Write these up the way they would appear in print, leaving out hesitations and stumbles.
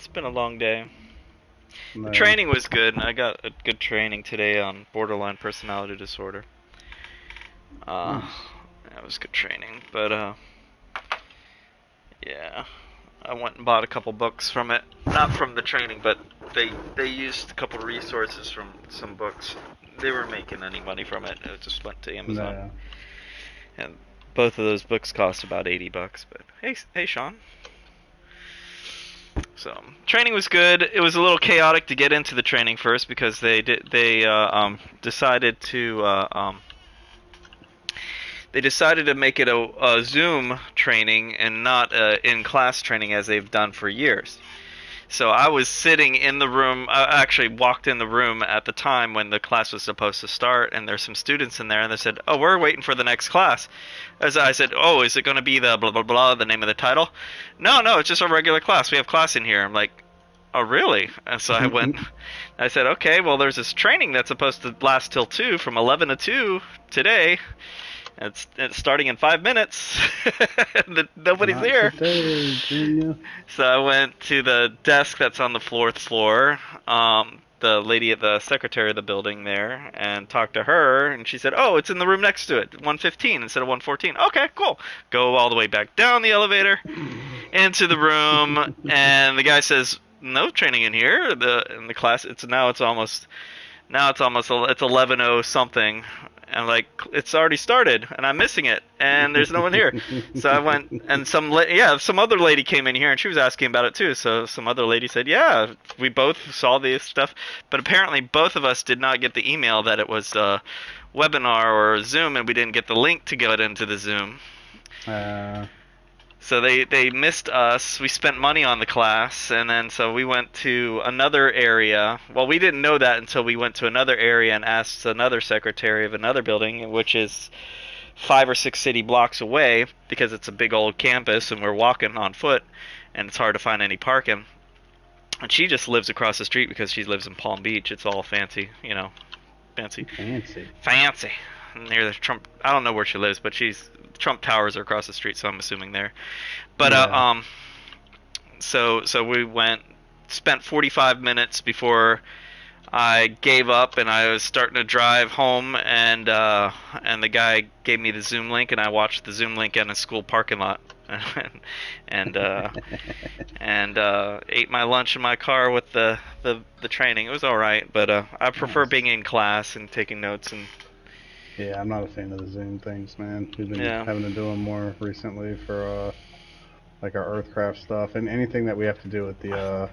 It's been a long day. The No. training was good. I got a good training today on borderline personality disorder. Uh, Nice. that was good training. But yeah, I went and bought a couple books from it. Not from the training, but they used a couple resources from some books. They weren't making any money from it. It just went to Amazon, No. and both of those books cost about $80. But hey, Sean. So training was good. It was a little chaotic to get into the training first because they decided to they decided to make it a Zoom training and not in class training as they've done for years. So I was sitting in the room. I actually walked in the room at the time when the class was supposed to start, and there's some students in there, and they said, "Oh, we're waiting for the next class." As I said, "Oh, is it going to be the blah blah blah, the name of the title?" No, no, it's just a regular class. We have class in here. I'm like, "Oh, really?" And so I went. I said, "Okay, well, there's this training that's supposed to last till 2, from 11 to 2 today. It's starting in 5 minutes. Nobody's Not here." today, Junior. So I went to the desk that's on the fourth floor, the lady at the secretary of the building there, and talked to her, and she said, "Oh, it's in the room next to it, 115 instead of 114. Okay, cool." Go all the way back down the elevator into the room, and the guy says, "No training in here." In the class, it's 11:0 something. And like, it's already started, and I'm missing it, and there's no one here. So I went, and some other lady came in here, and she was asking about it too. So some other lady said, "Yeah, we both saw this stuff, but apparently both of us did not get the email that it was a webinar or Zoom, and we didn't get the link to get into the Zoom." uh, So they missed us. We spent money on the class, and then so we went to another area. Well, we didn't know that until we went to another area and asked another secretary of another building, which is 5 or 6 city blocks away, because it's a big old campus and we're walking on foot, and it's hard to find any parking. And she just lives across the street because she lives in Palm Beach. It's all fancy, fancy, fancy. fancy, near the Trump. I don't know where she lives, but Trump Towers are across the street, so I'm assuming there. But Yeah. so we spent 45 minutes before I gave up, and I was starting to drive home, and the guy gave me the Zoom link, and I watched the Zoom link in a school parking lot, and ate my lunch in my car with the training. It was all right, but I prefer Nice. being in class and taking notes, and Yeah, I'm not a fan of the Zoom things, man. We've been yeah. having to do them more recently for like our Earthcraft stuff and anything that we have to do with the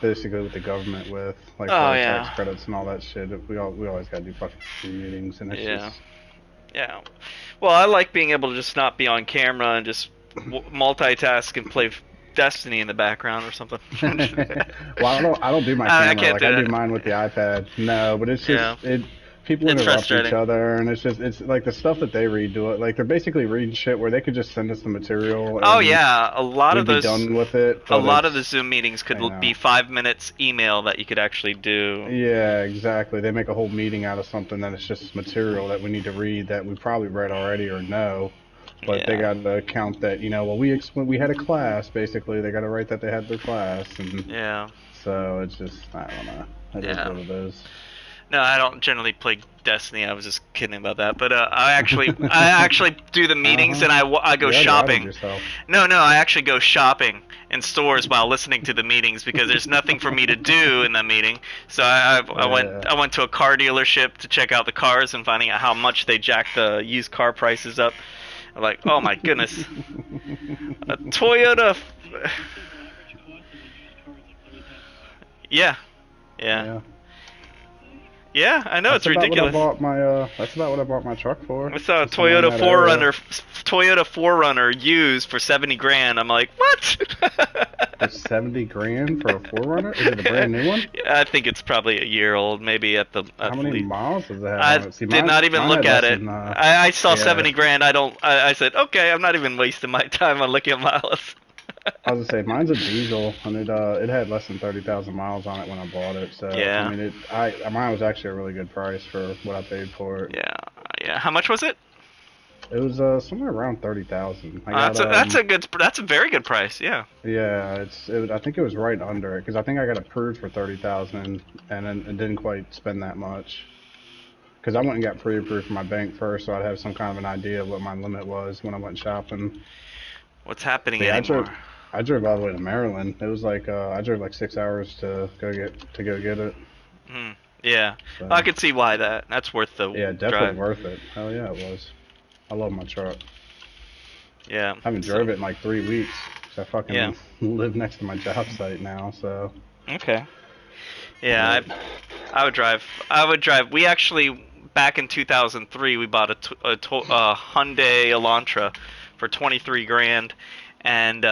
basically with the government with like for Oh our tax yeah, credits and all that shit. We always gotta do fucking Zoom meetings, and it's yeah, just yeah. Well, I like being able to just not be on camera and just multitask and play Destiny in the background or something. well, I don't do my I camera. can't Like do I do that. mine with the iPad. No, but it's Yeah, just it. People it's interrupt each frustrating. other, and it's like the stuff that they read. Do it like they're basically reading shit where they could just send us the material Oh and yeah, we'd be done with it. a But lot of the it's Zoom meetings could you be know, 5 minutes email that you could actually do. yeah, exactly. They make a whole meeting out of something that it's just material that we need to read that we probably read already or know. But they Yeah, got to count that well we had a class basically. They got to write that they had their class, and yeah, so it's just I don't know. It is yeah. what it is. No, I don't generally play Destiny. I was just kidding about that. But I actually do the Uh meetings, huh. and I go You already outed shopping. yourself. No, no, I actually go shopping in stores while listening to the meetings because there's nothing for me to do in the meeting. So Yeah. I went to a car dealership to check out the cars and finding out how much they jack the used car prices up. I'm like, oh my goodness, a Toyota. Yeah, yeah, yeah. yeah. I know That's it's about what I ridiculous. bought my. That's about what I bought my truck for. I saw a Just somewhere in that area. Toyota 4Runner used for 70 grand. I'm like, what? For 70 grand for a Forerunner? Is it a brand new one? I think it's probably a year old, maybe How at the many least. miles does it have on I it? See, did not even mine look had at less it. than. I saw Yeah. 70 grand. I said, okay, I'm not even wasting my time on looking at miles. I was gonna say mine's a diesel, and it had less than 30,000 miles on it when I bought it. So I Yeah, mean, mine was actually a really good price for what I paid for it. yeah, yeah. How much was it? It was somewhere around 30,000. I got That's a very good price. Yeah. yeah, I think it was right under it because I think I got approved for 30,000 and then it didn't quite spend that much. Because I went and got pre-approved from my bank first, so I'd have some kind of an idea of what my limit was when I went shopping. What's happening But yeah, anymore? I drove all the way to Maryland. It was like I drove like 6 hours to go get it. Hmm. Yeah, So I could see why that's worth the yeah, definitely drive. worth it. Hell yeah, it was. I love my truck. Yeah. I haven't So, drove it in like 3 weeks. 'Cause I yeah. fucking live next to my job site now, so. Okay. Yeah, But, I would drive. I would drive. We actually back in 2003 we bought a Hyundai Elantra for 23 grand and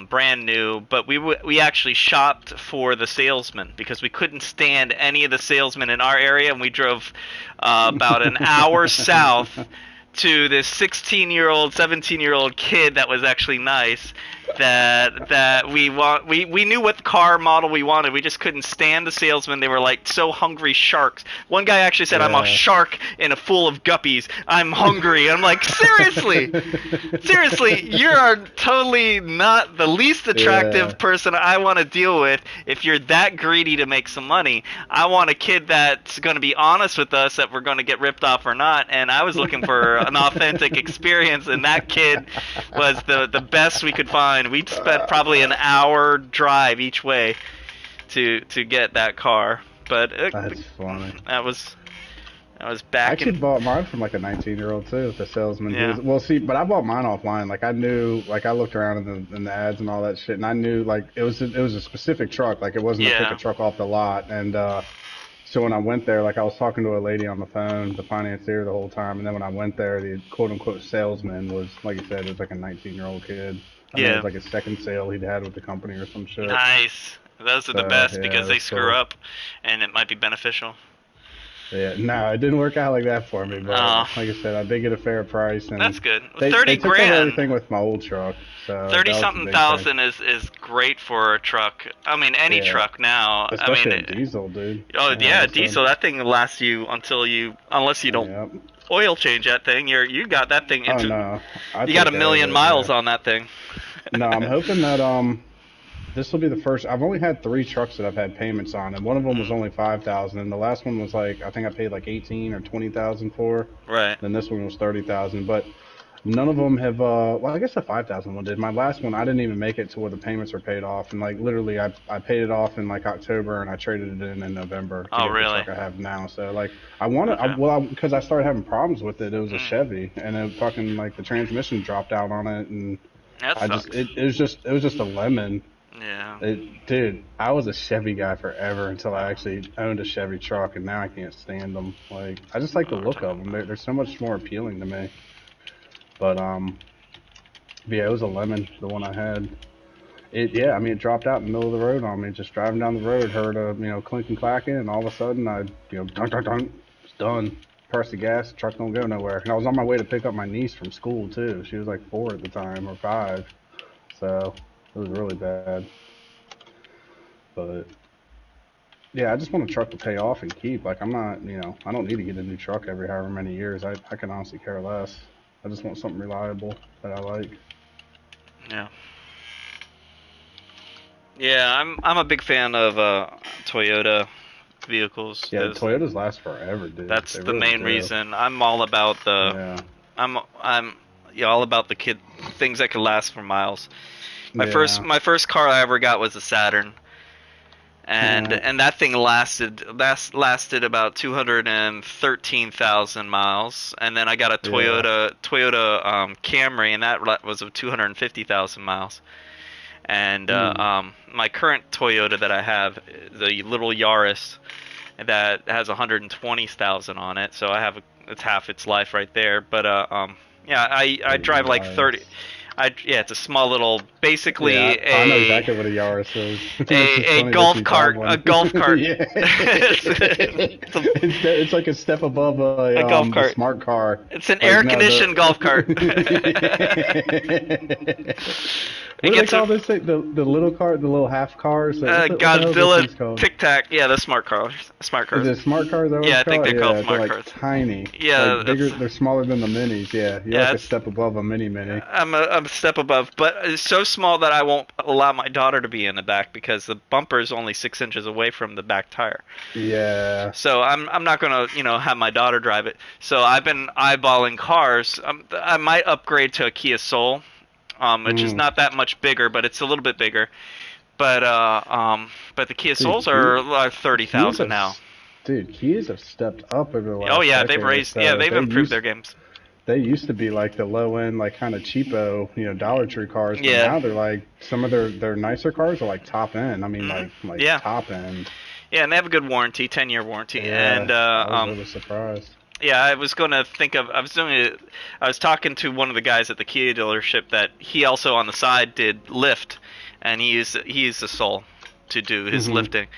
brand new. But we actually shopped for the salesman because we couldn't stand any of the salesmen in our area, and we drove about an hour south to this 16-year-old, 17-year-old kid that was actually nice. We knew what car model we wanted. We just couldn't stand the salesmen. They were like so hungry sharks. One guy actually said, "I'm a yeah. shark in a full of guppies. I'm hungry." I'm like, seriously, seriously, you are totally not the least Yeah. attractive person I want to deal with. If you're that greedy to make some money, I want a kid that's going to be honest with us that we're going to get ripped off or not. And I was looking for an authentic experience, and that kid was the best we could find. We'd spent probably an hour drive each way to get that car, but That's funny. that was I back actually in. bought mine from like a 19-year-old too. The salesman. He Yeah. was, well, see, but I bought mine offline. Like I knew, like I looked around in the ads and all that shit, and I knew like it was a specific truck. Like it wasn't to pick Yeah. a truck off the lot. And so when I went there, like I was talking to a lady on the phone, the financier, the whole time. And then when I went there, the quote unquote salesman was, like you said, it was like a 19-year-old kid. I think it Yeah. was like his second sale he'd had with the company or some shit. Nice. Those are the So best yeah, because it they was screw cool. up, and it might be beneficial. Yeah, no, it didn't work out like that for me, but Oh, like I said, I did get a fair price, that's and good. they 30 took care of grand. everything with my old truck, so that 30 was the something big thing. thousand is great for a truck. I mean, any Yeah, truck now. I especially a mean, diesel, dude. oh Yeah, yeah, that's diesel. That thing will last you unless you don't yeah. oil change that thing. You got that thing Oh into. no, I You got take a care of million it. miles Yeah. on that thing. No, I'm hoping that this will be the first. I've only had three trucks that I've had payments on, and one of them was Mm, only 5,000, and the last one was like I think I paid like 18 or 20,000 for. right. Then this one was 30,000, but none of them have. Well, I guess the 5,000 one did. My last one, I didn't even make it to where the payments were paid off, and like literally, I paid it off in like October, and I traded it in November to Oh get the really? truck I have now. So like, I want to. Okay. Well, because I started having problems with it. It was a Mm, Chevy, and it fucking like the transmission dropped out on it, and that I just sucks. it was just a lemon. Yeah. Dude, I was a Chevy guy forever until I actually owned a Chevy truck, and now I can't stand them. Like, I just like the Oh, look of them. They're so much more appealing to me. But yeah, it was a lemon, the one I had. Yeah, I mean, it dropped out in the middle of the road on me. Just driving down the road, heard a clink and clacking, and all of a sudden, dunk dunk dunk, it's done. Press the gas, truck don't go nowhere. And I was on my way to pick up my niece from school too. She was like 4 at the time or 5, so it was really bad. But yeah, I just want a truck to pay off and keep. Like I'm not, I don't need to get a new truck every however many years. I can honestly care less. I just want something reliable that I like. Yeah. Yeah, I'm a big fan of Toyota vehicles Yeah, the because Toyotas last forever, dude. that's They the really main do. reason. I'm all about the Yeah, I'm yeah, all about the things that can last for miles. My first yeah, my first car I ever got was a Saturn, and yeah, and that thing lasted about 213,000 miles, and then I got a yeah. Toyota Camry, and that was of 250,000 miles. And Mm. my current Toyota that I have, the little Yaris, that has 120,000 on it, so it's half its life right there. But yeah, I The drive like 30. Yaris. Yeah, it's a small little, Yeah, basically I know exactly what a Yaris is. It's a funny that golf you drive cart, one. a golf cart. Yeah, It's it's like a step above a golf the cart. smart car. It's an Like air no, conditioned golf cart. the It What do they gets a call this thing? The little car, the little half cars. What the hell are those Godzilla things called? Tic Tac. Yeah, the smart cars. Smart Is cars. it smart cars? Is that what Yeah, it's I think called? they're called Yeah, they're smart like cars. tiny, Yeah, like bigger. that's They're smaller than the minis. Yeah, you're yeah, like a it's step above a mini. I'm a step above, but it's so small that I won't allow my daughter to be in the back because the bumper is only 6 inches away from the back tire. Yeah. So I'm not gonna have my daughter drive it. So I've been eyeballing cars. I might upgrade to a Kia Soul, which is Mm. not that much bigger, but it's a little bit bigger. But the Kia Dude, Souls are like Kias 30,000 have, now. dude, Kias have stepped up over the Oh last yeah, they've decade or raised. Yeah, so. they've improved their games. They used to be like the low end, like kind of cheapo, Dollar Tree cars, but Yeah. now they're like some of their nicer cars are like top end. I mean, like Yeah. top end. Yeah, and they have a good warranty, 10-year warranty. Yeah, And I was really surprised. yeah, I was gonna think of. I was doing it. I was talking to one of the guys at the Kia dealership that he also on the side did Lyft, and he used the Soul to do his lifting.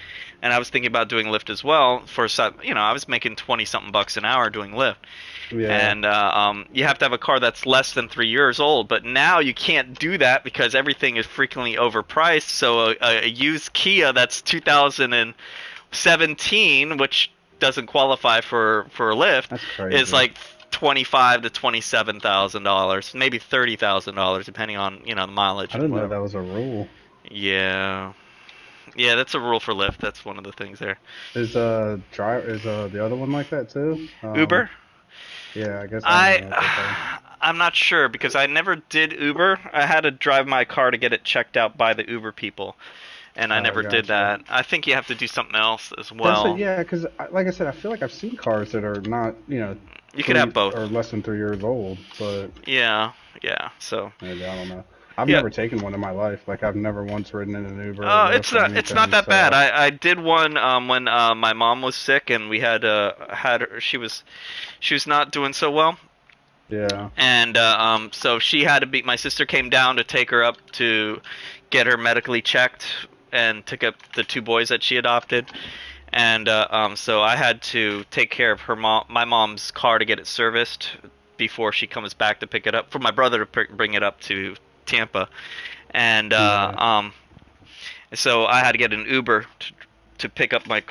And I was thinking about doing Lyft as well. I was making 20 something bucks an hour doing Lyft. Yeah. And you have to have a car that's less than 3 years old. But now you can't do that because everything is frequently overpriced. So a used Kia that's 2017, which doesn't qualify for a Lyft, That's crazy. is like $25,000 to $27,000, maybe $30,000, depending on the mileage. I and didn't know whatever. that was a rule. Yeah. Yeah, that's a rule for Lyft. That's one of the things there. Is the other one like that too? Uber? Yeah, I guess I don't know what they're I'm not sure because I never did Uber. I had to drive my car to get it checked out by the Uber people, and I Oh, never did gotcha. that. I think you have to do something else as well. Yeah, because like I said, I feel like I've seen cars that are not, You could have both. or less than 3 years old, but Yeah, so. maybe I don't know. I've Yeah. never taken one in my life. Like I've never once ridden in an Uber. Oh, or it's Lyft or not anything, that so, bad. I did one when my mom was sick and we had her, she was not doing so well. Yeah. And so she had to be. My sister came down to take her up to get her medically checked and took up the two boys that she adopted. And so I had to take care of my mom's car to get it serviced before she comes back to pick it up for my brother to bring it up to Tampa. And so I had to get an Uber to pick up my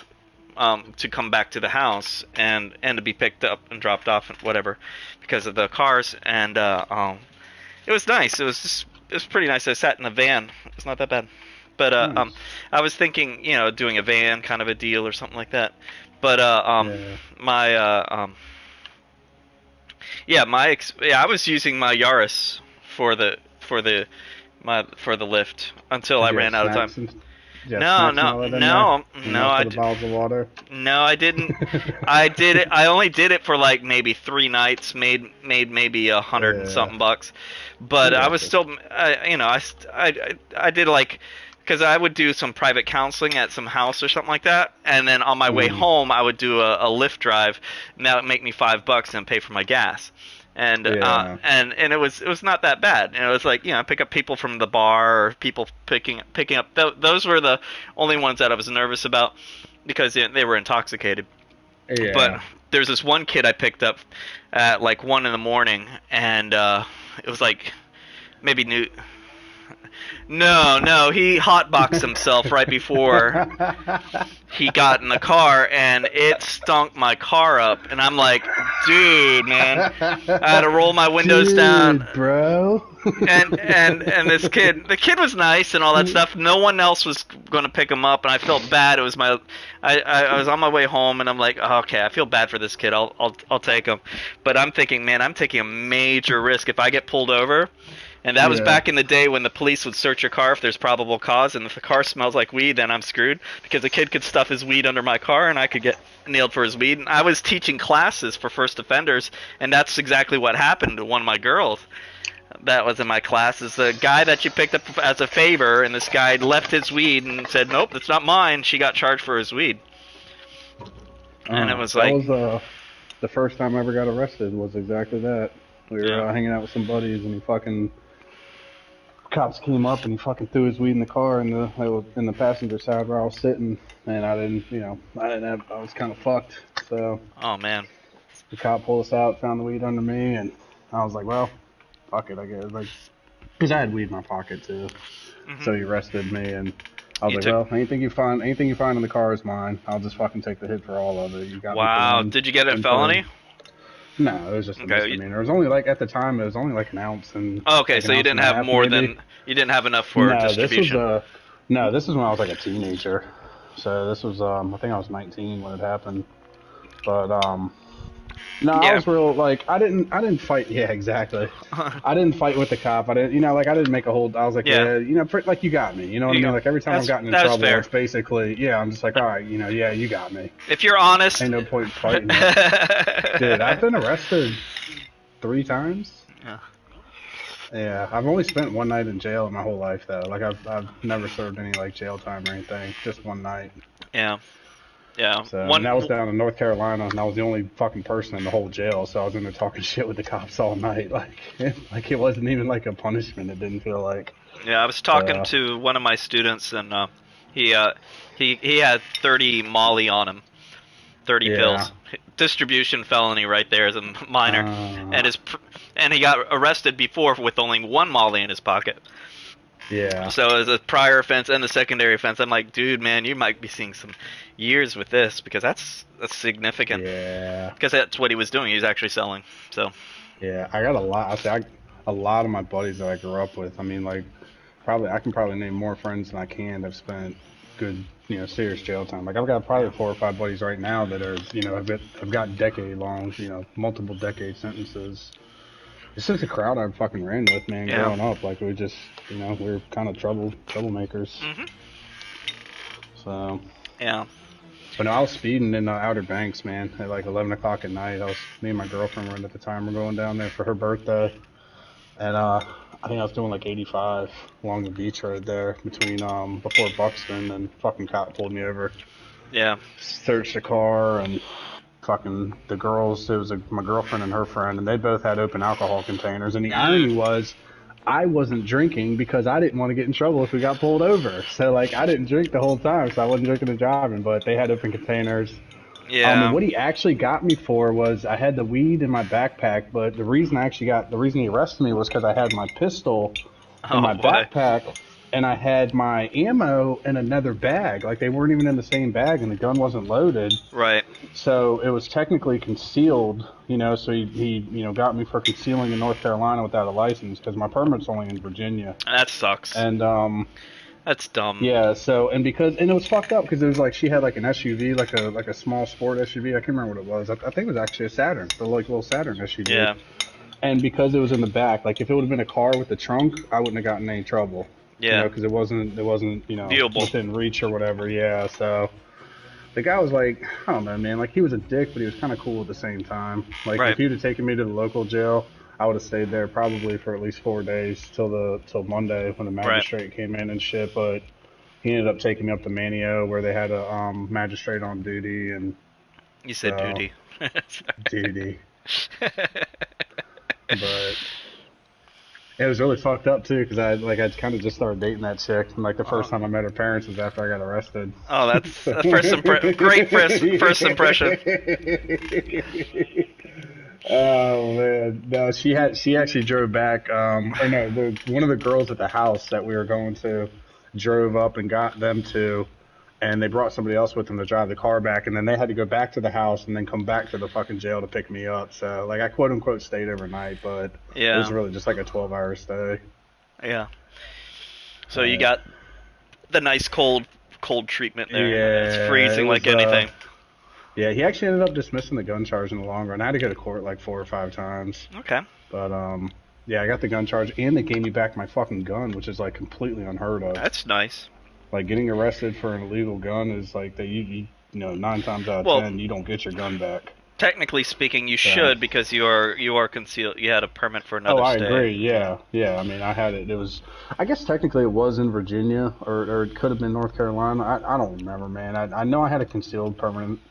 to come back to the house and to be picked up and dropped off and whatever because of the cars. And it was nice. It was pretty nice. I sat in a van. It's not that bad. But Nice. I was thinking, doing a van kind of a deal or something like that. But Yeah. I was using my Yaris for the Lyft until I Did you ran have out of time. snacks did you have No, snacks and no, all that in no, there? no, Enough I for the bottles of water. No, I didn't. I did it. I only did it for like maybe 3 nights. Made maybe 100 and Yeah. something bucks. But I was still, I did like, because I would do some private counseling at some house or something like that, and then on my way home I would do a Lyft drive, and that would make me $5 and pay for my gas. And Yeah. and it was not that bad. It was like pick up people from the bar or people picking up. Those were the only ones that I was nervous about because they were intoxicated. Yeah. But there's this one kid I picked up at like 1 in the morning, and it was like maybe new. No, he hotboxed himself right before he got in the car, and it stunk my car up. And I'm like, dude, man, I had to roll my windows down. bro. And this kid, the kid was nice and all that stuff. No one else was going to pick him up, and I felt bad. It was I was on my way home, and I'm like, oh, okay, I feel bad for this kid. I'll take him. But I'm thinking, man, I'm taking a major risk if I get pulled over. And that was Yeah. back in the day when the police would search your car if there's probable cause, and if the car smells like weed, then I'm screwed because the kid could stuff his weed under my car, and I could get nailed for his weed. And I was teaching classes for first offenders, and that's exactly what happened to one of my girls. That was in my class. Is the guy that you picked up as a favor, and this guy left his weed and said, "Nope, that's not mine." She got charged for his weed, and it was that like, was the first time I ever got arrested was exactly that. We were Yeah. hanging out with some buddies, and cops came up and he fucking threw his weed in the car in the passenger side where I was sitting, and I was kind of fucked. So oh man, the cop pulled us out, found the weed under me, and I was like, well, fuck it, I guess. Like, Because I had weed in my pocket too. Mhm. So he arrested me, and I was You like, took- well, anything you find in the car is mine. I'll just fucking take the hit for all of it. You got me for Wow. one. Did you get a And felony? no, it was just a Okay. misdemeanor. It was only like, at the time, it was only like an ounce and Oh, okay, like so an you ounce didn't and a have half, more maybe. than you didn't have enough for No, distribution. this was when I was like a teenager. So this was I think I was 19 when it happened. But no, I Yeah. was real like I didn't fight. Yeah, exactly. I didn't fight with the cop. I didn't, like I didn't make a whole. I was like, Yeah. like you got me. You know what I mean? Like every time I've gotten in That's trouble, fair. it's basically, yeah, I'm just like, all right, yeah, you got me. If you're honest. Ain't no point fighting. Dude, I've been arrested 3 times. Yeah. Yeah, I've only spent one night in jail in my whole life though. Like I've never served any like jail time or anything. Just one night. Yeah. Yeah. So and that was down in North Carolina, and I was the only fucking person in the whole jail. So I was in there talking shit with the cops all night. Like it wasn't even like a punishment. It didn't feel like. Yeah, I was talking to one of my students, and he had 30 Molly on him, 30 pills. Distribution felony right there is a minor, and he got arrested before with only 1 Molly in his pocket. Yeah. So as a prior offense and the secondary offense, I'm like, dude, man, you might be seeing some years with this because that's significant. Yeah. Because that's what he was doing. He was actually selling. So. Yeah, I got a lot. A lot of my buddies that I grew up with. I mean, like, I can probably name more friends than I can that have spent good, serious jail time. Like, I've got probably 4 or 5 buddies right now that are, have got decade-long, multiple decade sentences. It's just a crowd I fucking ran with, man, growing up. Like, we just, we were kind of troublemakers. Mm-hmm. So. Yeah. But no, I was speeding in Outer Banks, man, at like 11 o'clock at night. Me and my girlfriend were at the time. We're going down there for her birthday. And I think I was doing like 85 along the beach road there between, before Buxton, and fucking cop pulled me over. Yeah. Searched the car, and fucking the girls, it was my girlfriend and her friend, and they both had open alcohol containers. And the irony was, I wasn't drinking because I didn't want to get in trouble if we got pulled over. So, like, I didn't drink the whole time, so I wasn't drinking and driving, but they had open containers. Yeah. And what he actually got me for was I had the weed in my backpack, but the reason he arrested me was because I had my pistol in my backpack, and I had my ammo in another bag. Like, they weren't even in the same bag, and the gun wasn't loaded. Right. So it was technically concealed, so he got me for concealing in North Carolina without a license, because my permit's only in Virginia. That sucks. And, that's dumb. Yeah, so, and it was fucked up, because it was like, she had like an SUV, like a small sport SUV, I can't remember what it was. I think it was actually a Saturn, the like little Saturn SUV. Yeah. And because it was in the back, like if it would have been a car with a trunk, I wouldn't have gotten any trouble. Yeah. Because it wasn't, viewable, within reach or whatever, yeah, so. The guy was like, I don't know, man, like he was a dick, but he was kind of cool at the same time. Like if he'd have taken me to the local jail, I would have stayed there probably for at least 4 days till Monday when the magistrate came in and shit. But he ended up taking me up to Manio where they had a magistrate on duty. And you said duty. Duty. But it was really fucked up too, because I kind of just started dating that chick, and like the first time I met her parents was after I got arrested. Oh, that's great first impression. Oh man, no, she actually drove back. One of the girls at the house that we were going to drove up and got them to, and they brought somebody else with them to drive the car back, and then they had to go back to the house and then come back to the fucking jail to pick me up. So like I quote unquote stayed overnight, but it was really just like a 12-hour stay. Yeah. So you got the nice cold treatment there. Yeah, it's freezing like anything. Yeah, he actually ended up dismissing the gun charge in the long run. I had to go to court like 4 or 5 times. Okay. But yeah, I got the gun charge, and they gave me back my fucking gun, which is like completely unheard of. That's nice. Like getting arrested for an illegal gun is like you 9 times out of 10 you don't get your gun back. Technically speaking, you should, because you are concealed. You had a permit for another state. Oh, I agree. Yeah. I mean, I had it. It was, I guess technically it was in Virginia, or it could have been North Carolina. I don't remember, man. I know I had a concealed permanent.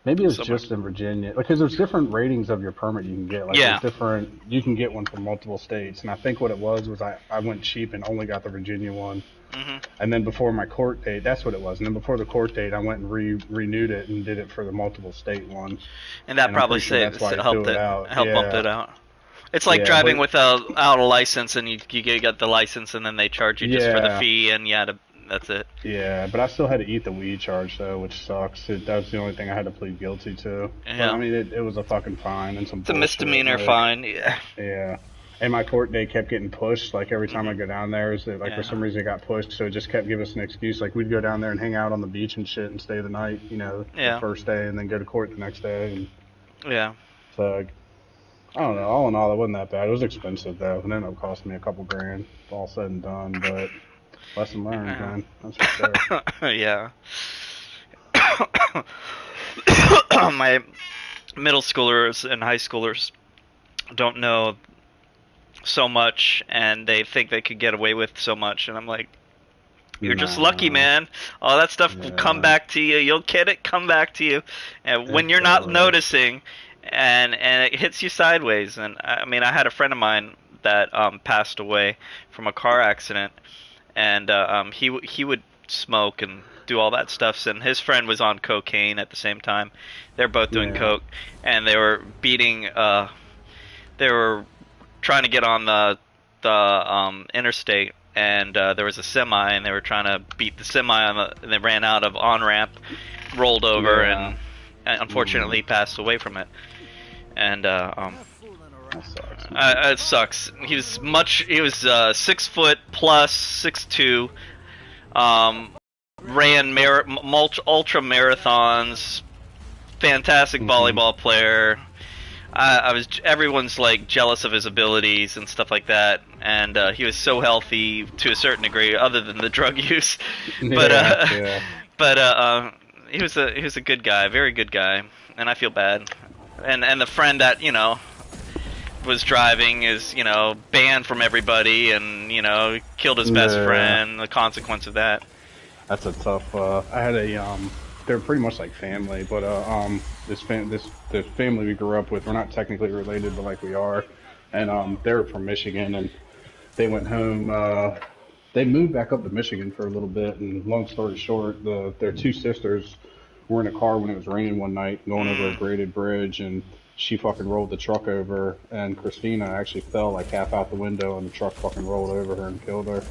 Maybe it was just in Virginia, because there's different ratings of your permit you can get. Like there's different. You can get one from multiple states, and I think what it was I went cheap and only got the Virginia one. Mm-hmm. And then before my court date, that's what it was. And then before the court date, I went and renewed it and did it for the multiple state one. And that probably helped bump it out. It's like Yeah, driving but without a license, and you get the license, and then they charge you just for the yeah, fee, and that's it. yeah, but I still had to eat the weed charge though, which sucks. That was the only thing I had to plead guilty to. But I Yeah, mean, it was a fucking fine and some it's a bullshit. misdemeanor Like, fine. Yeah, yeah. And my court date kept getting pushed. Like every time I go down there, is that like for yeah, some reason it got pushed, so it just kept giving us an excuse. Like we'd go down there and hang out on the beach and shit and stay the night, the yeah, first day, and then go to court the next day. And yeah. so like, I don't know. All in all, it wasn't that bad. It was expensive though. It ended up costing me a couple grand, all said and done. But lesson learned, Yeah. man. That's for sure. Yeah. My middle schoolers and high schoolers don't know so much, and they think they could get away with so much, and I'm like, you're just lucky, Nah. man. All that stuff will come Yeah. back to you. You'll get it, come back to you, and when It you're not does. noticing, and it hits you sideways. And I mean, I had a friend of mine that passed away from a car accident, and he would smoke and do all that stuff. And his friend was on cocaine at the same time. They're both doing Yeah. coke, and they were beating. They were trying to get on the interstate, and there was a semi, and they were trying to beat the semi and they ran out of on ramp, rolled over, Yeah. and unfortunately passed away from it. And That sucks. Man. it sucks. He was 6 foot plus 6'2", ran ultra marathons, fantastic volleyball player. Everyone's like jealous of his abilities and stuff like that, and he was so healthy to a certain degree, other than the drug use. But Yeah, yeah. he was a good guy, very good guy, and I feel bad. And the friend that was driving is banned from everybody, and killed his best Yeah. friend. The consequence of that. That's a tough. I had they're pretty much like family, but this family we grew up with, we're not technically related, but like we are, and they were from Michigan, and they went home. They moved back up to Michigan for a little bit, and long story short, their two sisters were in a car when it was raining one night, going over a graded bridge, and she fucking rolled the truck over, and Christina actually fell like half out the window, and the truck fucking rolled over her and killed her.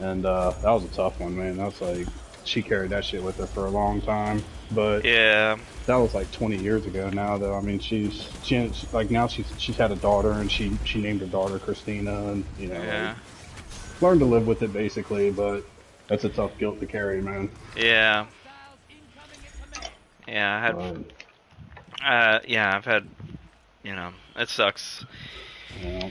And that was a tough one, man. That's like she carried that shit with her for a long time. But Yeah, that was like 20 years ago now, though. I mean, she like now she's had a daughter, and she named her daughter Christina, and yeah, like, learned to live with it basically. But that's a tough guilt to carry, man. yeah, yeah. I've had, it sucks. You know.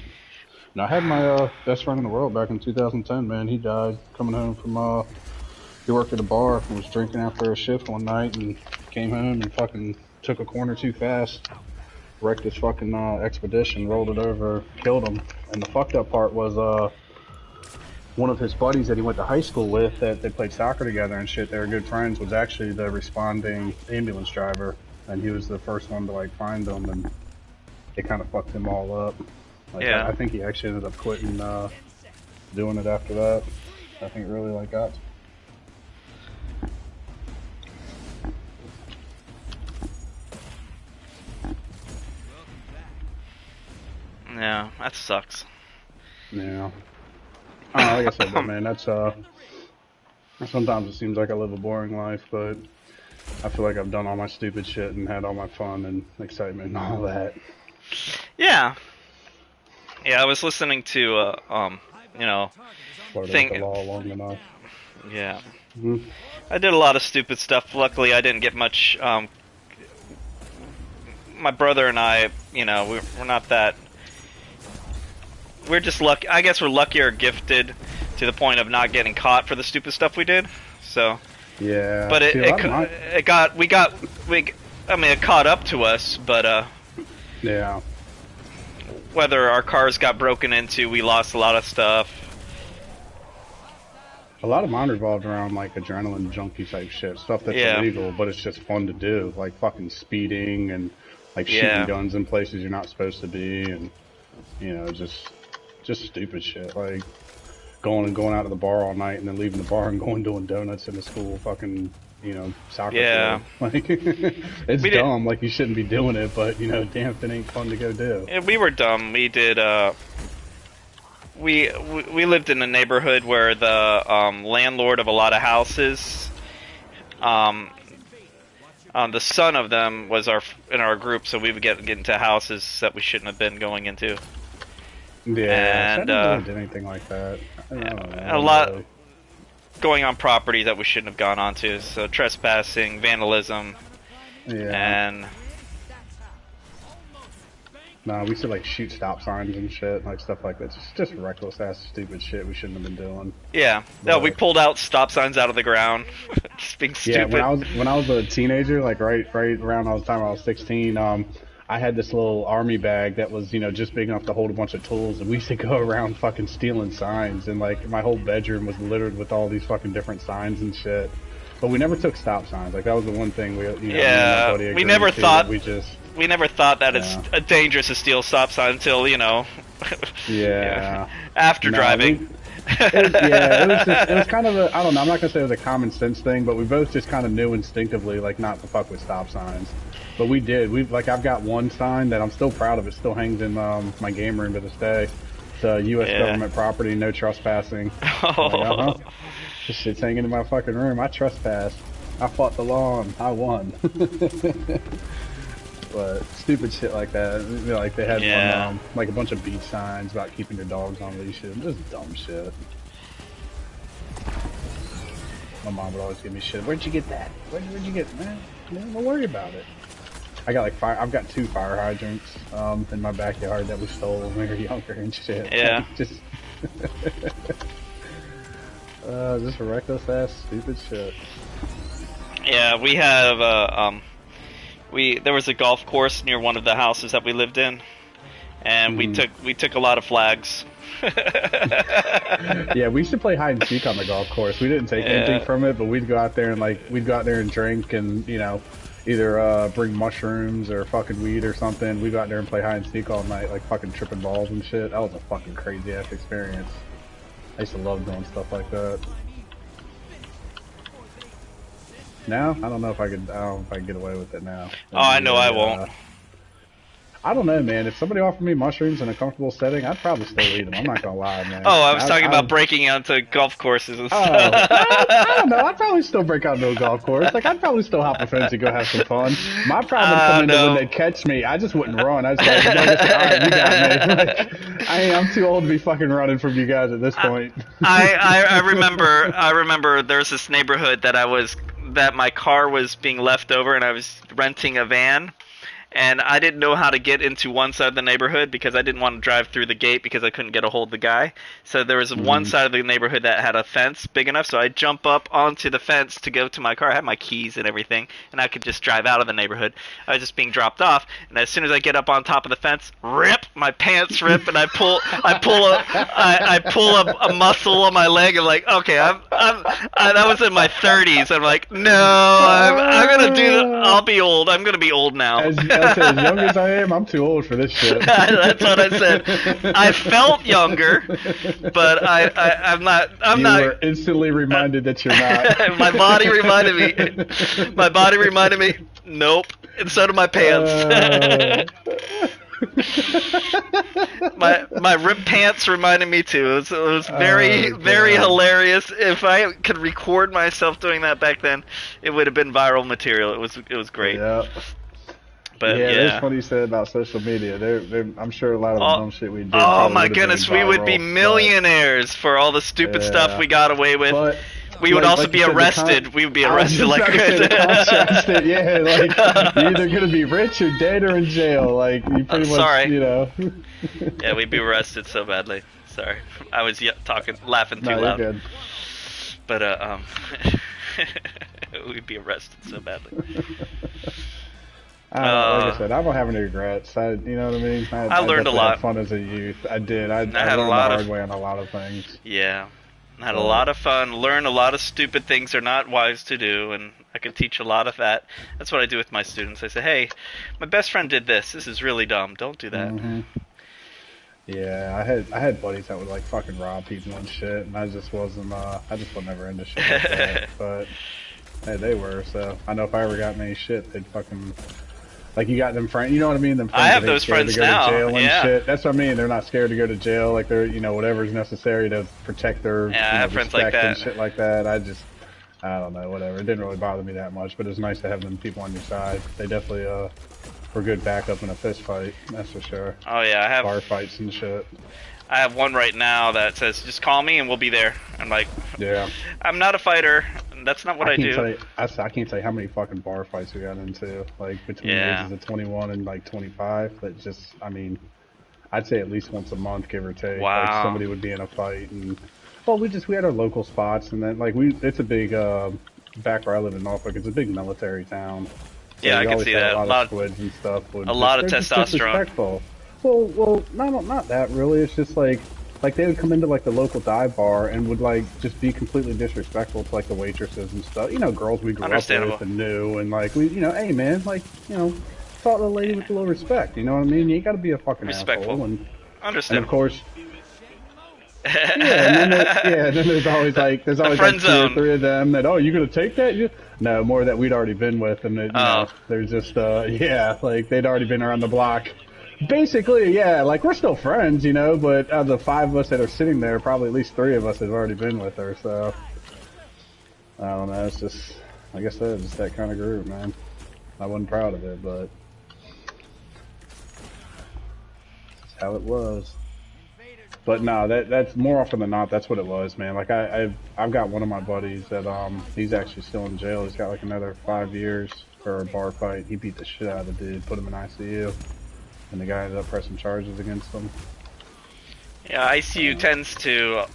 And I had my best friend in the world back in 2010, man. He died coming home from he worked at a bar and was drinking after a shift one night and came home and fucking took a corner too fast, wrecked his fucking expedition, rolled it over, killed him. And the fucked up part was one of his buddies that he went to high school with, that they played soccer together and shit, they were good friends, was actually the responding ambulance driver, and he was the first one to like find them, and it kind of fucked him all up. Like, Yeah. I think he actually ended up quitting doing it after that. I think it really like got to. Yeah, that sucks. Yeah. I don't know, like I said, though, man, that's sometimes it seems like I live a boring life, but I feel like I've done all my stupid shit and had all my fun and excitement and all that. Yeah. Yeah, I was listening to Flirted Think- with the law long enough. yeah. Mhm. I did a lot of stupid stuff. Luckily, I didn't get much. My brother and I, we're not that. We're just lucky. I guess we're lucky or gifted to the point of not getting caught for the stupid stuff we did. So, Yeah. but See, a lot of my- it caught up to us. But yeah. whether our cars got broken into, we lost a lot of stuff. A lot of mine revolved around like adrenaline junkie type shit, stuff that's Yeah. illegal, but it's just fun to do, like fucking speeding and like shooting Yeah. guns in places you're not supposed to be, and just stupid shit, like going out to the bar all night and then leaving the bar and going doing donuts in the school fucking, you know, soccer Yeah. field. Like, it's dumb. Like, you shouldn't be doing it, but, you know, damn if it ain't fun to go do. Yeah, we were dumb. We did, we lived in a neighborhood where the landlord of a lot of houses, the son of them was in our group, so we would get into houses that we shouldn't have been going into. Yeah, and I never did anything like that. I don't know, a lot really. going on property that we shouldn't have gone onto. So trespassing, vandalism, Yeah. and No, we used to like shoot stop signs and shit, like stuff like that. Just reckless ass stupid shit we shouldn't have been doing. yeah, no, we pulled out stop signs out of the ground, just being stupid. Yeah, when I was a teenager, like right around all the time I was 16, I had this little army bag that was, you know, just big enough to hold a bunch of tools, and we used to go around fucking stealing signs, and like my whole bedroom was littered with all these fucking different signs and shit. But we never took stop signs. Like that was the one thing we, you know, me and my buddy we agreed never to, thought that we never thought that Yeah. it's dangerous to steal stop sign until, you know, Yeah. after No, driving. it was kind of a, I don't know, I'm not gonna say it was a common sense thing, but we both just kind of knew instinctively, like, not to fuck with stop signs. But we did. Like, I've got one sign that I'm still proud of. It still hangs in my game room to this day. It's U.S. government property, no trespassing. Oh. This shit's hanging in my fucking room. I trespassed. I fought the law and I won. But stupid shit like that. You know, like they had one, like a bunch of beach signs about keeping your dogs on leashes. Just dumb shit. My mom would always give me shit. Where'd you get that? Where'd you get it, man? Don't worry about it. I got like I've got 2 fire hydrants in my backyard that we stole when we were younger and shit. Yeah. Just just reckless ass stupid shit. Yeah, we have there was a golf course near one of the houses that we lived in, and we took a lot of flags. Yeah, we used to play hide and seek on the golf course. We didn't take anything from it, but we'd go out there and drink and, you know, either bring mushrooms or fucking weed or something. We'd go out there and play hide and seek all night, like fucking tripping balls and shit. That was a fucking crazy ass experience. I used to love doing stuff like that. Now, I don't know if I could get away with it now. Oh, I know I won't. I don't know, man. If somebody offered me mushrooms in a comfortable setting, I'd probably still eat them. I'm not gonna lie, man. Oh, I was talking about breaking onto golf courses and stuff. I don't know. I'd probably still break out into a golf course. Like, I'd probably still hop a fence and go have some fun. My problem would come into when they'd catch me. I just wouldn't run. I'd just like, alright, you got me. Like, I'm too old to be fucking running from you guys at this point. I remember there's this neighborhood that my car was being left over, and I was renting a van. And I didn't know how to get into one side of the neighborhood because I didn't want to drive through the gate because I couldn't get a hold of the guy. So there was one side of the neighborhood that had a fence big enough, so I'd jump up onto the fence to go to my car. I had my keys and everything, and I could just drive out of the neighborhood. I was just being dropped off, and as soon as I get up on top of the fence, my pants rip, and I pull a muscle on my leg. I'm like, okay, that was in my 30s. I'm like, no, I'm gonna do that. I'll be old. I'm gonna be old now. As young as I am, I'm too old for this shit. That's what I said. I felt younger, but I'm not. You were instantly reminded that you're not. My body reminded me. Nope. And so did my pants. My ripped pants reminded me too. It was very hilarious. If I could record myself doing that back then, it would have been viral material. It was great. Yeah. But it's funny you said about social media. I'm sure a lot of the dumb shit we did. Oh my goodness, we would be millionaires for all the stupid stuff we got away with. But, we would also be arrested. We would be arrested like crazy. Yeah, like you're either gonna be rich or dead or in jail. Like you pretty much, you know. Yeah, we'd be arrested so badly. Sorry, I was laughing too loud. You're good. But we'd be arrested so badly. Like I said, I don't have any regrets. You know what I mean? I learned a lot. Had fun as a youth. I did. I had learned a lot the hard way on a lot of things. Yeah, I had a lot of fun. Learned a lot of stupid things are not wise to do, and I could teach a lot of that. That's what I do with my students. I say, hey, my best friend did this. This is really dumb. Don't do that. Yeah, I had buddies that would like fucking rob people and shit, and I just wasn't never into shit like that. But hey, they were, so I know if I ever got in any shit, they'd fucking like you got them friends, you know what I mean? Them friends I have that ain't those scared to friends go now. to jail and Yeah. shit. That's what I mean. They're not scared to go to jail. Like they're, you know, whatever's necessary to protect their, Yeah, I you know, have friends like respect and that. shit like that. I don't know, whatever. It didn't really bother me that much, but it's nice to have them people on your side. They definitely were good backup in a fist fight. That's for sure. Oh yeah, Bar fights and shit. I have one right now that says, "Just call me and we'll be there." I'm like, Yeah. I'm not a fighter. That's not what I do. I can't tell you how many fucking bar fights we got into, like between the Yeah. ages of 21 and like 25. That just, I mean, I'd say at least once a month, give or take. Like Wow. somebody would be in a fight, and well, we had our local spots, and then like it's a big back where I live in Norfolk. It's a big military town. So Yeah, I we can always see had that. a lot of squids and stuff. A lot of They're just testosterone. disrespectful. Well, not that really. It's just like they would come into like the local dive bar and would like just be completely disrespectful to like the waitresses and stuff. You know, girls we grew up Understandable. with and knew, and like we, you know, hey man, like you know, talk to the lady with a little respect. You know what I mean? You ain't got to be a fucking Respectful. asshole. And of Understandable. course, yeah, and then there's always like friend like two or zone. three of them that, oh, you gonna take that? No, more that we'd already been with, and you know, they're just yeah, like they'd already been around the block. Basically, yeah, like we're still friends, you know, but out of the five of us that are sitting there, probably at least three of us have already been with her. So I don't know. It's just, like I said, it's that kind of group, man. I wasn't proud of it, but it's how it was. But no, that's more often than not, that's what it was, man. Like I've got one of my buddies that he's actually still in jail. He's got like another 5 years for a bar fight. He beat the shit out of the dude, put him in ICU, and the guy ended up pressing charges against him. Yeah, ICU tends to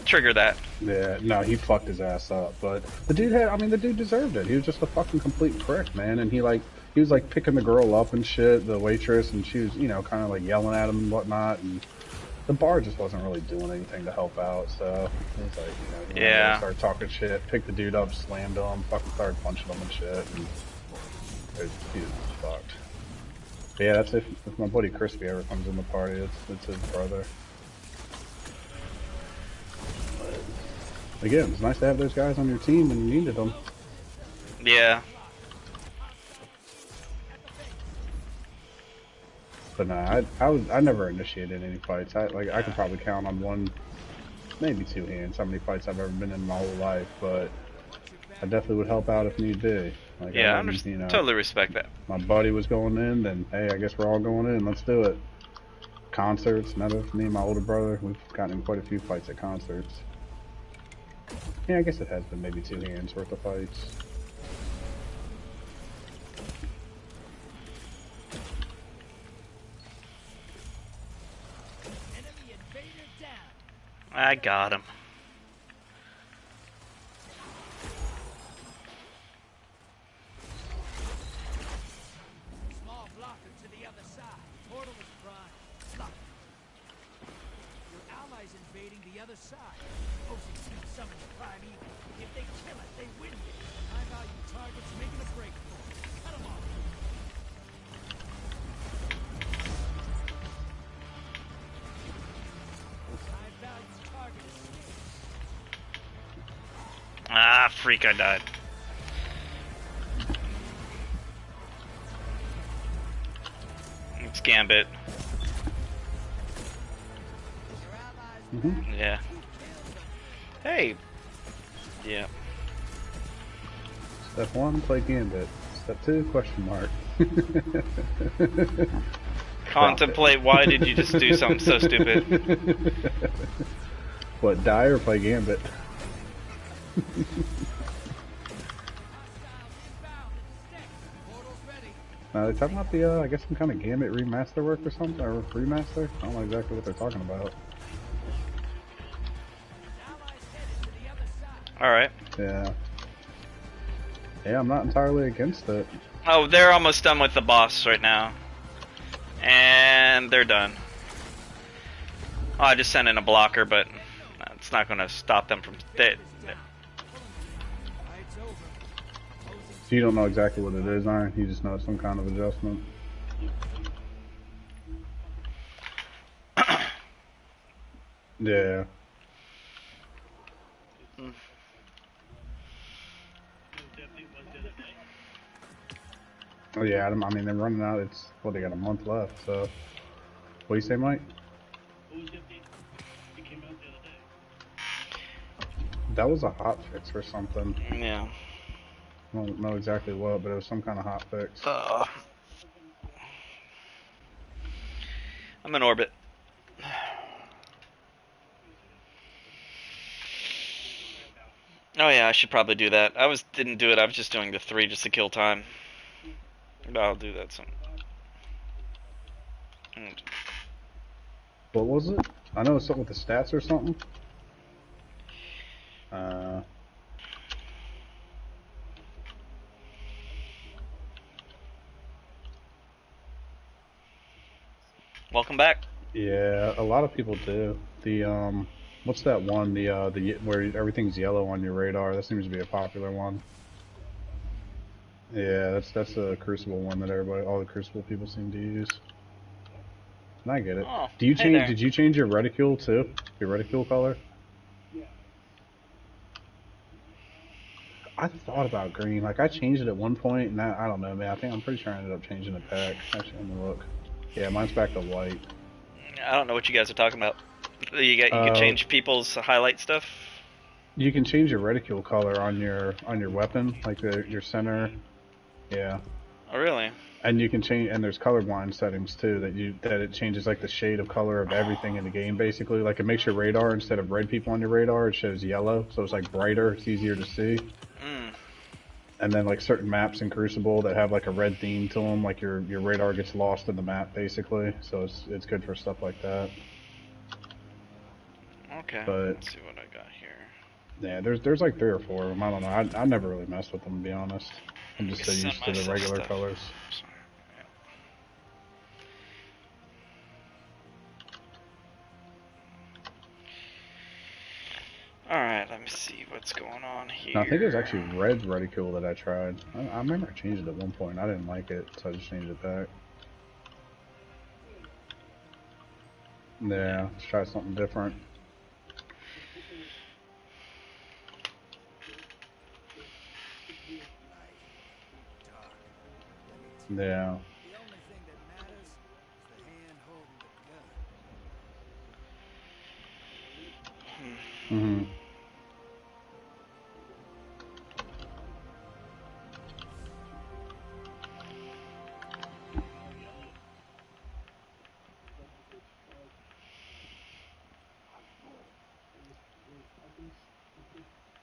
trigger that. Yeah, no, he fucked his ass up. But the dude deserved it. He was just a fucking complete prick, man. And he was like picking the girl up and shit, the waitress, and she was, you know, kind of like yelling at him and whatnot. And the bar just wasn't really doing anything to help out. So it was like, you know, Yeah. started talking shit, picked the dude up, slammed him, fucking started punching him and shit. And he was fucked. But yeah, that's if my buddy Crispy ever comes in the party. It's his brother. Again, it's nice to have those guys on your team when you needed them. Yeah. But no, I never initiated any fights. I could probably count on one, maybe two hands how many fights I've ever been in my whole life. But I definitely would help out if need be. Like, Yeah, you know, totally respect that. my buddy was going in, then hey, I guess we're all going in. Let's do it. Concerts, another for me and my older brother. We've gotten in quite a few fights at concerts. Yeah, I guess it has been maybe two hands worth of fights. I got him. Small blocker to the other side. Portal is prime. Stop. Your allies invading the other side. Opposing team summons Prime Evil. If they kill it, they win. High value targets making a break for it. Cut them off. High value target escaped. Ah, freak, I died. It's Gambit. Yeah. Hey. Yeah. Step 1, play Gambit. Step 2, question mark. Contemplate why did you just do something so stupid? What, die or play Gambit? They're talking about the, I guess some kind of Gambit remaster work or something, or remaster? I don't know exactly what they're talking about. Alright. Yeah. Yeah, I'm not entirely against it. Oh, they're almost done with the boss right now. And they're done. Oh, I just sent in a blocker, but it's not going to stop them from... So you don't know exactly what it is, Iron? You just know it's some kind of adjustment. Yeah. Mm. Oh yeah, I mean they're running out. It's they got a month left. So, what do you say, Mike? That was a hot fix or something. Yeah. I don't know exactly what, but it was some kind of hot fix. I'm in orbit. Oh yeah, I should probably do that. Didn't do it. I was just doing the 3 just to kill time. But I'll do that soon. What was it? I know it's something with the stats or something. Welcome back. Yeah, a lot of people do. What's that one? The where everything's yellow on your radar. That seems to be a popular one. Yeah, that's a Crucible one that all the Crucible people seem to use. And I get it. Oh, Do you hey change? there. Did you change your reticule too? Your reticule color? I thought about green. Like I changed it at one point, and I don't know, man. I'm pretty sure I ended up changing it back. Actually, let me look. Yeah, mine's back to white. I don't know what you guys are talking about. You can change people's highlight stuff. You can change your reticule color on your weapon, like your center. Yeah. Oh really? And you can change, and there's colorblind settings too that it changes like the shade of color of everything in the game basically. Like it makes your radar, instead of red people on your radar, it shows yellow, so it's like brighter, it's easier to see. And then like certain maps in Crucible that have like a red theme to them, like your radar gets lost in the map basically. So it's good for stuff like that. Okay. But let's see what I got here. Yeah, there's like 3 or 4 of them. I don't know. I never really messed with them, to be honest. I'm just so used to the regular colors. Alright, let me see what's going on here. No, I think it was actually red reticule that I tried. I remember I changed it at one point. I didn't like it, so I just changed it back. Yeah, let's try something different. Yeah. The only thing that matters is the hand holding the gun. Mhm.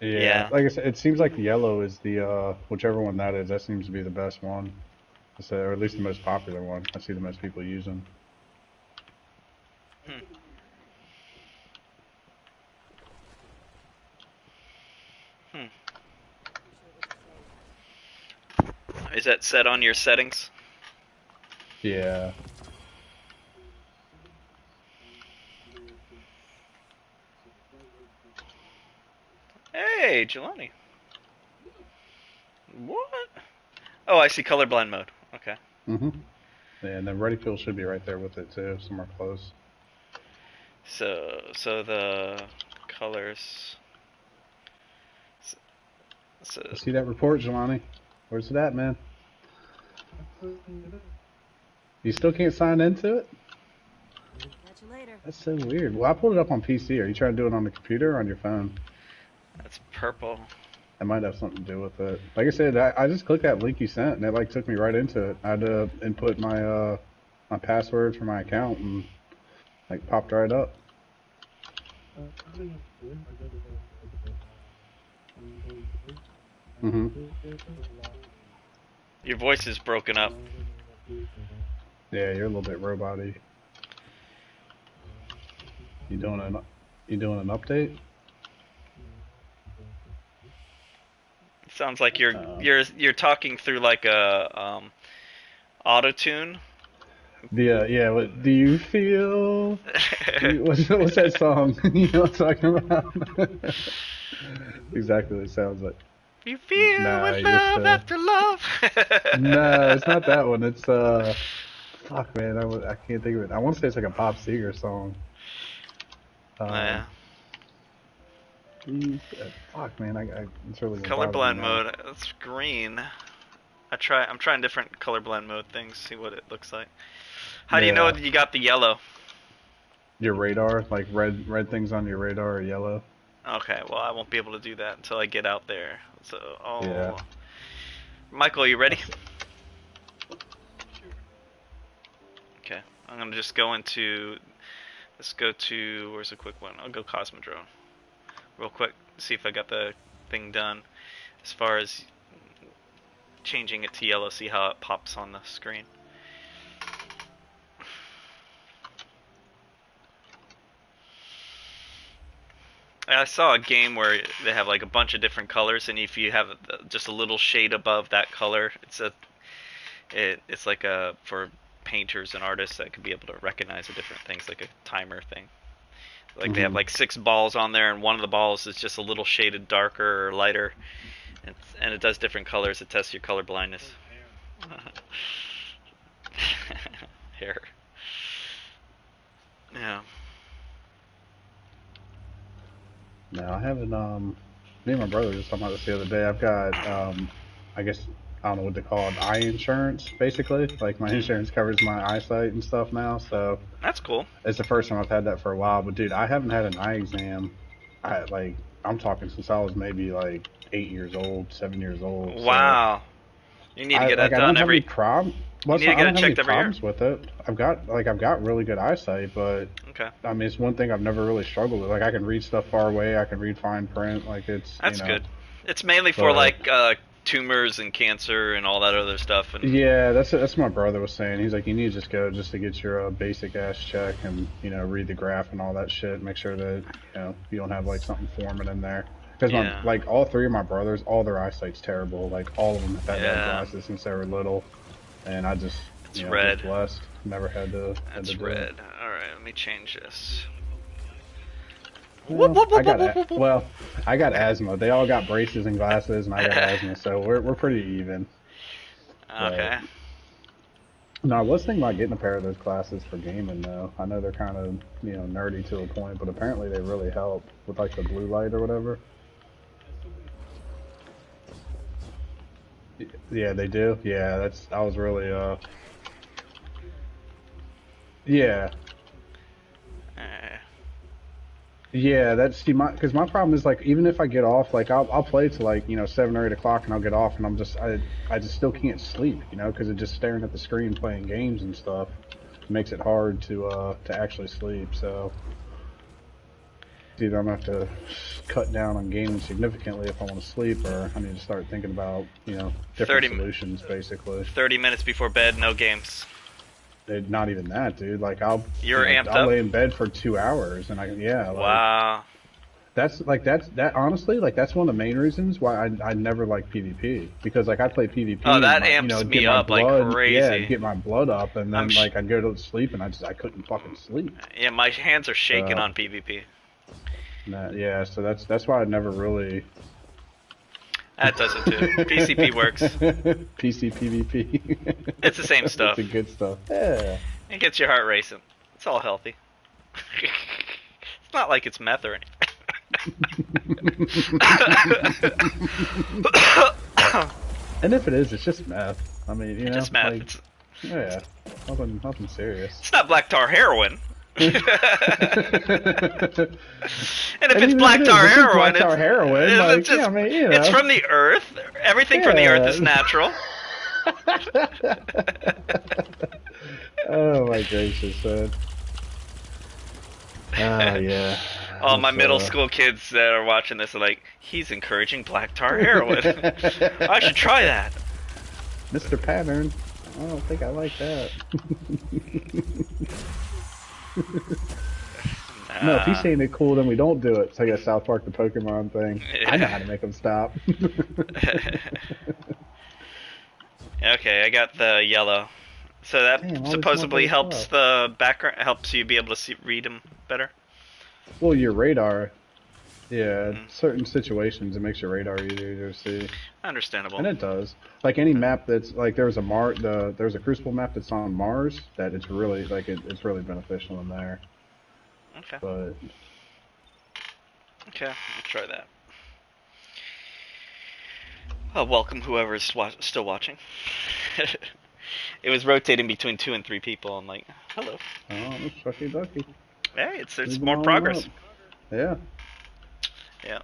Yeah, like I said, it seems like the yellow is the whichever one that is. That seems to be the best one, or at least the most popular one. I see the most people using. Is that set on your settings? Yeah. Hey, Jelani. What? Oh, I see colorblind mode. Okay. Yeah, and then reticule should be right there with it too, somewhere close. So the colors. So see that report, Jelani? Where's it at, man? You still can't sign into it? Catch you later. That's so weird. Well, I pulled it up on PC. Are you trying to do it on the computer or on your phone? That's purple. That might have something to do with it. Like I said, I just clicked that link you sent, and it like took me right into it. I had to input my my password for my account, and like popped right up. Your voice is broken up. Yeah, you're a little bit robot-y. You doing an update? It sounds like you're talking through like a auto tune. Yeah. What do you feel? What's that song? You know what I'm talking about? Exactly what it sounds like. You feel with love after love. No, it's not that one. It's fuck man, I can't think of it. I want to say it's like a Bob Seger song. Yeah. Geez, fuck, man, it's really gonna Color bother me blend now. mode. That's green. I'm trying different color blend mode things. See what it looks like. How do you know Yeah. that you got the yellow? Your radar, like red things on your radar are yellow. Okay, well I won't be able to do that until I get out there. So, Yeah. Michael, you ready? Okay, I'm gonna just go into. Let's go to. Where's a quick one? I'll go Cosmodrome. Real quick, see if I got the thing done. As far as changing it to yellow, see how it pops on the screen. I saw a game where they have like a bunch of different colors, and if you have just a little shade above that color, it's like a for painters and artists that could be able to recognize the different things, like a timer thing. Like they have like 6 balls on there, and one of the balls is just a little shaded darker or lighter, and it does different colors. It tests your color blindness. Hair. Yeah. No, I haven't. Me and my brother were just talking about this the other day. I've got, I guess I don't know what they call it, eye insurance, basically. Like my insurance covers my eyesight and stuff now, so That's cool. it's the first time I've had that for a while. But dude, I haven't had an eye exam. I'm talking since I was maybe like 8 years old, 7 years old. Wow. You need to get that I done don't have every. any problem. Well, You need to I get don't it have any checked every year. problems with it. I've got really good eyesight, but Okay. I mean, it's one thing I've never really struggled with. Like, I can read stuff far away. I can read fine print. Like, it's That's you know. good. It's mainly for But- like tumors and cancer and all that other stuff. And Yeah, that's what my brother was saying. He's like, you need to just go just to get your basic ass check and read the graph and all that shit. Make sure that you don't have like something forming in there. Because Yeah. like all 3 of my brothers, all their eyesight's terrible. Like all of them have had Yeah. glasses since they were little, and I just It's just red. blessed. Never had to. that's do it. red. All right, let me change this. Well, I got asthma. They all got braces and glasses, and I got asthma, so we're pretty even. Okay. No, I was thinking about getting a pair of those glasses for gaming, though. I know they're kind of nerdy to a point, but apparently they really help with like the blue light or whatever. Yeah, they do. Yeah, I was really yeah. Yeah, because my problem is like even if I get off, like I'll play to like 7 or 8 o'clock and I'll get off and I just still can't sleep, because it's just staring at the screen playing games and stuff makes it hard to actually sleep. So either I'm gonna have to cut down on gaming significantly if I want to sleep, or I need to start thinking about different 30 solutions basically. 30 minutes before bed, no games. Not even that, dude. Like You're amped I'll up? lay in bed for 2 hours and Wow. That's honestly, like that's one of the main reasons why I never like PvP, because like I play PvP. Oh, that and, amps get me my up like blood, crazy. Yeah, get my blood up, and then I'm like I'd go to sleep and I couldn't fucking sleep. Yeah, my hands are shaking So- on PvP. Yeah, so that's why I never really. That does it too. PCP works. PC PvP. It's the same stuff. It's the good stuff. Yeah. It gets your heart racing. It's all healthy. It's not like it's meth or anything. And if it is, it's just meth. I mean, Just meth. like, It's, yeah, nothing serious. it's not black tar heroin. And if it's even black if it tar is, if it's heroin, black tar heroin, it's like, just, yeah, I mean, it's from the earth. Everything from the earth is Yeah. natural. Oh my gracious, man. Ah, yeah. All my It's, middle school kids that are watching this are like, he's encouraging black tar heroin. I should try that. Mr. Pattern. I don't think I like that. No, if he's saying it cool, then we don't do it. It's like a South Park the Pokemon thing. I know how to make them stop. Okay, I got the yellow. So that Damn, all this supposedly motherfucking helps stuff. the background, helps you be able to read them better. Well, your radar, yeah, Mm. certain situations it makes your radar easier to see, Understandable. and it does. Like any map that's like there's a Crucible map that's on Mars that it's really like it's really beneficial in there. Okay. But Okay, I'll try that. Welcome whoever is still watching. It was rotating between 2 and 3 people. I'm like, hello. Oh, shucky ducky. Hey, it's Moving more on progress. up. Yeah. Yeah.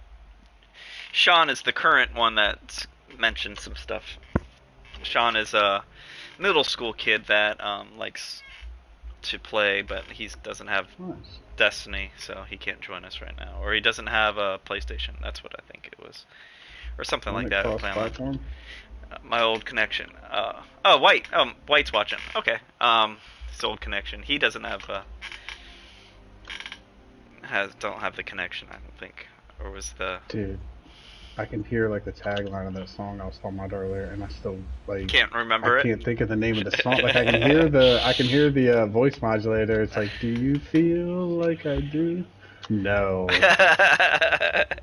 Sean is the current one that's mentioned some stuff. Sean is a middle school kid that likes to play, but he doesn't have Nice. Destiny, so he can't join us right now. Or he doesn't have a PlayStation. That's what I think it was. Or something like that. Cross-platform? My old connection. Oh, White. White's watching. Okay. His old connection. He doesn't have don't have the connection, I don't think. Or was the Dude, I can hear like the tagline of that song I was talking about earlier, and I still like can't remember I it. can't think of the name of the song. Like I can hear the voice modulator. It's like, do you feel like I do? No.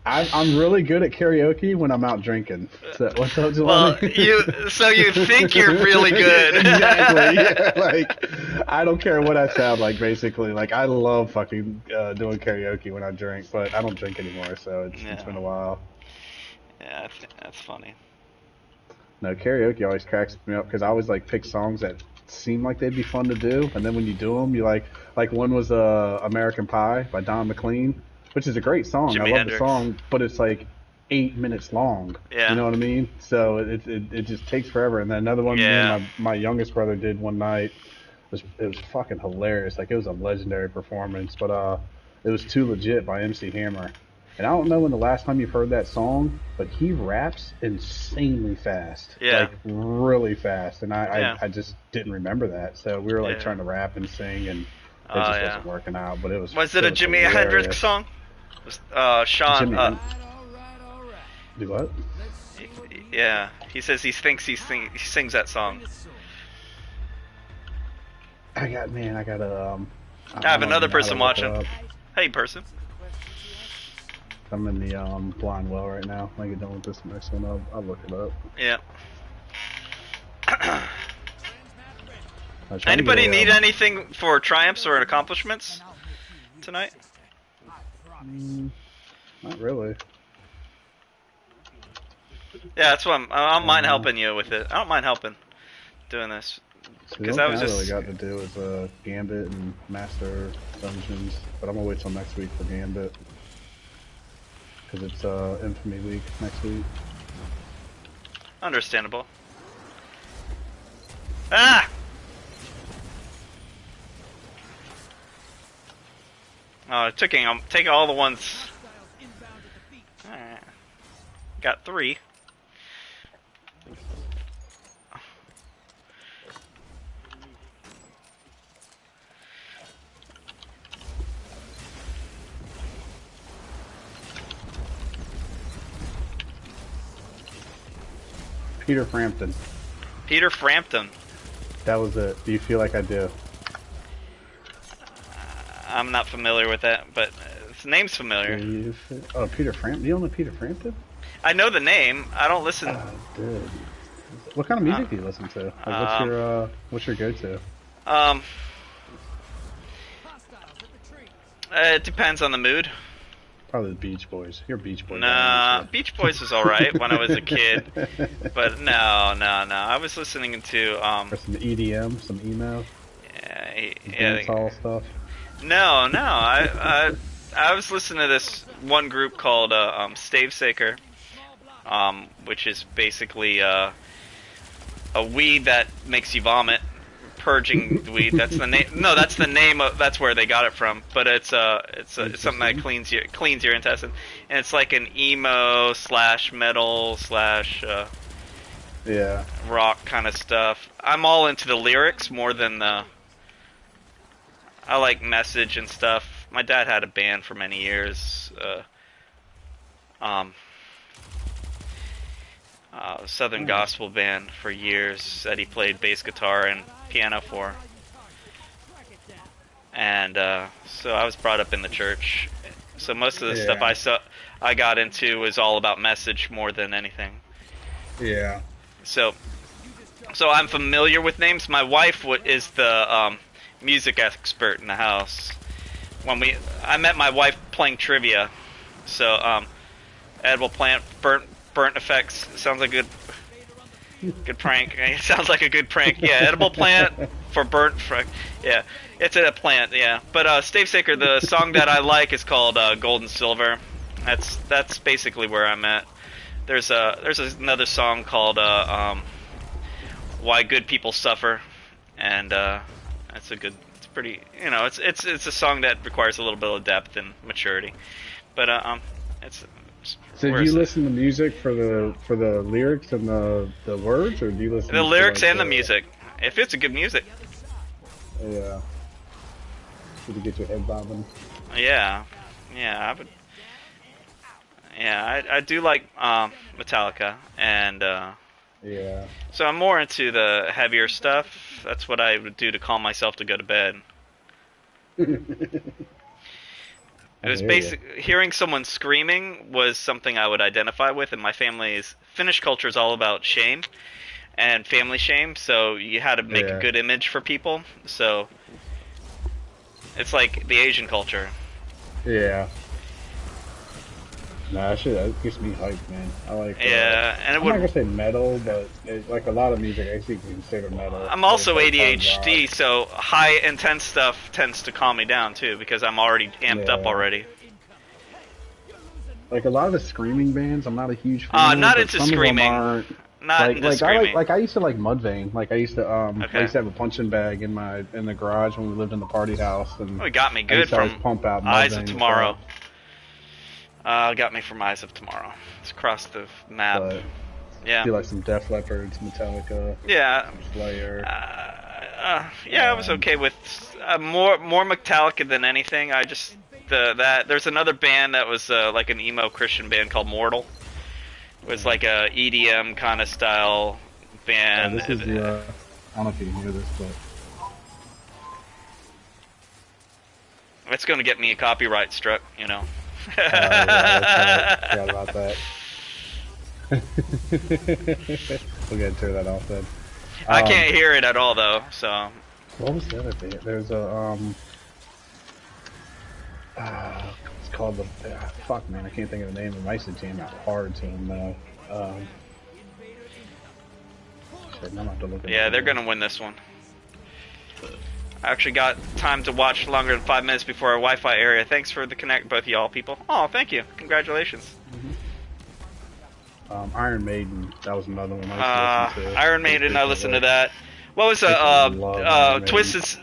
I'm really good at karaoke when I'm out drinking. So, what's up, Well, Jelani? you think you're really good. Exactly. Yeah, like I don't care what I sound like. Basically, like I love fucking doing karaoke when I drink, but I don't drink anymore, so it's been a while. Yeah, that's funny. No, karaoke always cracks me up because I always like pick songs that seem like they'd be fun to do, and then when you do them, you like one was American Pie by Don McLean, which is a great song. Jimi I love Hendrix. the song, but it's like 8 minutes long. Yeah. You know what I mean? So it just takes forever. And then another one me and my youngest brother did one night. It was fucking hilarious. Like it was a legendary performance, but it was Too Legit by MC Hammer. And I don't know when the last time you've heard that song, but he raps insanely fast. Yeah. Like really fast. And I just didn't remember that. So we were like trying to rap and sing, and it just wasn't working out. But it was. Was it a Jimi Hendrix song? Was Sean? All right. Do what? Yeah, he says he thinks he sings that song. I got I have another person watching. Hey, person. I'm in the blind well right now. I get done with this next one. I'll look it up. Yeah. Anybody need anything for triumphs or accomplishments tonight? Not really. Yeah, that's what I don't mind helping you with it. I don't mind helping doing this. Because I really got to do is Gambit and Master Dungeons, but I'm gonna wait till next week for Gambit because it's Infamy week next week. Understandable. Ah! Oh, taking all the ones. Alright. Got 3. Peter Frampton. Peter Frampton. That was it. Do you feel like I do? I'm not familiar with that, but his name's familiar. Oh, Peter Frampton. You don't know Peter Frampton? I know the name. I don't listen. Oh, dude. What kind of music do you listen to? Like, what's your go-to? It depends on the mood. Probably the Beach Boys. You're Beach Boys. Nah, Beach Boys was alright when I was a kid. But no. I was listening to Or some EDM, some emo. Yeah, all stuff. No. I was listening to this one group called Stavesaker, which is basically a weed that makes you vomit. Purging weed. That's the name. No, that's the name of. That's where they got it from. But it's something that cleans your intestine, and it's like an emo / metal / rock kind of stuff. I'm all into the lyrics more than the. I like message and stuff. My dad had a band for many years. Southern gospel band for years that he played bass guitar and piano for. And so I was brought up in the church. So most of the stuff I got into was all about message more than anything. Yeah. So I'm familiar with names. My wife is the music expert in the house. I met my wife playing trivia So edible plant, burnt effects sounds like a good prank. It sounds like a good prank. Yeah, edible plant for burnt. Yeah, it's a plant. Yeah, but Stave Saker, the song that I like is called Gold and Silver. That's basically where I'm at. There's another song called Why Good People Suffer, and that's a good. It's pretty. You know, it's a song that requires a little bit of depth and maturity, but it's. So do you listen to music for the lyrics and the words, or do you listen the to lyrics like, and the music? If it's a good music. Yeah. To get your head bobbing. Yeah, I would. Yeah, I do like Metallica, and yeah. so I'm more into the heavier stuff. That's what I would do to calm myself to go to bed. It was hearing someone screaming was something I would identify with, and my family's Finnish culture is all about shame and family shame, so you had to make a good image for people. So it's like the Asian culture. Yeah. Nah, that gets me hyped, man. I like. Yeah, and I'm not gonna say metal, but like a lot of music, I think you consider metal. I'm also ADHD, so high intense stuff tends to calm me down too, because I'm already amped up already. Like a lot of the screaming bands, I'm not a huge fan. Not into screaming. Not into screaming. I used to like Mudvayne. Like I used to I used to have a punching bag in the garage when we lived in the party house, and it got me good from pump out Eyes of Tomorrow. Got me from Eyes of Tomorrow. It's across the map. But yeah. I feel like some Def Leppard, Metallica. Yeah. Slayer. Yeah, I was okay with more Metallica than anything. I just there's another band that was like an emo Christian band called Mortal. It was like a EDM kind of style band. This is the I don't know if you can hear this, but it's going to get me a copyright struck, you know. Yeah, forgot about that. We'll get to that off then. I can't hear it at all though, so. What was the other band? There's a it's called the fuck man, I can't think of the name. It might have jam out hard to them though. Shit, I'm gonna have to look at yeah, they're gonna win this one. I actually got time to watch longer than 5 minutes before our Wi-Fi area. Thanks for the connect, both of y'all people. Oh, thank you. Congratulations. Iron Maiden, that was another one I used to listen to. Iron Maiden, I listened to that. What was Twisted Sister?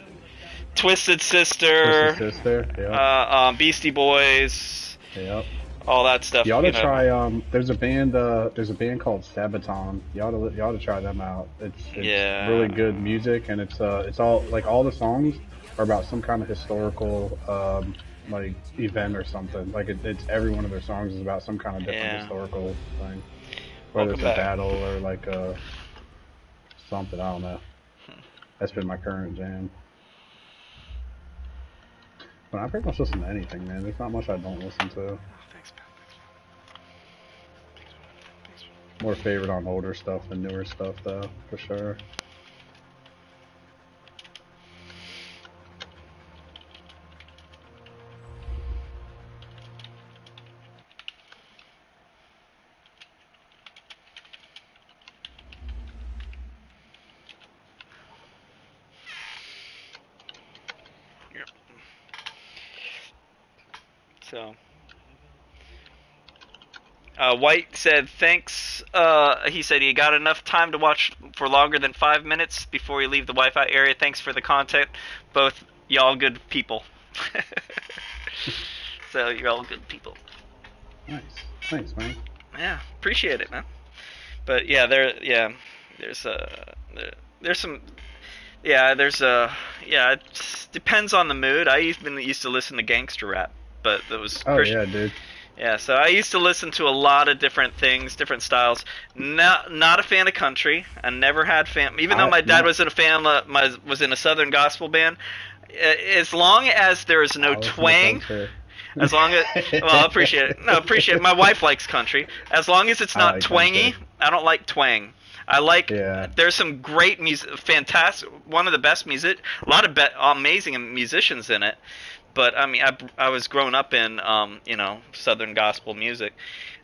Twisted Sister, yeah. Beastie Boys. Yep. All that stuff. You ought to try. There's a band called Sabaton. You ought to try them out. It's really good music, and it's all like all the songs are about some kind of historical like event or something. Like it's every one of their songs is about some kind of different historical thing, whether it's a battle or like something. I don't know. That's been my current jam. But I pretty much listen to anything, man. There's not much I don't listen to. More favorite on older stuff than newer stuff, though, for sure. Yep. So. White said, thanks. He said he got enough time to watch for longer than 5 minutes before you leave the Wi-Fi area. Thanks for the content. Both y'all good people. So you're all good people. Nice. Thanks, man. Yeah, appreciate it, man. But yeah, there's some, it depends on the mood. I even used to listen to gangster rap, but it was yeah, dude. Yeah, so I used to listen to a lot of different things, different styles. Not a fan of country. I never had even though my dad was in was in a Southern gospel band. As long as there is no twang, as long as I appreciate it. No, appreciate it. My wife likes country. As long as it's not twangy, I don't like twang. I like. There's some great music, fantastic. One of the best music. A lot of amazing musicians in it. but I mean, I was growing up in you know, Southern gospel music,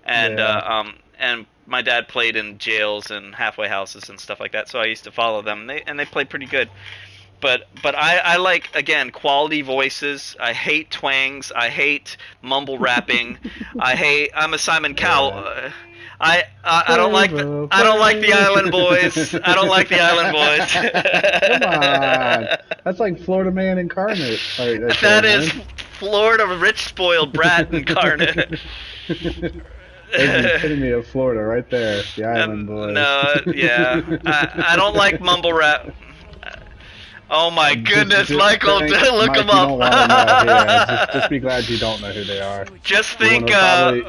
and Yeah. and my dad played in jails and halfway houses and stuff like that. So I used to follow them. They played pretty good. But I like, again, quality voices. I hate twangs. I hate mumble rapping. I'm a Simon Cowell. Yeah. I don't like I don't like the Island Boys. I don't like the Island Come on. Boys. That's like Florida Man incarnate. Right, that's That right, is man. Florida rich spoiled brat incarnate. There's the epitome of Florida right there. The Island Boys. No, yeah, I don't like mumble rap. Oh my goodness, Michael, Mike, look Mike, them you don't want to know. Yeah, up. just be glad you don't know who they are. Just You're, think,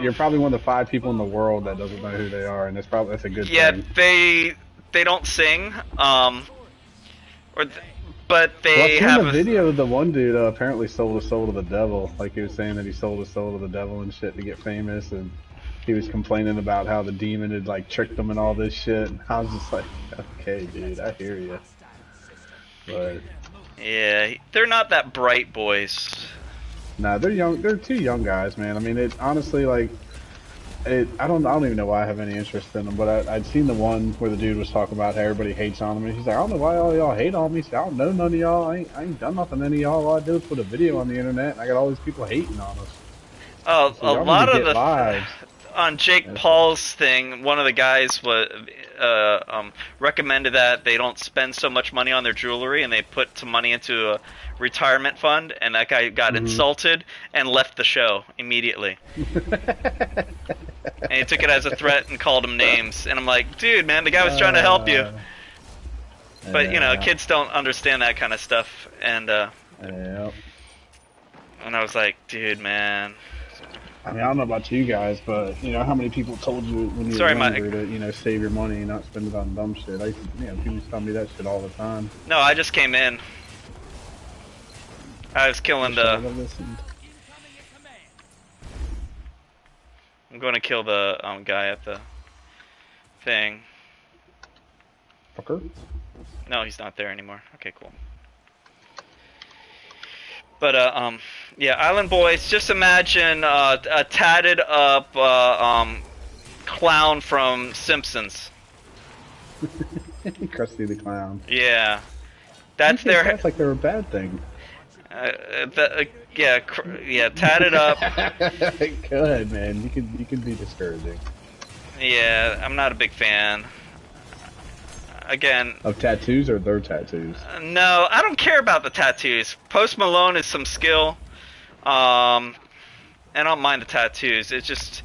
you're probably one of the 5 people in the world that doesn't know who they are, and that's a good yeah, thing. they don't sing, but Well, they I've seen have the video of the one dude apparently sold his soul to the devil. Like, he was saying that he sold his soul to the devil and shit to get famous, and he was complaining about how the demon had like tricked him and all this shit. And I was just like, okay, dude, I hear you. But yeah, they're not that bright boys. nah, they're young. They're 2 young guys, man. I mean, it honestly, like, I don't even know why I have any interest in them. But I'd seen the one where the dude was talking about how everybody hates on him, and he's like, I don't know why all y'all hate on me. He said, I don't know none of y'all. I ain't done nothing to any of y'all. All I do is put a video on the internet, and I got all these people hating on us. Oh, So a y'all lot need to of get the lives. on Jake That's Paul's thing, one of the guys was recommended that they don't spend so much money on their jewelry and they put some money into a retirement fund, and that guy got insulted and left the show immediately. And he took it as a threat and called him names. And I'm like, dude, man, the guy was trying to help you. But, you know, yeah. kids don't understand that kind of stuff. And Yep. and I was like, dude, man. I mean, I don't know about you guys, but you know how many people told you when you Sorry, were younger Mike. to, you know, save your money and not spend it on dumb shit. People used to tell me that shit all the time. No, I just came in. I was killing Wish I the... would've listened. I'm going to kill the guy at the thing. Fucker. No, he's not there anymore. Okay, cool. But yeah, Island Boys. Just imagine a tatted up clown from Simpsons. Krusty the Clown. Yeah, that's You think their. that's like they're a bad thing. Yeah, tatted up. Go ahead, man. You can be discouraging. Yeah, I'm not a big fan. Again, Of tattoos or their tattoos? no, I don't care about the tattoos. Post Malone is some skill. And I don't mind the tattoos. It's just,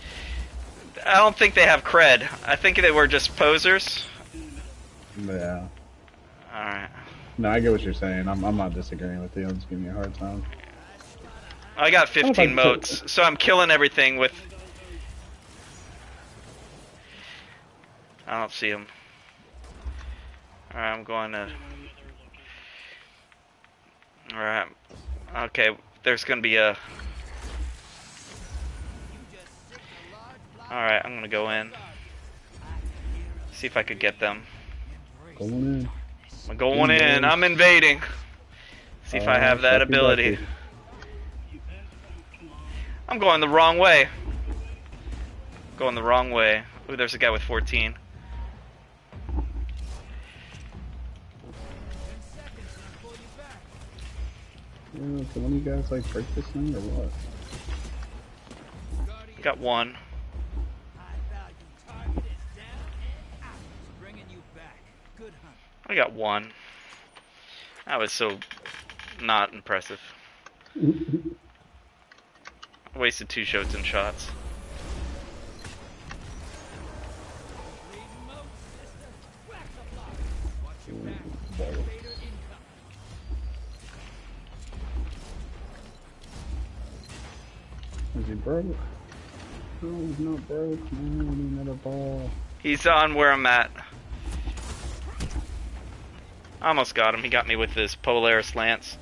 I don't think they have cred. I think they were just posers. Yeah. Alright. No, I get what you're saying. I'm not disagreeing with you. I'm just giving you a hard time. I got 15 Oh, motes, so I'm killing everything with... I don't see him. Alright, I'm going to... Alright. Okay, there's going to be a... Alright, I'm going to go in. See if I could get them. Going in. I'm going in. I'm invading. See if I have that Lucky, ability. lucky. I'm going the wrong way. Going the wrong way. Ooh, there's a guy with 14. Yeah, can one of you guys like break this thing or what? Got one. I got one. That was so not impressive. I wasted 2 shots and shots. Is he broke? No, he's not broke. No, I need another ball. He's on where I'm at. I almost got him. He got me with this Polaris Lance.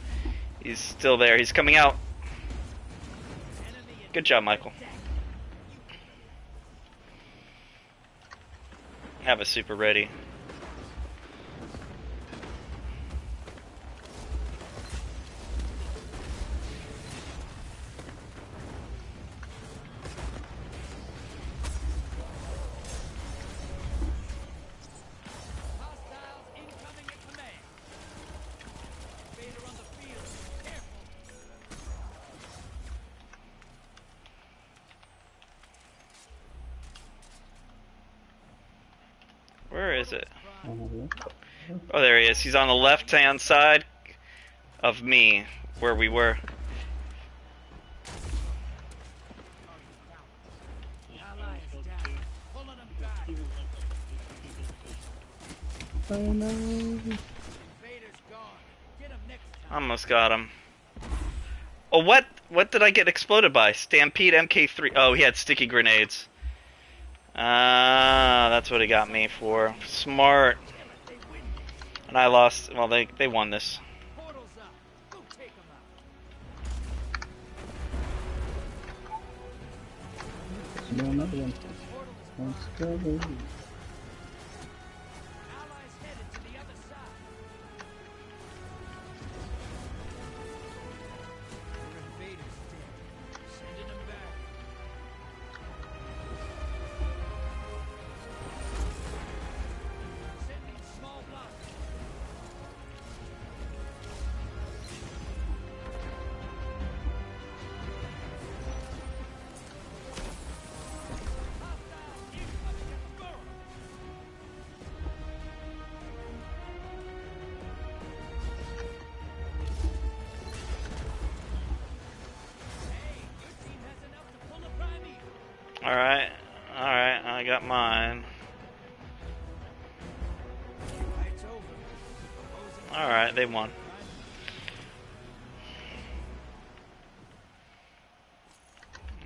He's still there. He's coming out. Good job, Michael. Have a super ready. Where is it? Oh, Oh, there he is. He's on the left-hand side of me, where we were. Allies down. Pulling them back. oh no. Vader's gone. Get him next time. Almost got him. Oh, what? What did I get exploded by? Stampede MK3. Oh, he had sticky grenades. Ah, that's what he got me for. Smart. And I lost. Well, they won this. Portal's up. Go take him out. Let's do another one. Portal is Let's go. Allies headed to the other side. Vader's dead. Sending him back. Sending small blocks. Hostile incoming burrow. Hey, your team has enough to pull a Primeval. Alright. Alright, I got mine. Fight's over. Opposing Alright, they won.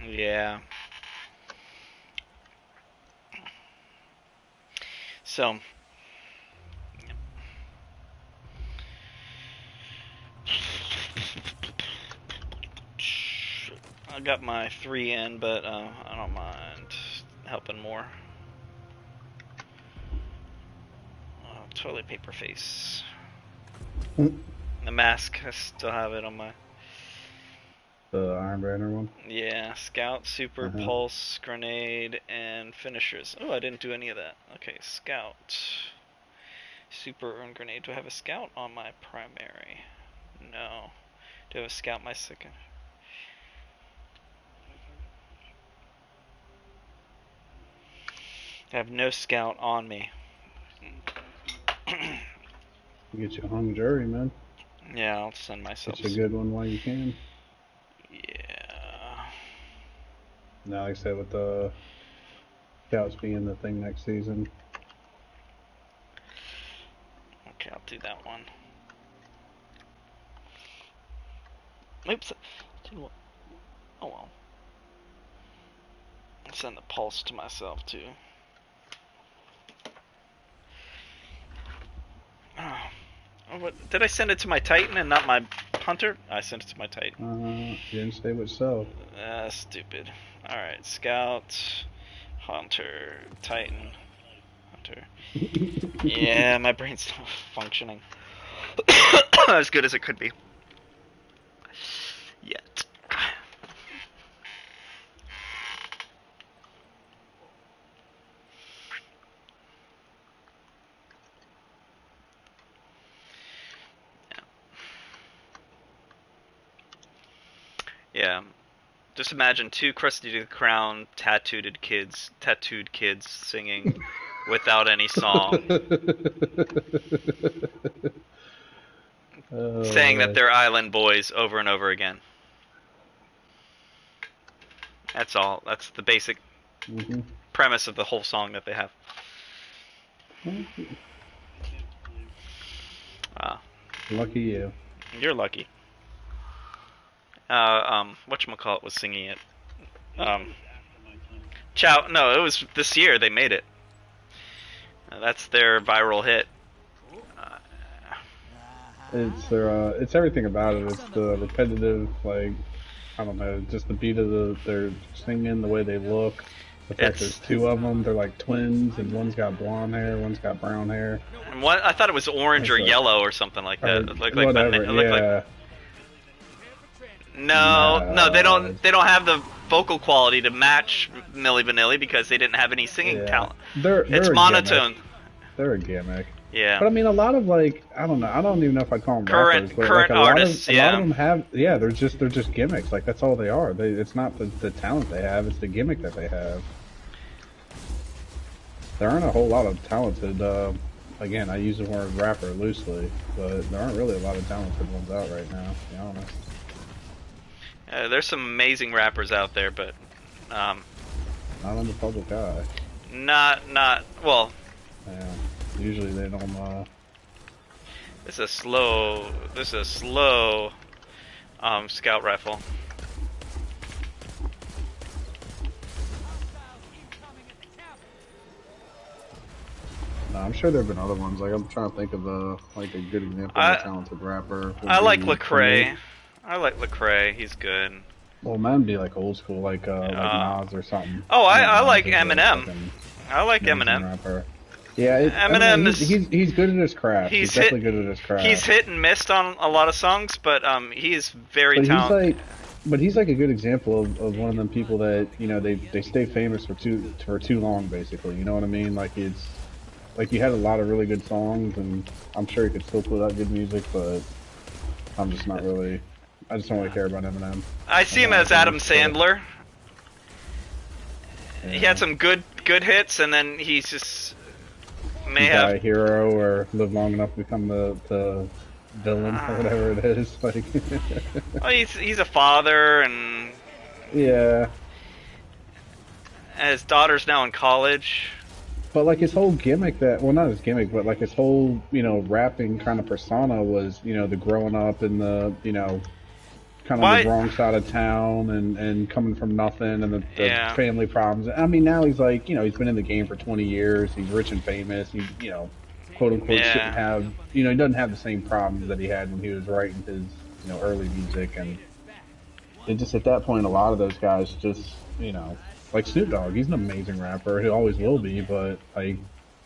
Yeah. So. I got my 3 in, but I don't mind helping more. Toilet paper face. The mask, I still have it on my... The Iron Banner one. Yeah, Scout, Super, Pulse, Grenade, and Finishers. Oh, I didn't do any of that. Okay, Scout. Super and Grenade. Do I have a Scout on my primary? No. Do I have a Scout my second? I have no Scout on me. Get you a hung jury, man. Yeah, I'll send myself. Get you a good one while you can. Yeah. Now, like I said, with the Scouts being the thing next season. Okay, I'll do that one. Oops. Oh well. I'll send the Pulse to myself too. Oh, what, did I send it to my Titan and not my Hunter? I sent it to my Titan. You didn't say which cell. Stupid. Alright, Scout, Hunter, Titan, Hunter. Yeah, my brain's not functioning as good as it could be. Yet. Yeah. Just imagine 2 crusty to the crown tattooed kids singing without any song. Saying that they're island boys over and over again. That's all. That's the basic premise of the whole song that they have. Lucky you. You're lucky. Whatchamacallit was singing it. Chow, no, it was this year they made it. That's their viral hit. It's everything about it. It's the repetitive, like, I don't know, just the beat of their singing, the way they look. The fact there's 2 of them, they're like twins, and one's got blonde hair, one's got brown hair. And one, I thought it was orange or yellow or something like that. It looked like whatever, it looked yeah. like. No, they don't have the vocal quality to match Milli Vanilli because they didn't have any singing talent. It's monotone. Gimmick. They're a gimmick. Yeah. But I mean, a lot of, like, I don't know, I don't even know if I call them current rappers, but like artists, a lot of them have, they're just gimmicks. Like, that's all they are. It's not the talent they have; it's the gimmick that they have. there aren't a whole lot of talented. Again, I use the word rapper loosely, but there aren't really a lot of talented ones out right now. To be honest. There's some amazing rappers out there, but Not in the public eye. not well. Yeah. Usually they don't. This is a slow scout rifle. No, I'm sure there've been other ones. Like I'm trying to think of a good example of a talented rapper. I like Lecrae. I like Lecrae. He's good. Well, man, be like old school, like Nas or something. Oh, I Nas like is a Eminem. fucking I like amazing Eminem. rapper. Yeah, Eminem is he's good at his craft. He's definitely good at his craft. He's hit and missed on a lot of songs, but he's very But talented. he's like a good example of one of them people that they stay famous for too long, basically. You know what I mean? Like it's like you had a lot of really good songs, and I'm sure he could still put out good music, but I'm just not really. I just don't really care about Eminem. I see him as Adam Sandler. Yeah. He had some good hits, and then he's just may Die a have. hero or live long enough to become the villain or whatever it is. Like, Well, he's a father, and yeah. his daughter's now in college. But like his whole gimmick not his gimmick, but like his whole, rapping kind of persona was, the growing up in the, kind of the wrong side of town and coming from nothing and the family problems. I mean, now he's like, he's been in the game for 20 years. He's rich and famous. He, quote unquote, shouldn't have, he doesn't have the same problems that he had when he was writing his, early music. And it just, at that point, a lot of those guys just, like Snoop Dogg, he's an amazing rapper. He always will be, but like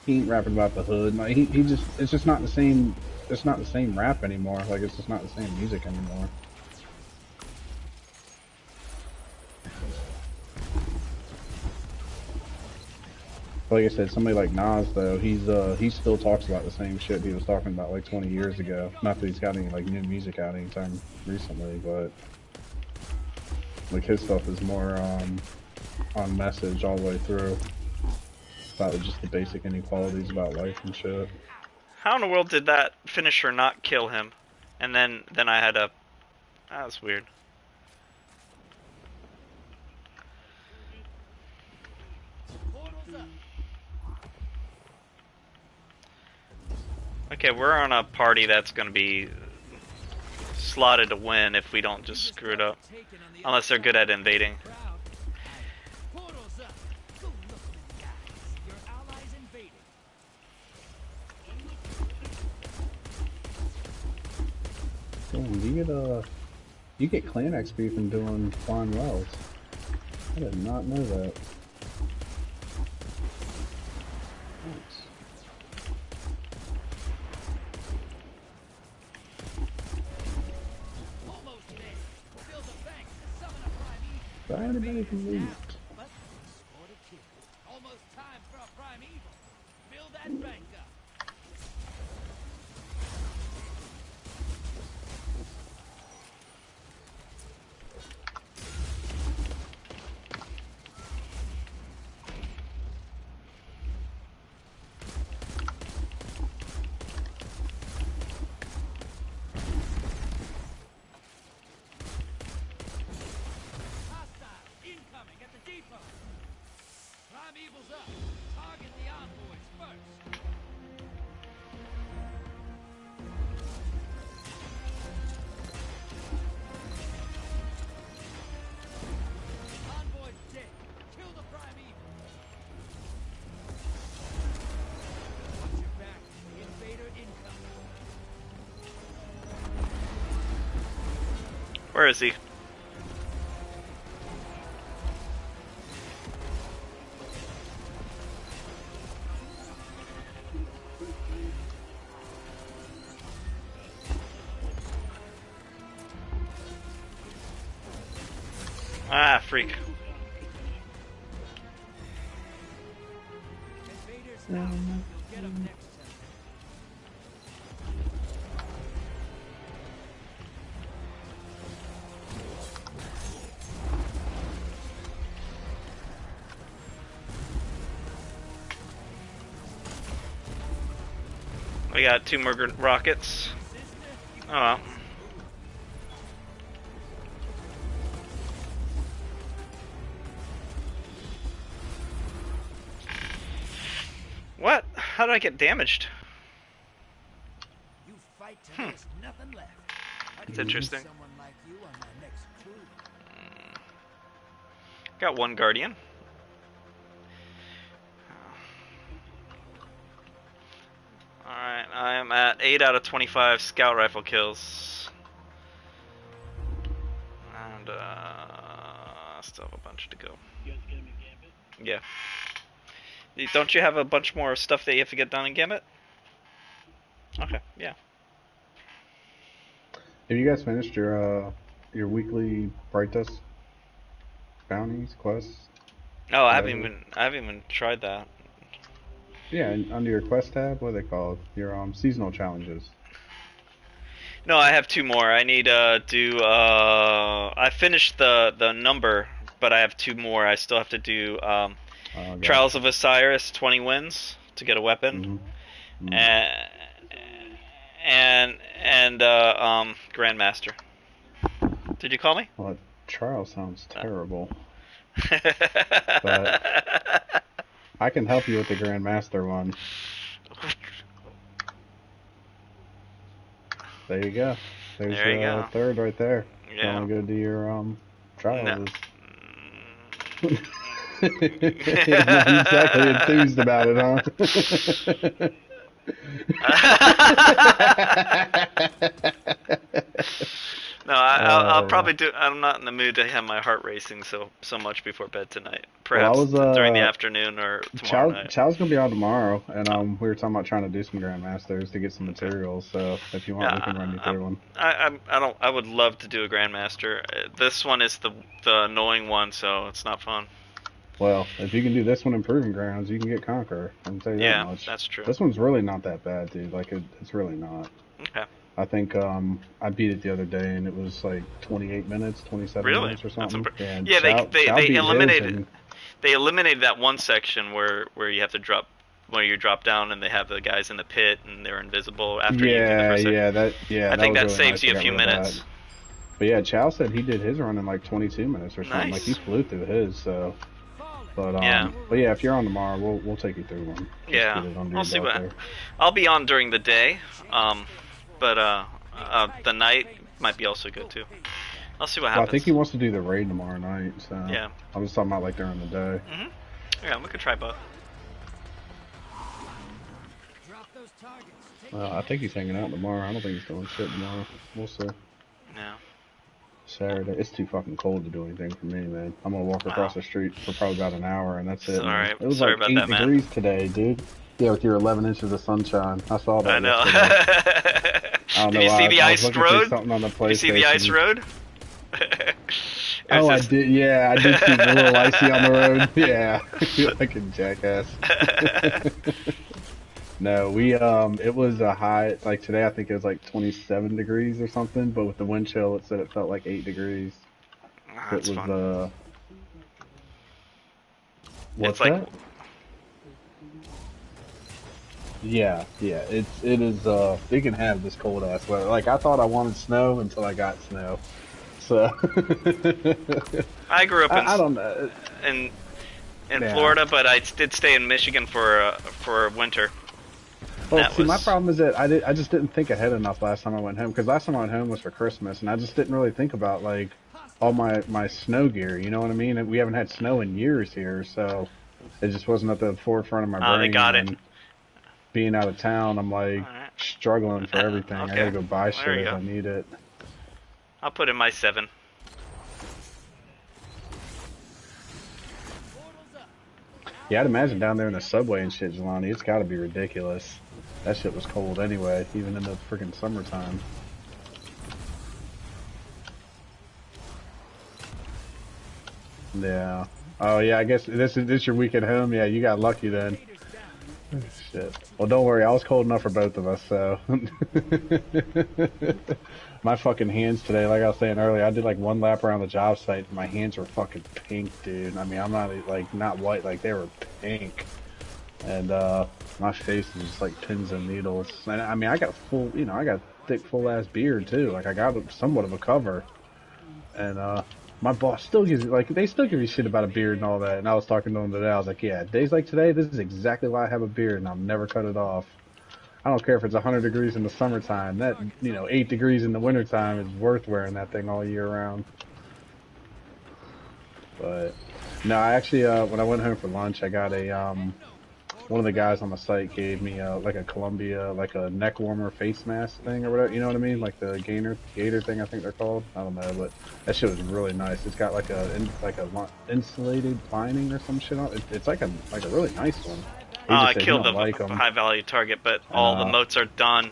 he ain't rapping about the hood. Like he just, it's just not the same. It's not the same rap anymore. Like it's just not the same music anymore. Like I said, somebody like Nas though, he still talks about the same shit he was talking about like 20 years ago. Not that he's got any like new music out anytime recently, but like his stuff is more on message all the way through. About just the basic inequalities about life and shit. How in the world did that finisher not kill him? And then I had a. That was weird. Okay, we're on a party that's gonna be slotted to win if we don't just screw it up. Unless they're good at invading. Damn, you get clan XP from doing flying wells. I did not know that. Thanks. But anybody can leave. Almost time for a prime evil. Build that bank up. Evil's up. Target the envoys first. Envoy's dead. Kill the prime evil. Watch your back. Invader incoming. Where is he? Ah, freak. Invaders now. You'll get them next time. I got 2 more rockets. Oh well. What? How did I get damaged? You fight till there's nothing left. I That's could use interesting. someone like you on my next crew. Got 1 guardian. Alright, I am at 8 out of 25 scout rifle kills. And, still have a bunch to go. You guys get him in Gambit? Yeah. Don't you have a bunch more stuff that you have to get done in Gambit? Okay, yeah. Have you guys finished your weekly Bright Dust bounties, quests? Oh, I haven't even tried that. Yeah, and under your quest tab, what are they called? Your seasonal challenges. No, I have 2 more. I need to do. I finished the number, but I have 2 more. I still have to do Okay. Trials of Osiris, 20 wins to get a weapon, Mhm. and Grandmaster. Did you call me? Well, trial sounds terrible. But I can help you with the Grandmaster one. There you go. There's There you your go. third right there. Yeah. You want to go do your trials? No. Not exactly enthused about it, huh? No, I'll probably do. I'm not in the mood to have my heart racing so much before bed tonight. Perhaps was, during the afternoon or tomorrow night. Chow's gonna be on tomorrow, and we were talking about trying to do some Grandmasters to get some materials. So if you want, we can run you through one. I would love to do a Grandmaster. This one is the annoying one, so it's not fun. Well, if you can do this one in Proving Grounds, you can get Conqueror. I can tell you that much. That's true. This one's really not that bad, dude. Like it's really not. Okay. I think I beat it the other day, and it was like 28 minutes, 27 Really? minutes or something. And Yeah, Chow they beat his, eliminated and- they eliminated that one section where you have to drop down and they have the guys in the pit and they're invisible after you do the first section. I think that was really saves nice. you I a got few rid of that. minutes. But yeah, Chow said he did his run in like 22 minutes or something. Like Nice. he flew through his. So, but Yeah. but yeah, if you're on tomorrow, we'll take you through one. Just Yeah, get it under I'll your see belt what. there. I'll be on during the day, but the night might be also good too. I'll see what Well, I happens. think he wants to do the raid tomorrow night. So Yeah. I was talking about like during the day. Yeah, we could try both. Drop those targets. Take Well, I think he's hanging out tomorrow. I don't think he's doing shit tomorrow. We'll see. Yeah. Saturday. It's too fucking cold to do anything for me, man. I'm gonna walk across the street for probably about an hour, and that's it. Sorry- man. It was sorry like about 8 that, man. degrees today, dude. Yeah, with your 11 inches of sunshine. I saw that. I know. yesterday. I don't Did know you why. see the I was ice looking through road? something on the Did you see the ice PlayStation. road? Oh, I did. Yeah, I did see the little icy on the road. Yeah, like a jackass. No, it was a high. Like today, I think it was like 27 degrees or something. But with the wind chill, it said it felt like 8 degrees. That's It was fun. What's like- that? Yeah, it is. It can have this cold ass weather. Like I thought I wanted snow until I got snow. So I grew up I don't know. in Yeah. Florida, but I did stay in Michigan for winter. Well, That see, my was- problem is that I just didn't think ahead enough last time I went home. Because last time I went home was for Christmas, and I just didn't really think about like all my snow gear. You know what I mean? And we haven't had snow in years here, so it just wasn't at the forefront of my brain. Oh, they got it. And being out of town, I'm like Alright. struggling for everything. I Okay. gotta go buy There shit you if go. I need it. I'll put in my 7. Yeah, I'd imagine down there in the subway and shit, Jelani, it's got to be ridiculous. That shit was cold anyway, even in the freaking summertime. Yeah. Oh yeah, I guess this is your week at home. Yeah, you got lucky then. Shit. Well, don't worry, I was cold enough for both of us. So my fucking hands today, like I was saying earlier, I did like one lap around the job site, and my hands were fucking pink, dude. I mean, I'm not like not white, like they were pink. And My face is just like pins and needles. And I mean, I got full, I got a thick, full ass beard too. Like I got somewhat of a cover. And my boss still gives they still give you shit about a beard and all that. And I was talking to him today. I was like, yeah, days like today, this is exactly why I have a beard, and I'll never cut it off. I don't care if it's 100 degrees in the summertime. That 8 degrees in the wintertime is worth wearing that thing all year round. But no, I actually when I went home for lunch, I got a one of the guys on the site gave me like a Columbia, like a neck warmer face mask thing or whatever, you know what I mean? Like the Gator thing, I think they're called. I don't know, but that shit was really nice. It's got like a insulated lining or some shit on it. It's like a really nice one. I killed the high value target, but all the motes are done.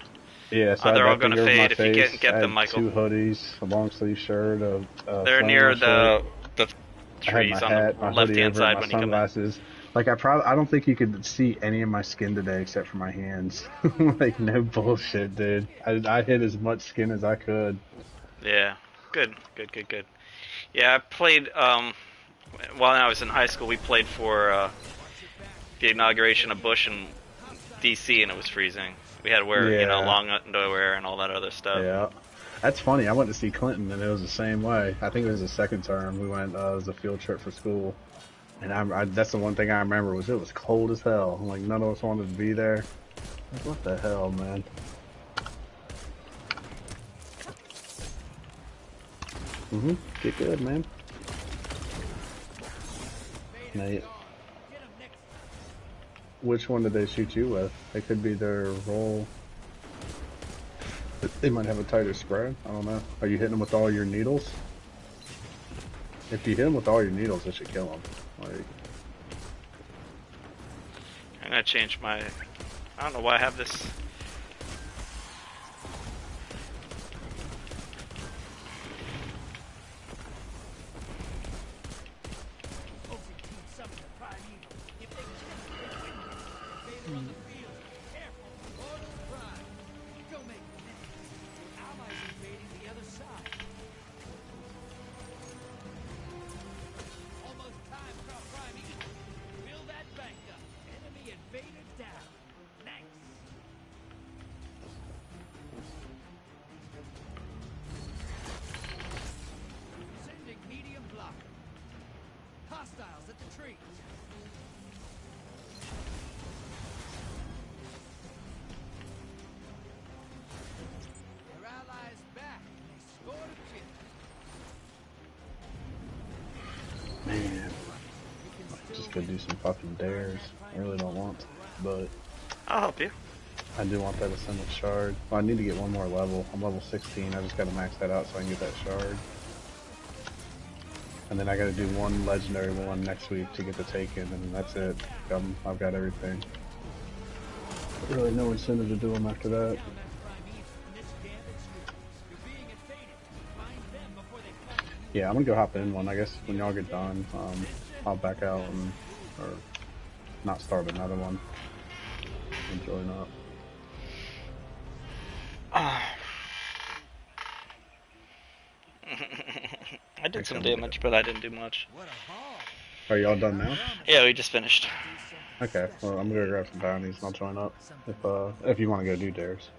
Yeah, so they're all gonna fade if you get them, Michael. 2 hoodies, a long sleeve shirt, they're near the trees on the left hand side when you come in. Like I don't think you could see any of my skin today except for my hands. Like no bullshit, dude. I hit as much skin as I could. Yeah, good. Yeah, I played while I was in high school. We played for the inauguration of Bush in D.C. and it was freezing. We had to wear long underwear and all that other stuff. Yeah. That's funny. I went to see Clinton and it was the same way. I think it was the second term. We went. It was a field trip for school. And that's the one thing I remember was it was cold as hell. Like none of us wanted to be there. Like, what the hell, man? Get good, man. Nate. Which one did they shoot you with? It could be their roll. They might have a tighter spread. I don't know. Are you hitting them with all your needles? If you hit them with all your needles, it should kill them. Like, I'm gonna change my. I don't know why I have this. man, just go do some fucking dares. I really don't want to, but I'll help you. I do want that ascendant shard. Well, I need to get one more level. I'm level 16. I just gotta max that out so I can get that shard. And then I gotta do one legendary one next week to get the Taken, and that's it. I've got everything. Really no incentive to do them after that. Yeah, I'm gonna go hop in one. I guess when y'all get done, I'll back out or not start another one and join up. I did some damage, but I didn't do much. Are y'all done now? Yeah, we just finished. Okay, well I'm gonna grab some bounties and I'll join up if you want to go do dares.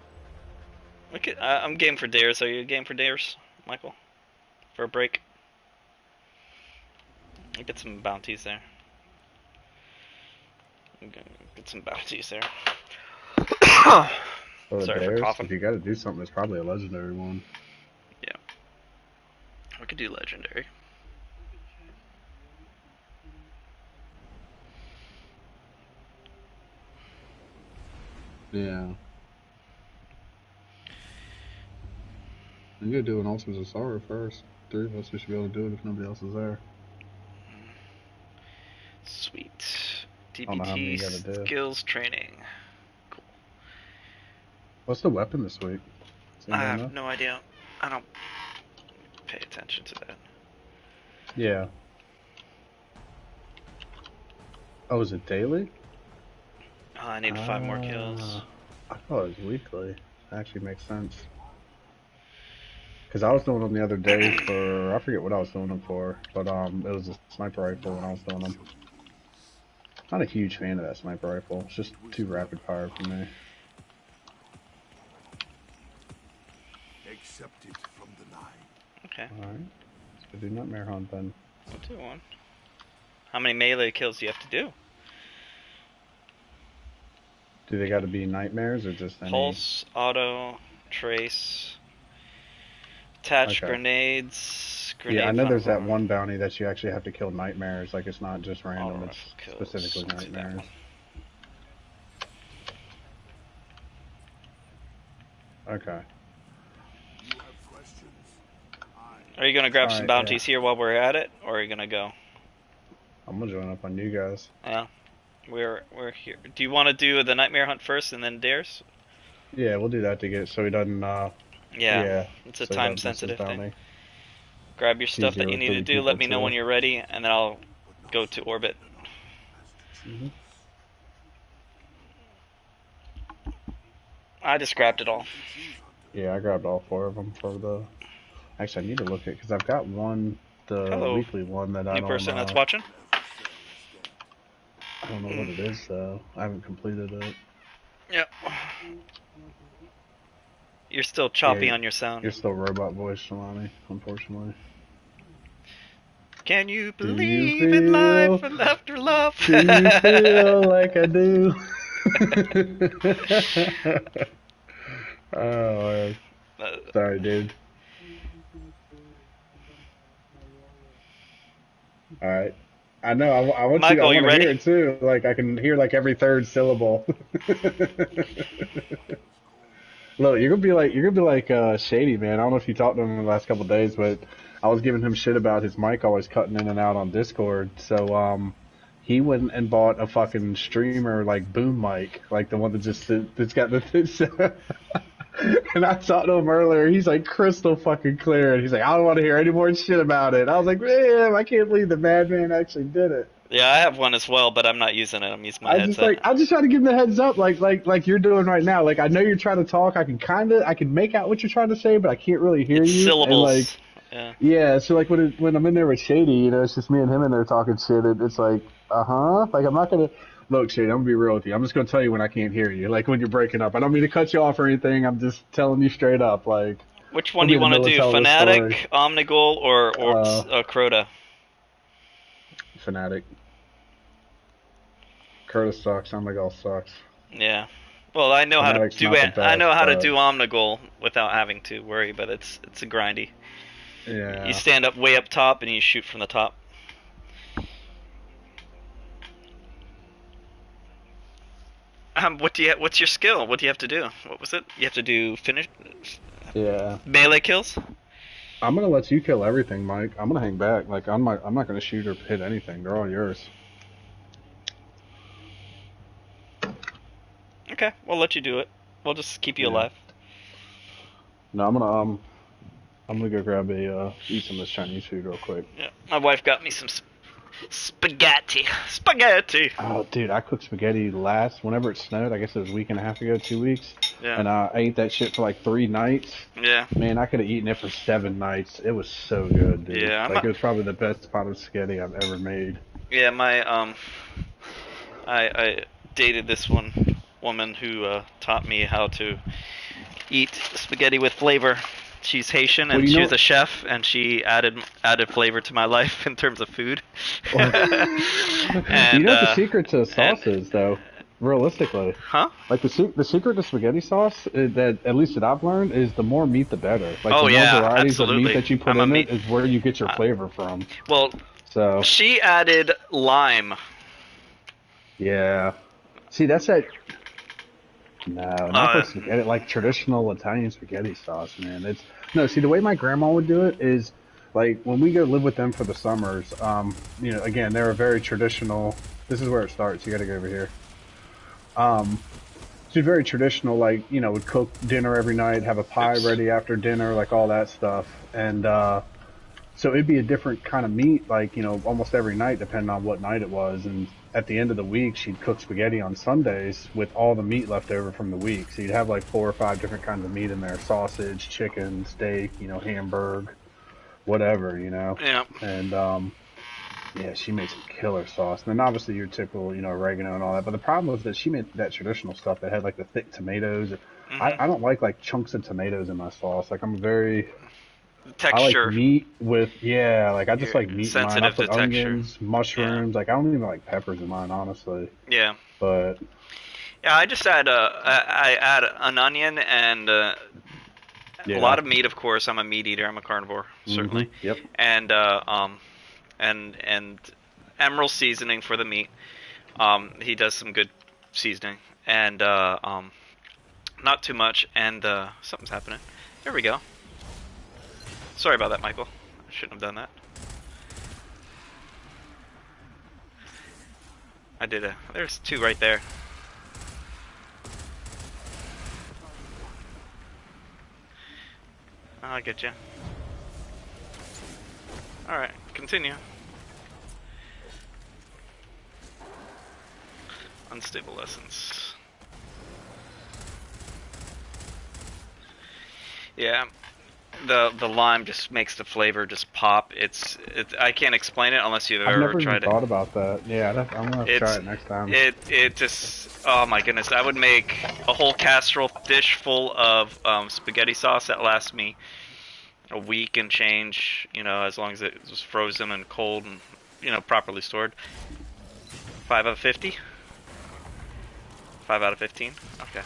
Okay, I'm game for dares. Are you game for dares, Michael? For a break? I'll get some bounties there. Get some bounties there. So Sorry dares, for coughing. if you gotta do something, it's probably a legendary one. Yeah. We could do legendary. Yeah. I'm gonna do an Ultimates of Sorrow first. 3 of us, we should be able to do it if nobody else is there. Sweet. I don't know how many you gotta DPT do. skills training. Cool. What's the weapon this week? Does I anybody have know? no idea. I don't pay attention to that. Yeah. Oh, is it daily? I need 5 more kills. I thought it was weekly. That actually makes sense. Because I was doing them the other day for, I forget what I was doing them for, but it was a sniper rifle when I was doing them. Not a huge fan of that sniper rifle. It's just too rapid fire for me. Accept it from the line. Okay. Alright. Let's go do Nightmare Hunt then. We'll do one. How many melee kills do you have to do? Do they gotta be nightmares or just any? Pulse, auto, trace, attach Okay. grenades, grenade Yeah, I know there's that firearm. one bounty that you actually have to kill nightmares. Like, it's not just random, Auto it's rifle kills. specifically Let's do that nightmares. one. Okay. You have questions? Are you gonna grab some Alright, bounties here while we're at it, or are you gonna go? I'm gonna join up on you guys. Yeah, we're here. Do you want to do the nightmare hunt first and then dares? Yeah, we'll do that to get so he doesn't, Yeah, it's a so he time doesn't miss his sensitive thing. bounty. Grab your stuff that easier you with need to 30 do. Let me people, know too. when you're ready, and then I'll go to orbit. Mhm. I just grabbed it all. Yeah, I grabbed all 4 of them for the. Actually, I need to look at because I've got one, the Hello, weekly one that I New don't. person that's watching. I don't know what it is though. I haven't completed it. Yep. You're still choppy Yeah, on your sound. You're still robot voice, Shalani. Unfortunately. Can you Do you believe in life feel- and after love? Do you feel like I do? Oh, man. Sorry, dude. All right. I know. I want Michael, I you want to hear ready? it too. Like I can hear like every third syllable. Look, you're gonna be like Shady, man. I don't know if you talked to him in the last couple of days, but I was giving him shit about his mic always cutting in and out on Discord. So he went and bought a fucking streamer like boom mic, like the one that just that's got the. And I talked to him earlier. He's like crystal fucking clear, and he's like, I don't want to hear any more shit about it. I was like, man, I can't believe the madman actually did it. Yeah, I have one as well, but I'm not using it. I'm using my headset. I just try to give him the heads up, like you're doing right now. Like I know you're trying to talk. I can make out what you're trying to say, but I can't really hear It's you. syllables. And like, Yeah. yeah. So like when I'm in there with Shady, you know, it's just me and him in there talking shit. It's like, like I'm not gonna. Look, Shady, I'm gonna be real with you. I'm just gonna tell you when I can't hear you, like when you're breaking up. I don't mean to cut you off or anything. I'm just telling you straight up, like. Which one do you I'll be want in to the do? middle of telling this Fnatic, Omnigul, or Crota? Fnatic. Curtis sucks. Omnigul sucks. Yeah. Well, I know how to Fnatic's do not it. the I know best, how to but- do Omnigul without having to worry, but it's a grindy. Yeah. You stand up way up top and you shoot from the top. What's your skill? What do you have to do? What was it? You have to do Yeah. melee kills? I'm gonna let you kill everything, Mike. I'm gonna hang back. Like I'm not gonna shoot or hit anything. They're all yours. Okay, we'll let you do it. We'll just keep you Yeah. alive. No, I'm gonna go grab a eat some of this Chinese food real quick. Yeah. My wife got me some spaghetti. Spaghetti. Oh, dude, I cooked spaghetti whenever it snowed. I guess it was a week and a half ago, 2 weeks. Yeah. And I ate that shit for like 3 nights. Yeah. Man, I could have eaten it for 7 nights. It was so good, dude. Yeah, Like it was probably the best pot of spaghetti I've ever made. Yeah, my I dated this one woman who taught me how to eat spaghetti with flavor. She's Haitian and Well, you she know- was a chef, and she added flavor to my life in terms of food. Well, And, you know what the secret to sauce is, though? Realistically, Huh? like the secret to spaghetti sauce, that at least that I've learned, is the more meat the better. Like Oh, the yeah, more varieties absolutely. of meat that you put I'm a in meat- it is where you get your flavor from. Well, So she added lime. yeah, see that's that. No, not for spaghetti, like traditional Italian spaghetti sauce, man. It's no. See, the way my grandma would do it is, like when we go live with them for the summers. You know, again, they're a very traditional. This is where it starts. You got to go over here. She's very traditional. Like you know, would cook dinner every night, have a pie ready after dinner, like all that stuff, and so it'd be a different kind of meat, like you know, almost every night, depending on what night it was, and. At the end of the week, she'd cook spaghetti on Sundays with all the meat left over from the week. So you'd have like 4 or 5 different kinds of meat in there: sausage, chicken, steak, you know, hamburg, whatever, you know. Yeah. And Yeah, she made some killer sauce. And then obviously your typical, you know, oregano and all that. But the problem was that she made that traditional stuff that had like the thick tomatoes. Hmm. I don't like chunks of tomatoes in my sauce. Like I like Texture. meat with, yeah, like I just You're like meat in mine. I sensitive to put texture. onions, Yeah. mushrooms. Like I don't even like peppers in mine, honestly. Yeah. But Yeah, I just add I add an onion and a yeah, lot of meat, of course. I'm a meat eater. I'm a carnivore, certainly, yep, and and Emerald seasoning for the meat. He does some good seasoning, and not too much. And something's happening. There we go. Sorry about that, Michael. I shouldn't have done that. I did a. There's two right there. I get you. All right, continue. Unstable lessons. Yeah, the lime just makes the flavor just pop. I can't explain it unless you've I've ever never even tried it. thought about that. Yeah, I'm gonna try It's it next time. it just, oh my goodness, I would make a whole casserole dish full of spaghetti sauce that lasts me a week and change. You know, as long as it was frozen and cold and, you know, properly stored. 5 out of 50. 5 out of 15. Okay.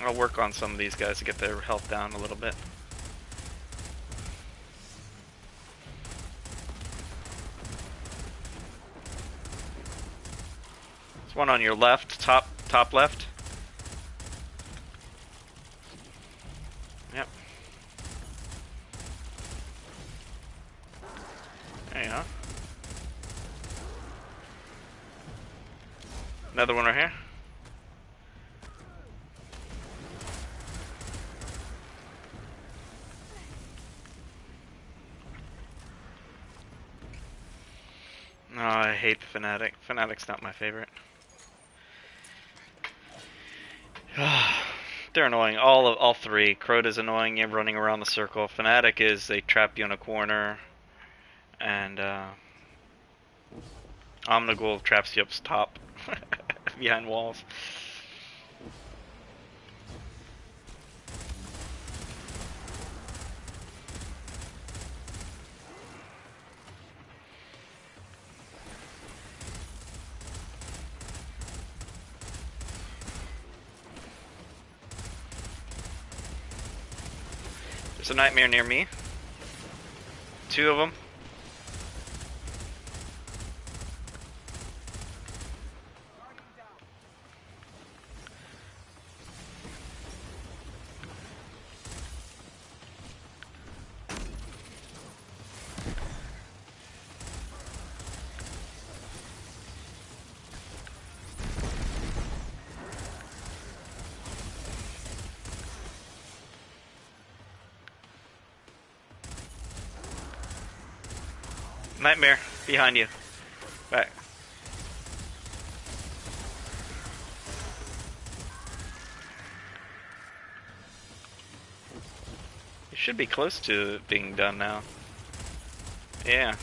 I'll work on some of these guys to get their health down a little bit. There's one on your left, top left. Yep. There you go. Another one right here. No, I hate the Fanatic. Fanatic's not my favorite. They're annoying. All three. Crota's annoying. You're running around the circle. Fanatic is they trap you in a corner, and Omnigul traps you up top behind walls. There's a nightmare near me. Two of them. Nightmare behind you. Back. You should be close to being done now. Yeah.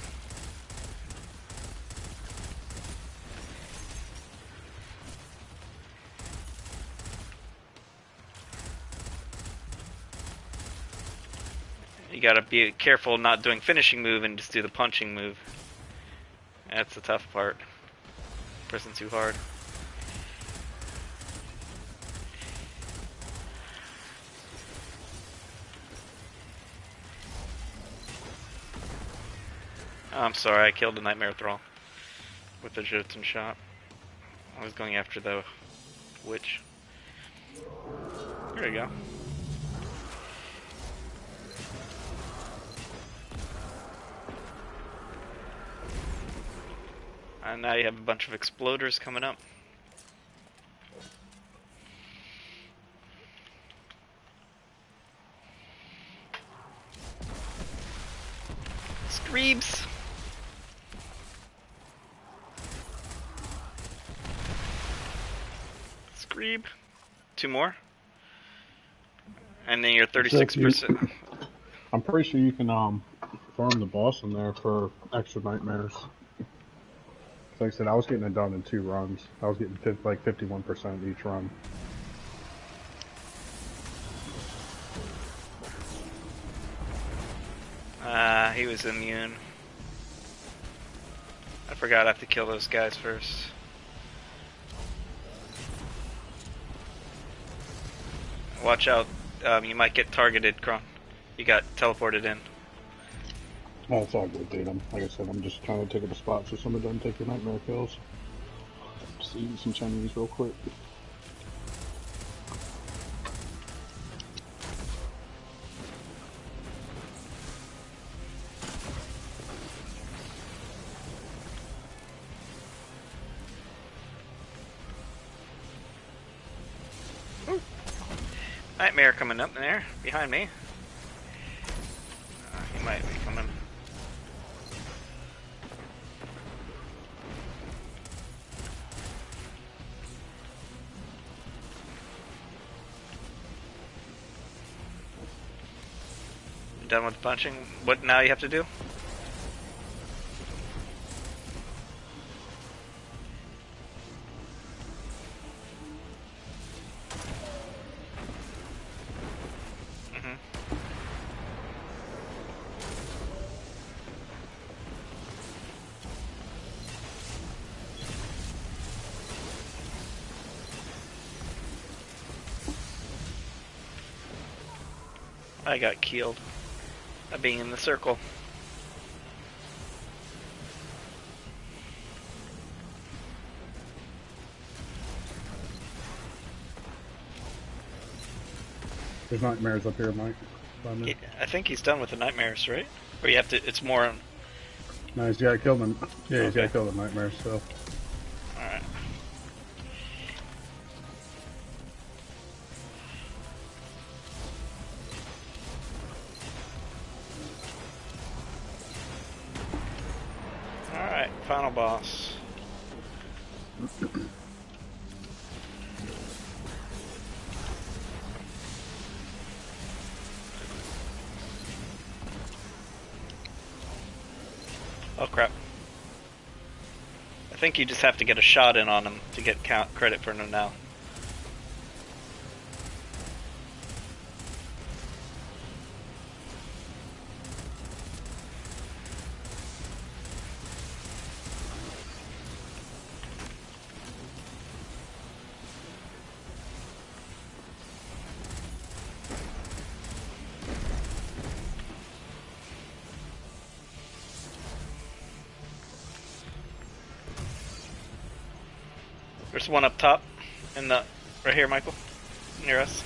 You gotta be careful not doing finishing move and just do the punching move. That's the tough part. Pressing too hard. Oh, I'm sorry, I killed the Nightmare Thrall with the Jotun shot. I was going after the witch. There you go. And now you have a bunch of exploders coming up. Screams! Scream. Two more. And then you're 36%. I'm pretty sure you can farmed the boss in there for extra nightmares. Like I said, I was getting it done in 2 runs. I was getting like 51% each run. He was immune. I forgot I have to kill those guys first. Watch out, you might get targeted, Kron. You got teleported in. Oh, it's all good, Tatum. Like I said, I'm just trying to take up a spot so someone doesn't take your nightmare kills. Just eating some Chinese real quick. Nightmare coming up there, behind me. He might be coming. You done with punching? What now you have to do? I got killed by being in the circle. There's nightmares up here, Mike. I think he's done with the nightmares, right? Or you have to, it's more... No, he's gotta kill them. Yeah, he's gotta kill the nightmares, so. Alright. Alright, final boss. Oh crap. I think you just have to get a shot in on him to get credit for him now. There's one up top, in the right here, Michael, near us.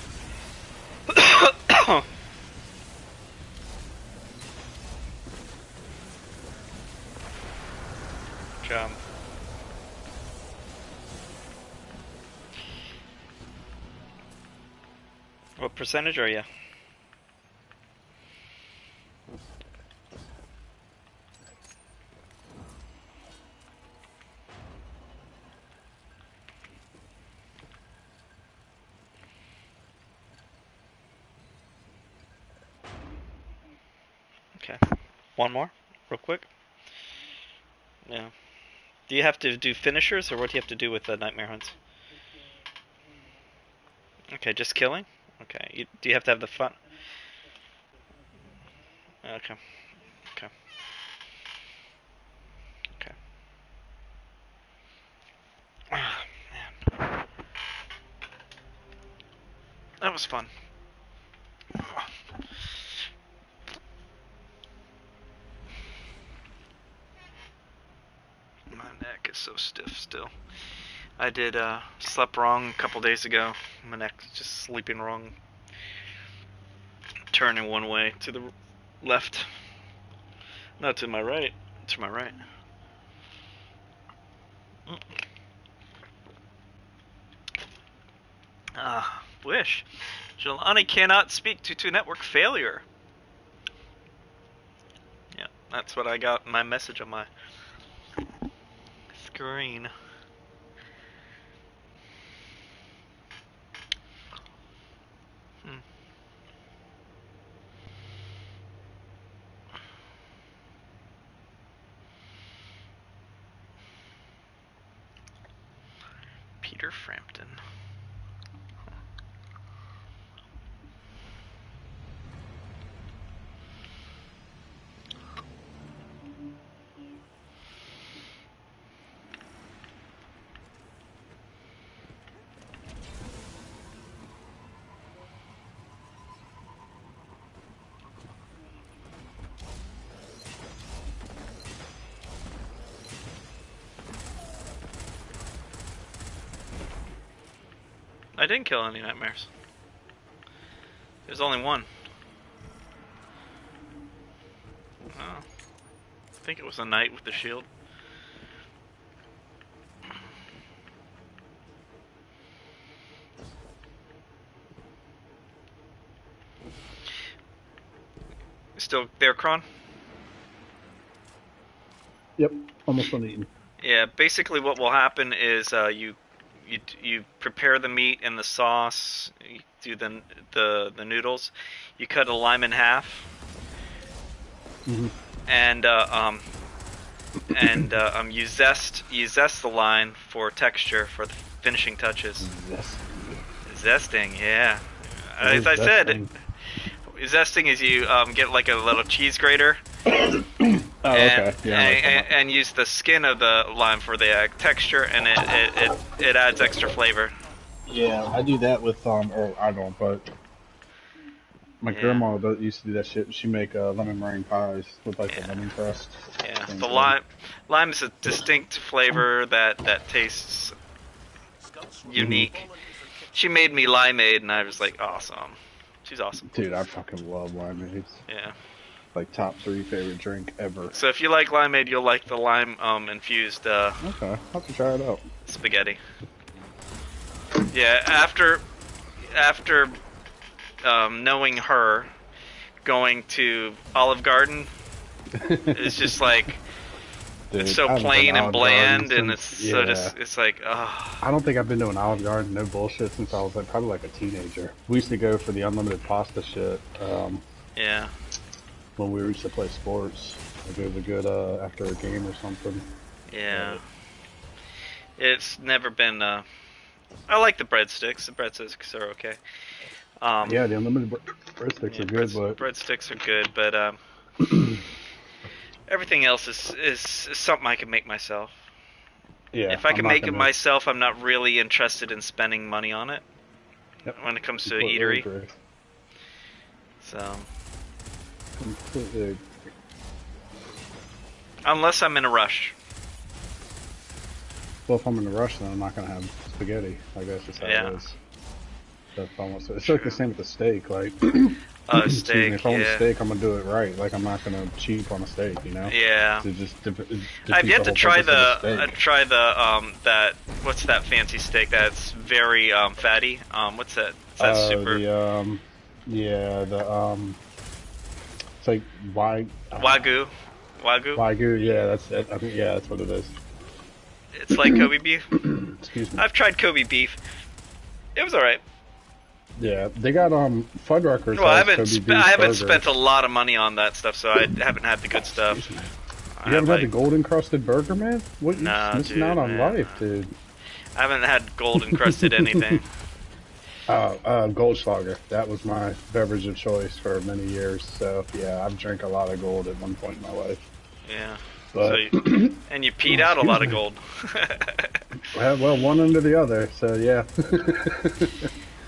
Jump. What percentage are you? Okay. One more, real quick. Yeah. Do you have to do finishers, or what do you have to do with the nightmare hunts? Okay, just killing? Okay. Do you have to have the fun? Okay. Okay. Okay. Ah, man. That was fun. My neck is so stiff still. I did slept wrong a couple days ago. My neck's just sleeping wrong. Turning one way to the left. No, to my right. To my right. Wish. Jelani cannot speak due to network failure. Yeah, that's what I got in my message on my screen. Frampton. I didn't kill any nightmares. There's only one. Oh. I think it was a knight with the shield. Still there, Kron? Yep, almost uneaten. Yeah, basically what will happen is you prepare the meat and the sauce, you do the noodles, you cut a lime in half, and you zest the lime for texture for the finishing touches. Zesting, yeah. As I said, zesting is you get like a little cheese grater. Okay. Yeah, and use the skin of the lime for the texture, and it adds extra flavor. Yeah, I do that with or I don't, but my grandma used to do that shit. She make lemon meringue pies with like the lemon crust. Yeah, the lime is a distinct flavor that tastes unique. She made me limeade, and I was like, awesome. She's awesome. Dude, I fucking love limeades. Yeah. Like top 3 favorite drink ever. So if you like limeade, you'll like the lime infused okay, I'll have to try it out. Spaghetti. Yeah, after knowing her, going to Olive Garden is just like Dude, it's so plain and bland, and it's so just it's like I don't think I've been to an Olive Garden, no bullshit, since I was like probably like a teenager. We used to go for the unlimited pasta shit. Yeah. When we used to play sports, like it was a good after a game or something. Yeah. It's never been. I like the breadsticks. The breadsticks are okay. Yeah, the unlimited breadsticks are good, but breadsticks are good, but everything else is something I can make myself. Yeah. If I can make it myself, I'm not really interested in spending money on it. Yep. When it comes to Completely eatery. agree. So. Completely agree. Unless I'm in a rush. Well, if I'm in a rush, then I'm not gonna have spaghetti. I guess that's how it is. So if I want it's like the same with the steak. Like, steak. If I want a steak, I'm gonna do it right. Like, I'm not gonna cheap on a steak, you know? Yeah. It I've yet to try the that what's that fancy steak that's very fatty? What's that? Is that super? It's like Wagyu. Wagyu, yeah, that's it. I think that's what it is. It's like Kobe beef. Excuse me. I've tried Kobe beef. It was alright. Yeah, they got Fuddruckers. Well, I haven't spent a lot of money on that stuff, so I haven't had the good stuff. You haven't had the gold encrusted burger, man? What? You're missing out on life, dude. I haven't had gold encrusted anything. Goldschlager. That was my beverage of choice for many years. So yeah, I've drank a lot of gold at one point in my life. Yeah. But and you peed out a lot of gold. well, one under the other. So yeah.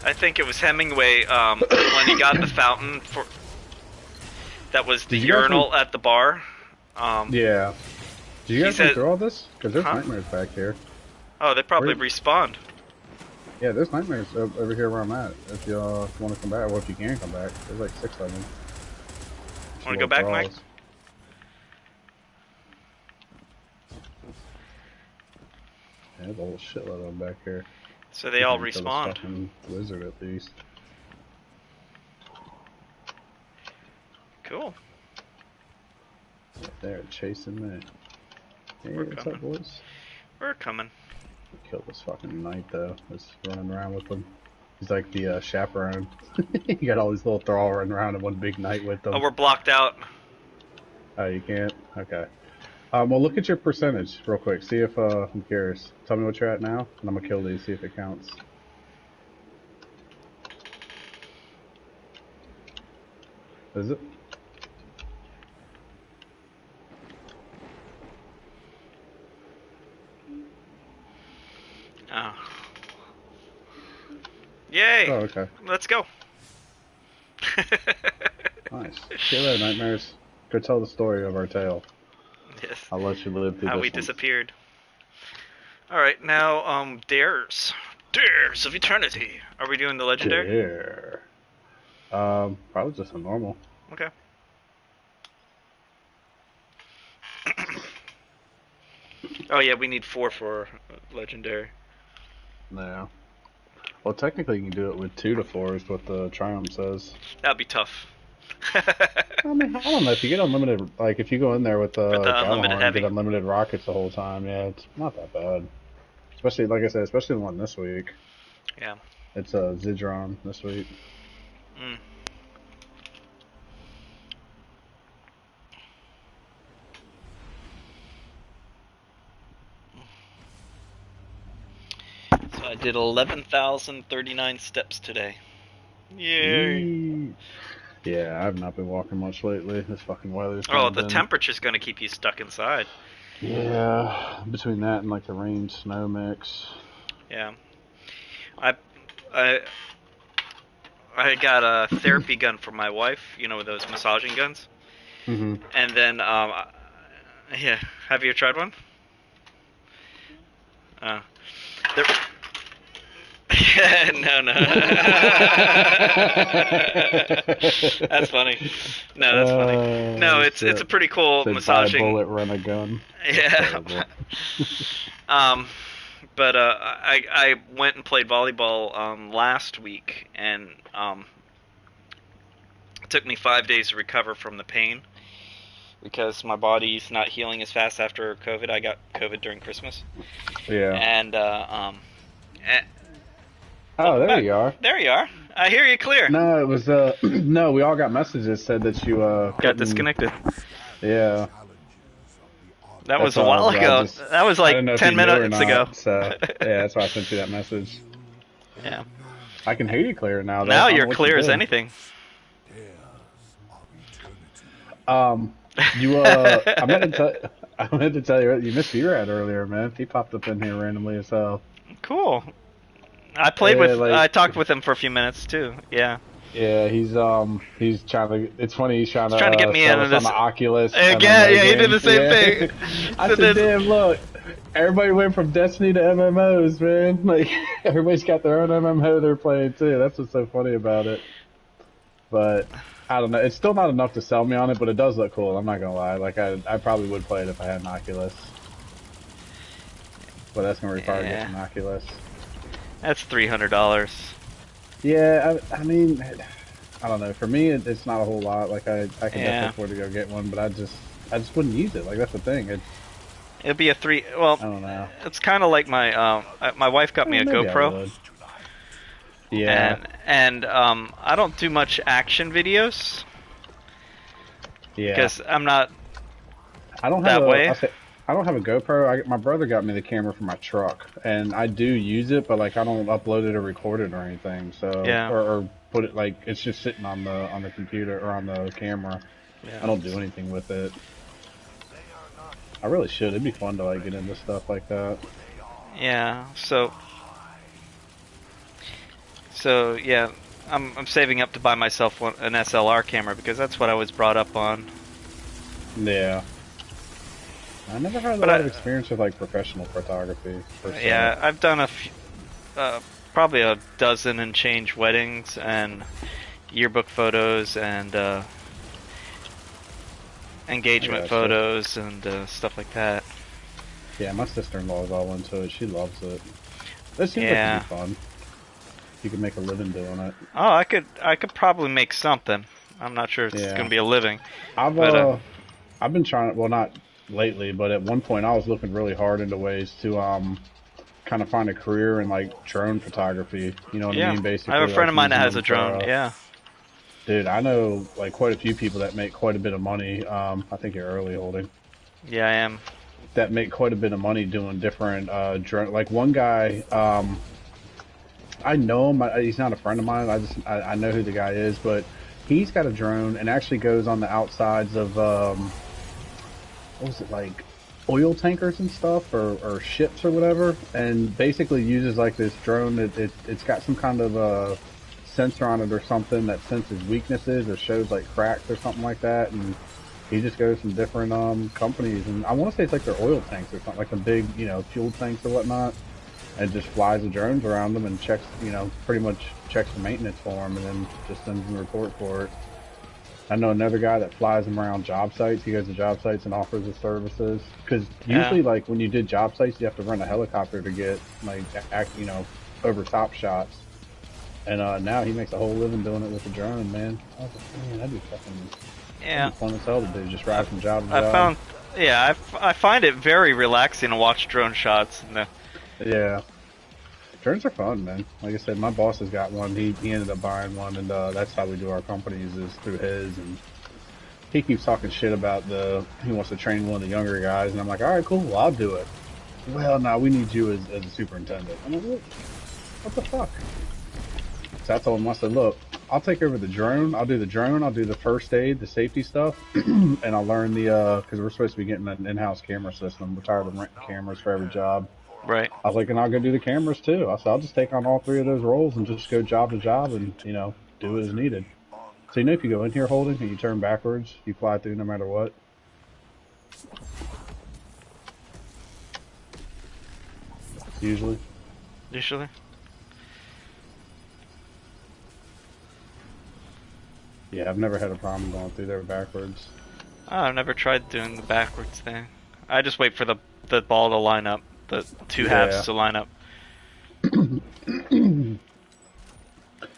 I think it was Hemingway when he got the fountain for. That was the urinal at the bar. Yeah. Did you guys go through all this? Because there's nightmares back here. Oh, they probably respawned. Yeah, there's nightmares over here where I'm at. If you want to come back, well, if you can come back, there's like 6 of them. Want to go back, Mike? Yeah, there's a whole shitload of them back here. So they all respawned. Lizard at least. Cool. They're chasing me. Hey, what's up, boys? We're coming. Kill this fucking knight though. Just running around with them. He's like the chaperone. You got all these little thrall running around and one big knight with them. Oh, we're blocked out. Oh, you can't? Okay. Well, look at your percentage real quick. See if I'm curious. Tell me what you're at now, and I'm gonna kill these. See if it counts. Is it? Oh. Yay! Oh, okay. Let's go. Nice. See you later, nightmares. Go tell the story of our tale. Yes. I'll let you live through How this we one. disappeared. Alright, now, dares. Dares of Eternity. Are we doing the legendary? Dare. Probably just a normal. Okay. Oh yeah, we need 4 for legendary. No. Well, technically you can do it with 2 to 4 is what the Triumph says. That'd be tough. I mean, I don't know, if you get unlimited, like if you go in there with the unlimited heavy. get unlimited rockets the whole time, yeah, it's not that bad. Especially, like I said, especially the one this week. Yeah. It's Zidron this week. Mm. So I did 11,039 steps today. Yay! Yee. Yeah, I've not been walking much lately. This fucking weather's Oh, the been... temperature's gonna keep you stuck inside. Yeah, between that and like the rain snow mix. Yeah. I got a therapy gun for my wife, you know, those massaging guns. Mhm. And then, yeah, have you tried one? They're... no. That's funny. No, that's funny. No, it's a pretty cool massaging. Bullet run a gun. Yeah. But I went and played volleyball last week, and it took me 5 days to recover from the pain because my body's not healing as fast after COVID. I got COVID during Christmas. Yeah. And oh, there you are. There you are. I hear you clear. No, it was no. We all got messages said that you got couldn't- disconnected. Yeah. That was That's a while all, I ago. just- That was I like didn't know if 10 you knew or minutes not, ago. So yeah, that's why I sent you that message. Yeah. I can hear you clear now. Though. Now I don't know you're what clear you as did. anything. You I meant to tell you you missed B-Rad earlier, man. He popped up in here randomly as hell. Cool. I played Yeah, with. like- I talked with him for a few minutes too. Yeah. Yeah, he's trying to. It's funny. He's trying to get me sell into us this- on the Oculus. Yeah, MMA yeah, he did game. the same Yeah. thing. I So said, then- damn, look, everybody went from Destiny to MMOs, man. Like everybody's got their own MMO they're playing too. That's what's so funny about it. But I don't know. It's still not enough to sell me on it, but it does look cool. I'm not gonna lie. Like I probably would play it if I had an Oculus. But that's gonna require Yeah. getting an Oculus. That's $300. Yeah, I mean, I don't know. For me, it's not a whole lot. Like I can Yeah. definitely afford to go get one, but I just wouldn't use it. Like that's the thing. It'd be a three. Well, I don't know. it's kind of like my wife got me a Maybe I GoPro, would. Yeah, and I don't do much action videos yeah. because I'm not. I don't that have way. I don't have a GoPro. My brother got me the camera for my truck, and I do use it, but like I don't upload it or record it or anything. So Yeah. or put it like it's just sitting on the computer or on the camera. Yeah. I don't do anything with it. I really should. It'd be fun to like get into stuff like that. Yeah. So yeah, I'm saving up to buy myself an SLR camera because that's what I was brought up on. Yeah. I never had a But lot I- of experience with like professional photography. Per se. Yeah, I've done probably a dozen and change weddings and yearbook photos and engagement Gotcha. photos and stuff like that. Yeah, my sister-in-law is all into it. She loves it. It seems Yeah. like it'd be fun. You could make a living doing it. Oh, I could probably make something. I'm not sure if it's Yeah. gonna be a living. I've But, I've been trying. Well, not lately, but at one point I was looking really hard into ways to kind of find a career in like drone photography. You know what Yeah, I mean? Basically, I have a friend like, of mine that using has a them drone. for, Yeah. Dude, I know like quite a few people that make quite a bit of money. I think you're early holding. Yeah, I am. that make quite a bit of money doing different drone. Like one guy, I know him. He's not a friend of mine. I know who the guy is, but he's got a drone and actually goes on the outsides of what was it, like oil tankers and stuff, or ships or whatever, and basically uses like this drone that it's got some kind of a sensor on it or something that senses weaknesses or shows like cracks or something like that, and he just goes from different companies, and I want to say it's like their oil tanks or something, like the big, fuel tanks or whatnot, and just flies the drones around them and checks, pretty much checks the maintenance for them, and then just sends them a report for it. I know another guy that flies them around job sites. He goes to job sites and offers his services. Because Yeah. usually, like when you did job sites, you have to rent a helicopter to get like over top shots. And now he makes a whole living doing it with a drone, man. I was like, man, that'd be Yeah. fun as hell to do. Just ride from job to I job. found, yeah, I find it very relaxing to watch drone shots. Yeah. Drones are fun, man. Like I said, my boss has got one. He ended up buying one, and that's how we do our companies, is through his. And he keeps talking shit about he wants to train one of the younger guys, and I'm like, all right, cool, well, I'll do it. Well, no, we need you as a superintendent. I'm like, what the fuck? So I told him, I said, look, I'll take over the drone. I'll do the drone. I'll do the first aid, the safety stuff, and I'll learn because we're supposed to be getting an in-house camera system. We're tired of renting cameras for every job. Right. I was like, and I'll go do the cameras too. I said, I'll just take on all 3 of those roles and just go job to job and, do as needed. So, if you go in here holding and you turn backwards, you fly through no matter what. Usually. Usually. Yeah, I've never had a problem going through there backwards. Oh, I've never tried doing the backwards thing. I just wait for the ball to line up, the two halves to line up.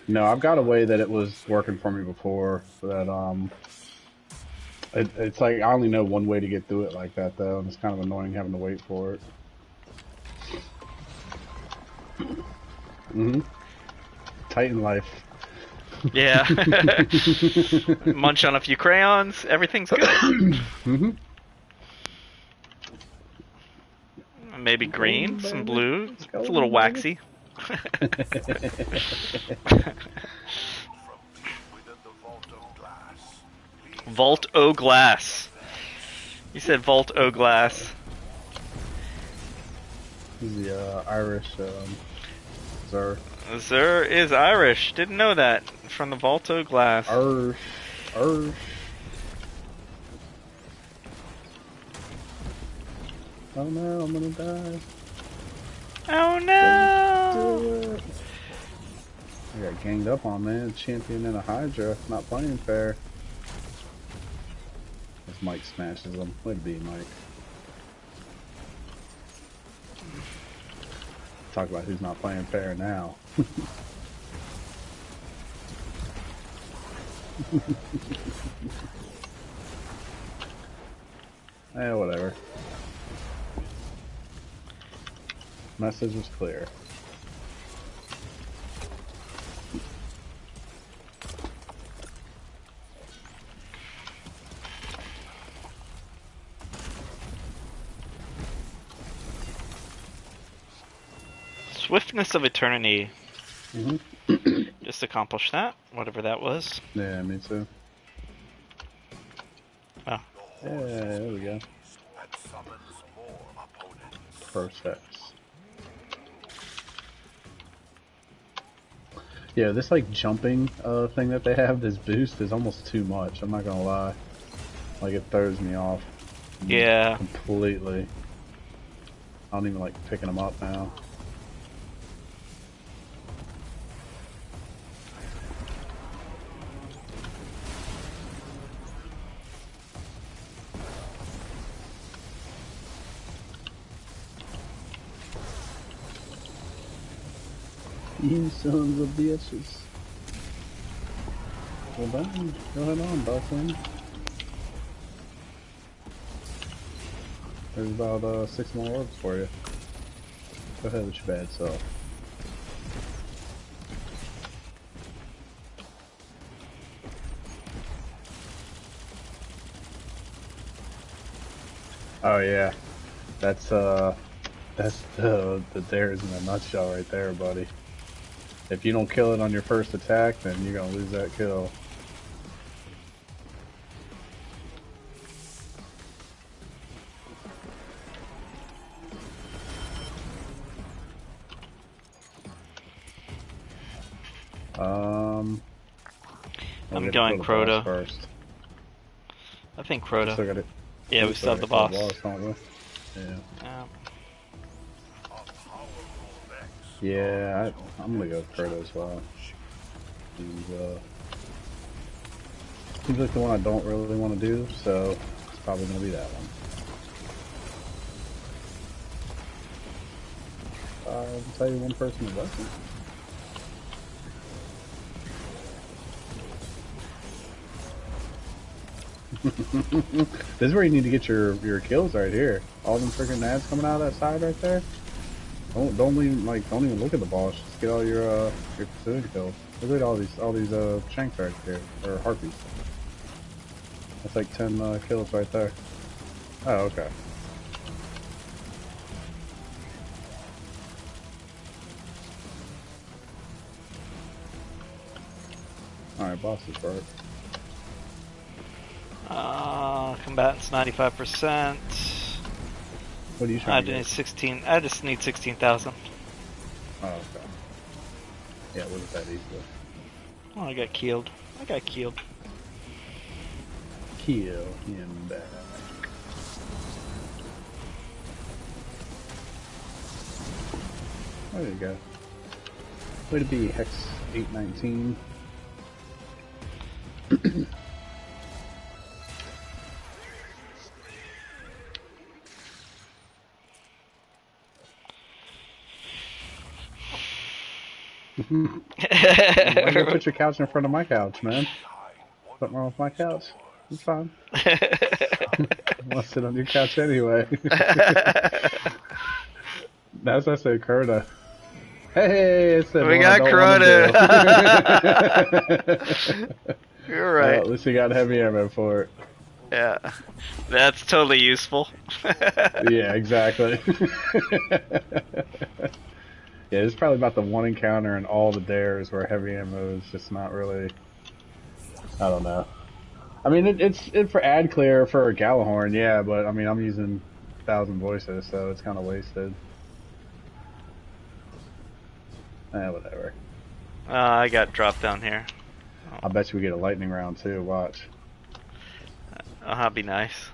No, I've got a way that it was working for me before. That it's like I only know one way to get through it like that though, and it's kind of annoying having to wait for it. Titan life. Yeah. Munch on a few crayons. Everything's good. Maybe green, some blue. It's a little waxy. Vault O glass. You said Vault O glass. He's the Irish Xur. Xur is Irish. Didn't know that. From the Vault O glass. Irish. Oh no, I'm gonna die. Oh no! I got ganged up on, man. Champion in a Hydra. Not playing fair. As Mike smashes him. Way to be, Mike. Talk about who's not playing fair now. Whatever. Message was clear. Swiftness of Eternity. Just accomplished that, whatever that was. Yeah, me too. Oh. Yeah, there we go. Process. Yeah, this like jumping thing that they have, this boost is almost too much, I'm not gonna lie. Like it throws me off. Yeah. Completely. I don't even like picking them up now. You sons of bitches. Well then, go ahead on, Buckland. There's about 6 more orbs for you. Go ahead with your bad self. Oh yeah, that's the dares in a nutshell right there, buddy. If you don't kill it on your first attack, then you're gonna lose that kill. I'm we gotta going kill the boss Crota. first. I think We Crota. still gotta, Yeah, we still have the boss. don't we? Yeah. Yeah. Yeah, I'm gonna go with Crota as well. Seems like the one I don't really want to do, so it's probably gonna be that one. I'll tell you one person who doesn't. This is where you need to get your kills right here. All them freaking ads coming out of that side right there. Don't even look at the boss. Just get all your precision kills. Look at all these shanks right here, or harpies. That's like 10 kills right there. Oh, okay. All right, boss is right. Combatants 95%. What are you I trying to need get? 16. I just need 16,000. Oh, okay. Yeah, it wasn't that easy. Oh, I got killed. Kill him back. There you go. Way to be, Hex 819. Why you put your couch in front of my couch, man? Something wrong with my couch? It's fine. I want to sit on your couch anyway. That's what I said, Crota. Hey, it's the We one got I don't wanna Crota. do. You're Well, right. at least you got heavy ammo for it. Yeah, that's totally useful. Yeah, exactly. Yeah, it's probably about the one encounter in all the dares where heavy ammo is just not really. I don't know. I mean, it's for ad clear for a Galahorn, yeah, but I mean, I'm using 1,000 voices, so it's kind of wasted. Whatever. I got dropped down here. I bet you we get a lightning round too. Watch. Oh, that'd be nice.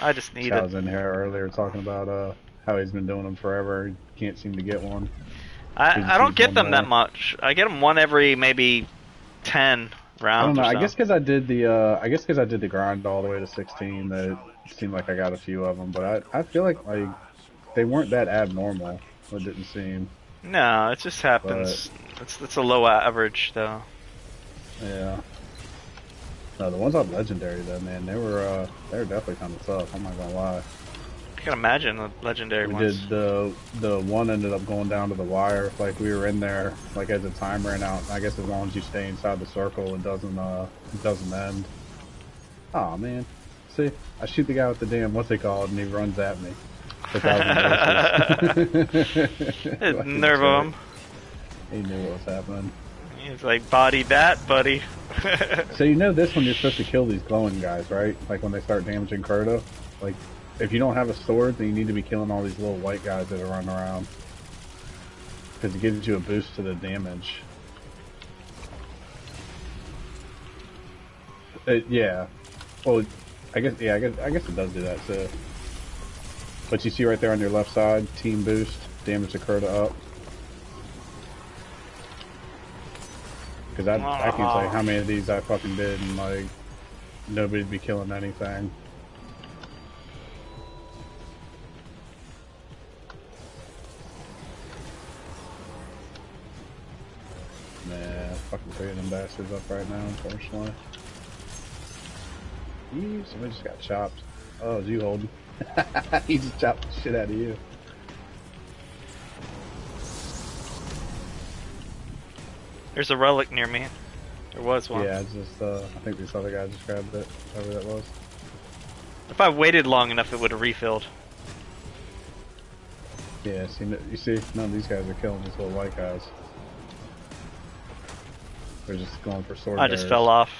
I just need I it. was in here earlier talking about how he's been doing them forever. He can't seem to get one. I don't get them that more. much. I get them one every maybe 10 I rounds. don't know. Or I so. guess because I did the grind all the way to 16, that it seemed like I got a few of them. But I feel like they weren't that abnormal. It didn't seem. No, it just happens. It's a low average though. Yeah. No, the ones on legendary though, man, they were definitely kind of tough. I'm not gonna lie. I can imagine the legendary We ones. did the one ended up going down to the wire. Like we were in there, like as the time ran out. I guess as long as you stay inside the circle, it doesn't end. Oh man, see, I shoot the guy with the damn what's it called, and he runs at me. Nervo him. He knew what was happening. He's like, body that, buddy. So you know this one, you're supposed to kill these glowing guys, right? Like when they start damaging Crota. Like, if you don't have a sword, then you need to be killing all these little white guys that are running around. Because it gives you a boost to the damage. Yeah. Well, I guess it does do that too. But you see right there on your left side, team boost, damage to Crota up. Because I can't tell you how many of these I fucking did, and like nobody'd be killing anything. Nah, fucking 3 of them bastards up right now, unfortunately. Somebody just got chopped. Oh, it's you, Holden. He just chopped the shit out of you. There's a relic near me. There was one. Yeah, it's just, I think this other guy just grabbed it, whoever that was. If I waited long enough, it would have refilled. Yeah, see, you see, none of these guys are killing these little white guys. They're just going for sword I bearers. just fell off.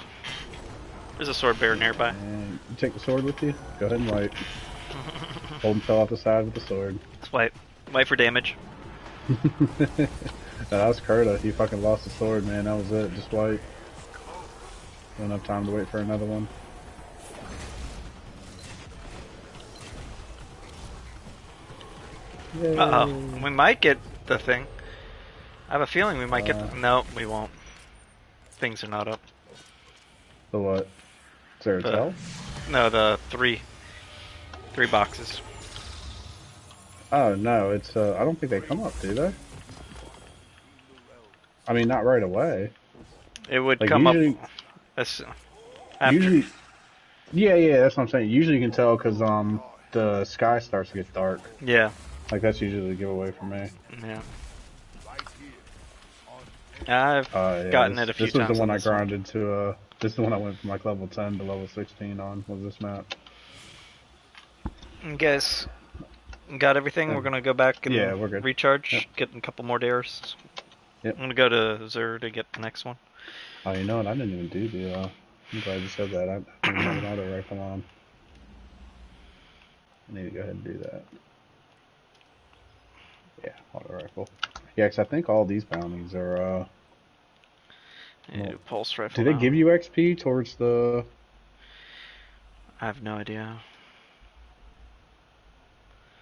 There's a sword bearer nearby. And you take the sword with you? Go ahead and wipe. Holden fell off the side with the sword. Let's wipe. Wipe for damage. No, that was Kurta. He fucking lost the sword, man. That was it. Just wipe. Don't have time to wait for another one. Yay. Uh-oh. We might get the thing. I have a feeling we might get the... No, we won't. Things are not up. The what? Is there a tell? No, the three boxes. Oh, no. It's, I don't think they come up, do they? I mean, not right away. It would Like, come usually, up after. Usually... Yeah, that's what I'm saying. Usually you can tell because, the sky starts to get dark. Yeah. Like, that's usually the giveaway for me. Yeah. I've Yeah, gotten it a few times. This was the one I this one. grinded to, this is the one I went from like level 10 to level 16 on, was this map. You guys got everything? We're gonna go back and Yeah, we're good. recharge, Yep. get a couple more dares. Yep. I'm gonna go to Zur to get the next one. Oh, you know what, I didn't even do the, I'm glad you said that, I didn't have an auto rifle on. I need to go ahead and do that. Yeah, auto rifle. Yeah, because I think all these bounties are, Yeah, pulse rifle. do they now. give you XP towards the... I have no idea.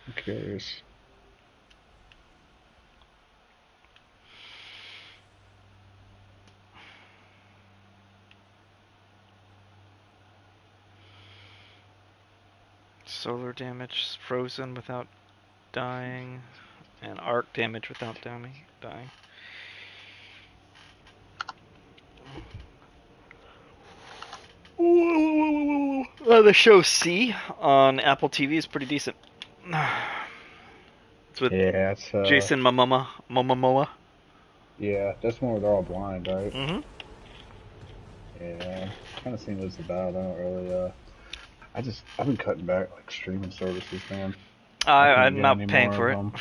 I'm curious. Solar damage, frozen without dying, and arc damage without dying. The show C on Apple TV is pretty decent. It's with Yeah, it's, Jason Momoa. yeah, that's one where they're all blind, right? Mm-hmm. Yeah, kind of seen what it's about. I don't really, I've been cutting back, like, streaming services, man. I'm get not any paying more for of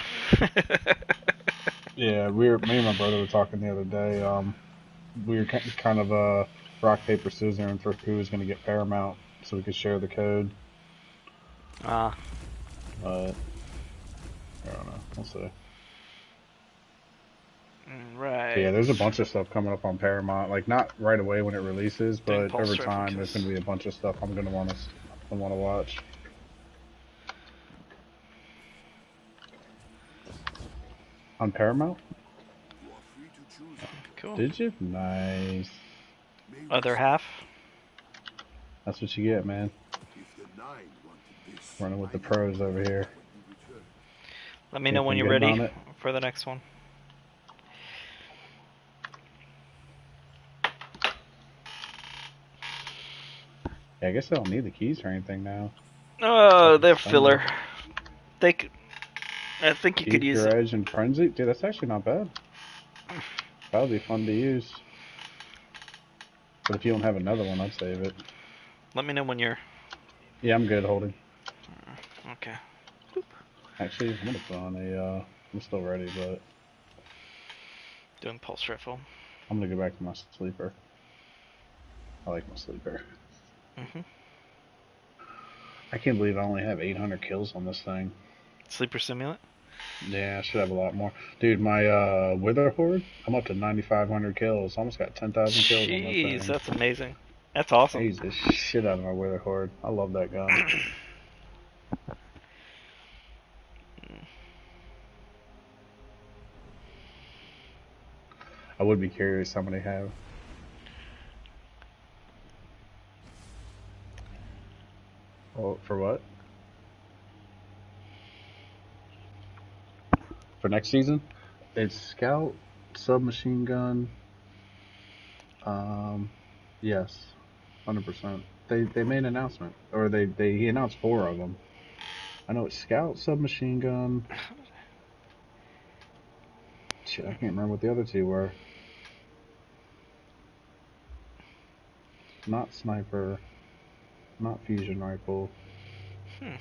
it. Yeah, me and my brother were talking the other day, we were kind of, rock, paper, scissors for who was going to get Paramount, so we could share the code. Ah. But, I don't know, we'll see. Right. So yeah, there's a bunch of stuff coming up on Paramount, like, not right away when it releases, Doing but pulse over rifle time there's kills. going to be a bunch of stuff I'm going to want to watch. On Paramount? You are free to choose. Cool. Did you? Nice. Other half. That's what you get, man. If the Nine wanted this, Running with the pros over here. Let me know when Anything you're good on ready it? for the next one. Yeah, I guess I don't need the keys or anything now. Oh, they're Fun. filler. They could. I think you could Keep use your it. edge and frenzy. Dude, that's actually not bad. That would be fun to use. But if you don't have another one, I'd save it. Let me know when you're. Yeah, I'm good holding. Okay. Actually, I'm gonna put on a, I'm still ready, but Doing pulse rifle. I'm gonna go back to my sleeper. I like my sleeper. Mhm. I can't believe I only have 800 kills on this thing. Sleeper simulant. Yeah, I should have a lot more. Dude, my Wither Horde, I'm up to 9,500 kills. Almost got 10,000 kills on that Jeez, thing. that's amazing. That's awesome. I use the shit out of my Wither Horde. I love that gun. I would be curious how many have. Oh, for what? For next season? It's Scout, Submachine Gun. Yes, 100%. They made an announcement, or he announced 4 of them. I know it's Scout, Submachine Gun. Shit, I can't remember what the other 2 were. Not Sniper, not Fusion Rifle. I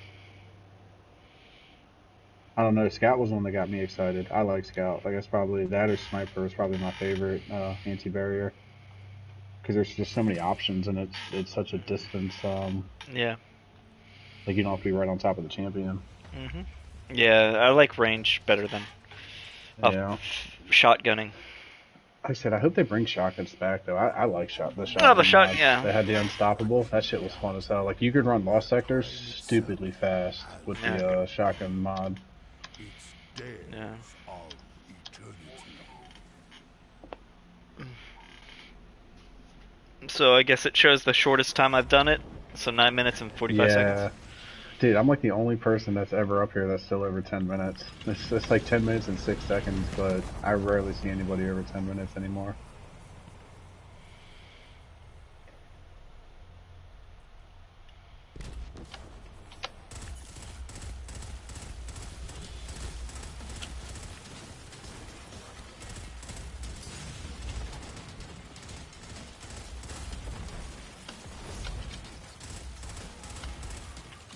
don't know. Scout was one that got me excited. I like Scout. Like, that's probably that or Sniper is probably my favorite anti-barrier because there's just so many options and it's such a distance. Yeah. Like you don't have to be right on top of the champion. Mhm. Yeah, I like range better than Yeah. shotgunning. Like I said, I hope they bring shotguns back though. I like the Oh, shotgun. the shot, mods. yeah. They had the unstoppable. That shit was fun as hell. Like you could run Lost Sectors stupidly fast with Yeah. the shotgun mod. It's days Yeah. of eternity. So I guess it shows the shortest time I've done it. So 9 minutes and 45 seconds. Dude, I'm like the only person that's ever up here that's still over 10 minutes. It's like 10 minutes and 6 seconds, but I rarely see anybody over 10 minutes anymore.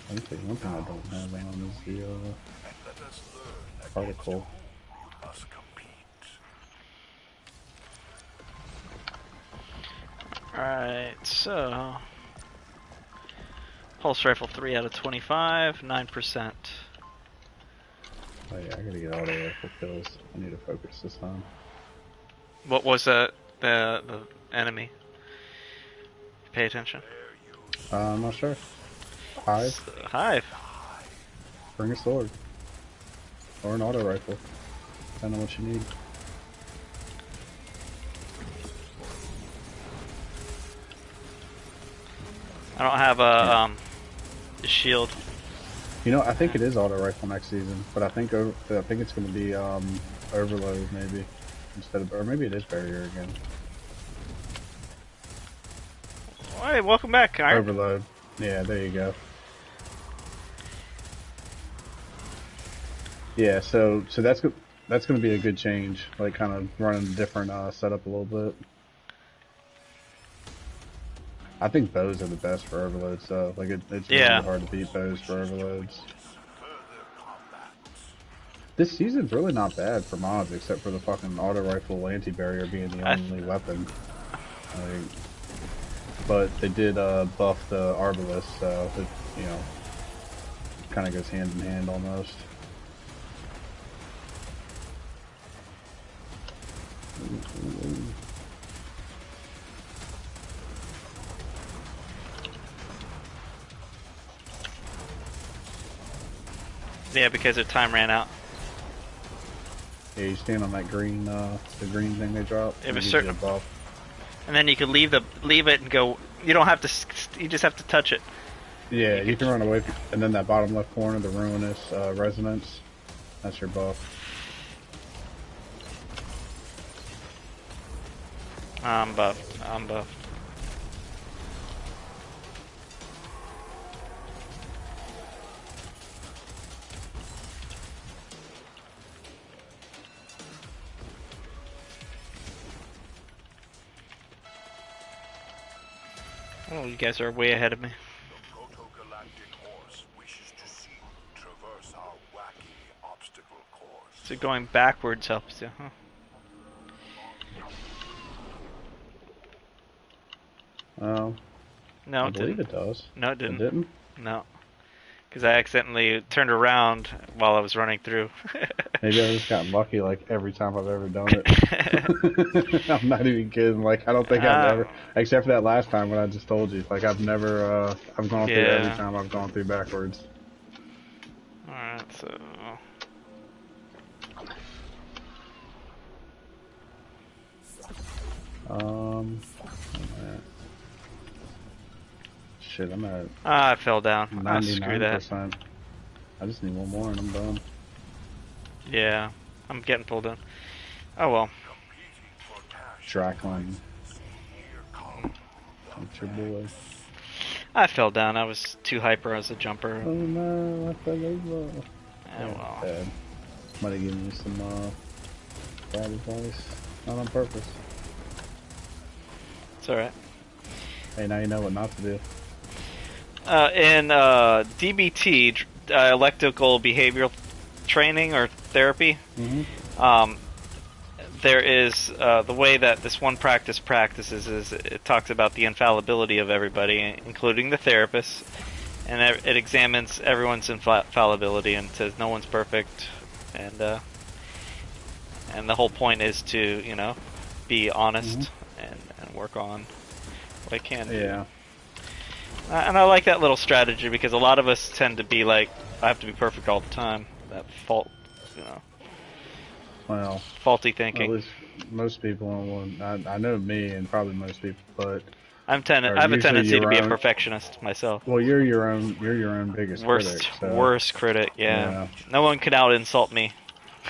I think the one thing I don't have on is the particle. Alright, so pulse rifle 3 out of 25, 9%. Oh yeah, I gotta get auto rifle kills. I need to focus this time. What was the enemy? Pay attention. I'm not sure. Hive, Hive. bring a sword. Or an auto rifle. Depending on what you need. I don't have a shield. You know, I think it is auto rifle next season, but I think it's going to be overload maybe instead of, or maybe it is barrier again. Hey, welcome back, Iron. Overload. Yeah, there you go. Yeah, so that's going to be a good change, like kind of running a different setup a little bit. I think bows are the best for overloads, so like it's really hard to beat bows for overloads. This season's really not bad for mods, except for the fucking auto rifle anti-barrier being the only weapon. Like, but they did buff the Arbalest, so it, you know, kind of goes hand in hand almost. Yeah, because their time ran out. Yeah, you stand on that green, the green thing they drop. It was gives certain. you a buff. And then you can leave it and go. You don't have to. You just have to touch it. Yeah, you can run away from, and then that bottom left corner, the ruinous resonance. That's your buff. I'm buffed. I'm buffed. Oh, you guys are way ahead of me. The proto-galactic horse wishes to see you traverse our wacky obstacle course. So going backwards helps you, huh? Oh. No, I it believe didn't. it does. No, it didn't. It didn't? No. Because I accidentally turned around while I was running through. Maybe I just got lucky like every time I've ever done it. I'm not even kidding. Like, I don't think I've ever, except for that last time when I just told you. Like, I've never, I've gone through every time I've gone through backwards. Alright, so... Shit, I'm at I fell down. 99%. I just need one more and I'm done. Yeah, I'm getting pulled in. Oh well. Draklin. That's your boy. I fell down. I was too hyper as a jumper. Oh no, I fell over. Oh well. Bad. Might have given you some bad advice. Not on purpose. It's alright. Hey, now you know what not to do. In DBT, electrical behavioral training or therapy, Mm-hmm. there is the way that this one practices is it talks about the infallibility of everybody, including the therapist, and it examines everyone's infallibility and says no one's perfect, and the whole point is to be honest and work on what I can do. Yeah. And I like that little strategy because a lot of us tend to be like, I have to be perfect all the time. That Well, faulty at thinking. least most people, I know me and probably most people, but I have a usually tendency to be a own. perfectionionist myself. Well, you're your own biggest critic. So Worst critic, yeah. yeah. No one can out insult me.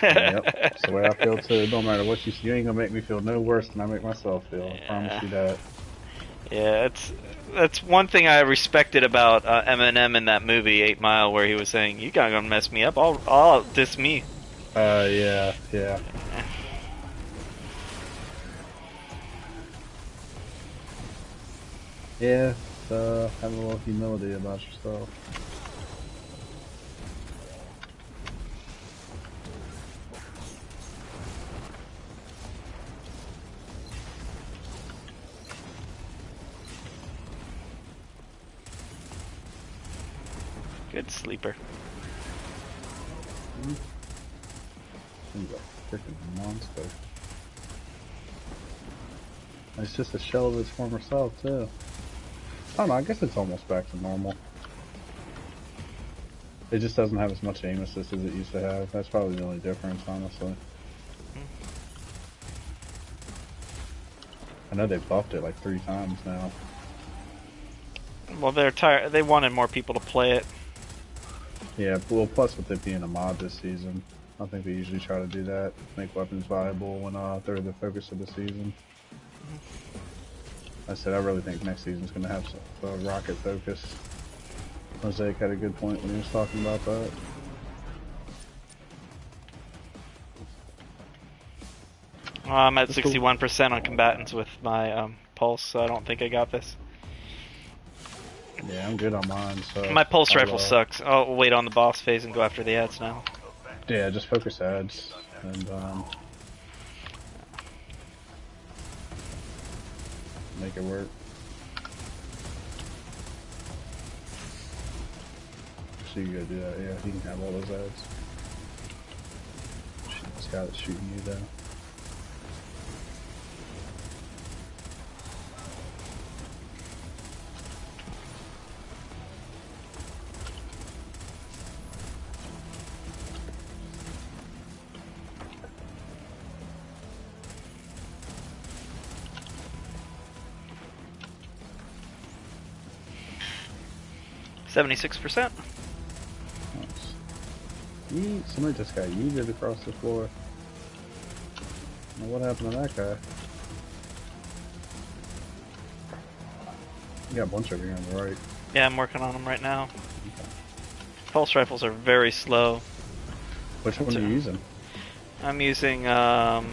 Yep, that's the way I feel too. It don't matter what you ain't gonna make me feel no worse than I make myself feel. I promise you that. Yeah, that's one thing I respected about Eminem in that movie 8 Mile, where he was saying, "You gotta gonna mess me up, I'll diss me." Yeah. Yeah, have a little humility about yourself. Good sleeper. He's a freaking monster. It's just a shell of its former self, too. I don't know, I guess it's almost back to normal. It just doesn't have as much aim assist as it used to have. That's probably the only difference, honestly. I know they buffed it like 3 times now. Well, they're tired. They wanted more people to play it. Yeah, well, plus with it being a mod this season, I think they usually try to do that, make weapons viable when they're the focus of the season. I said I really think next season's going to have some rocket focus. Mosaic had a good point when he was talking about that. I'm at 61% on combatants with my pulse, so I don't think I got this. Yeah, I'm good on mine, so... My pulse rifle sucks. I'll wait on the boss phase and go after the ads now. Yeah, just focus ads, and make it work. So you gotta do that, yeah, you can have all those ads. This guy that's shooting you though. %76%. Somebody just got yeeted across the floor. Now what happened to that guy? You got a bunch over here on the right. Yeah, I'm working on them right now. Pulse rifles are very slow. Which one are you using? I'm using, I'll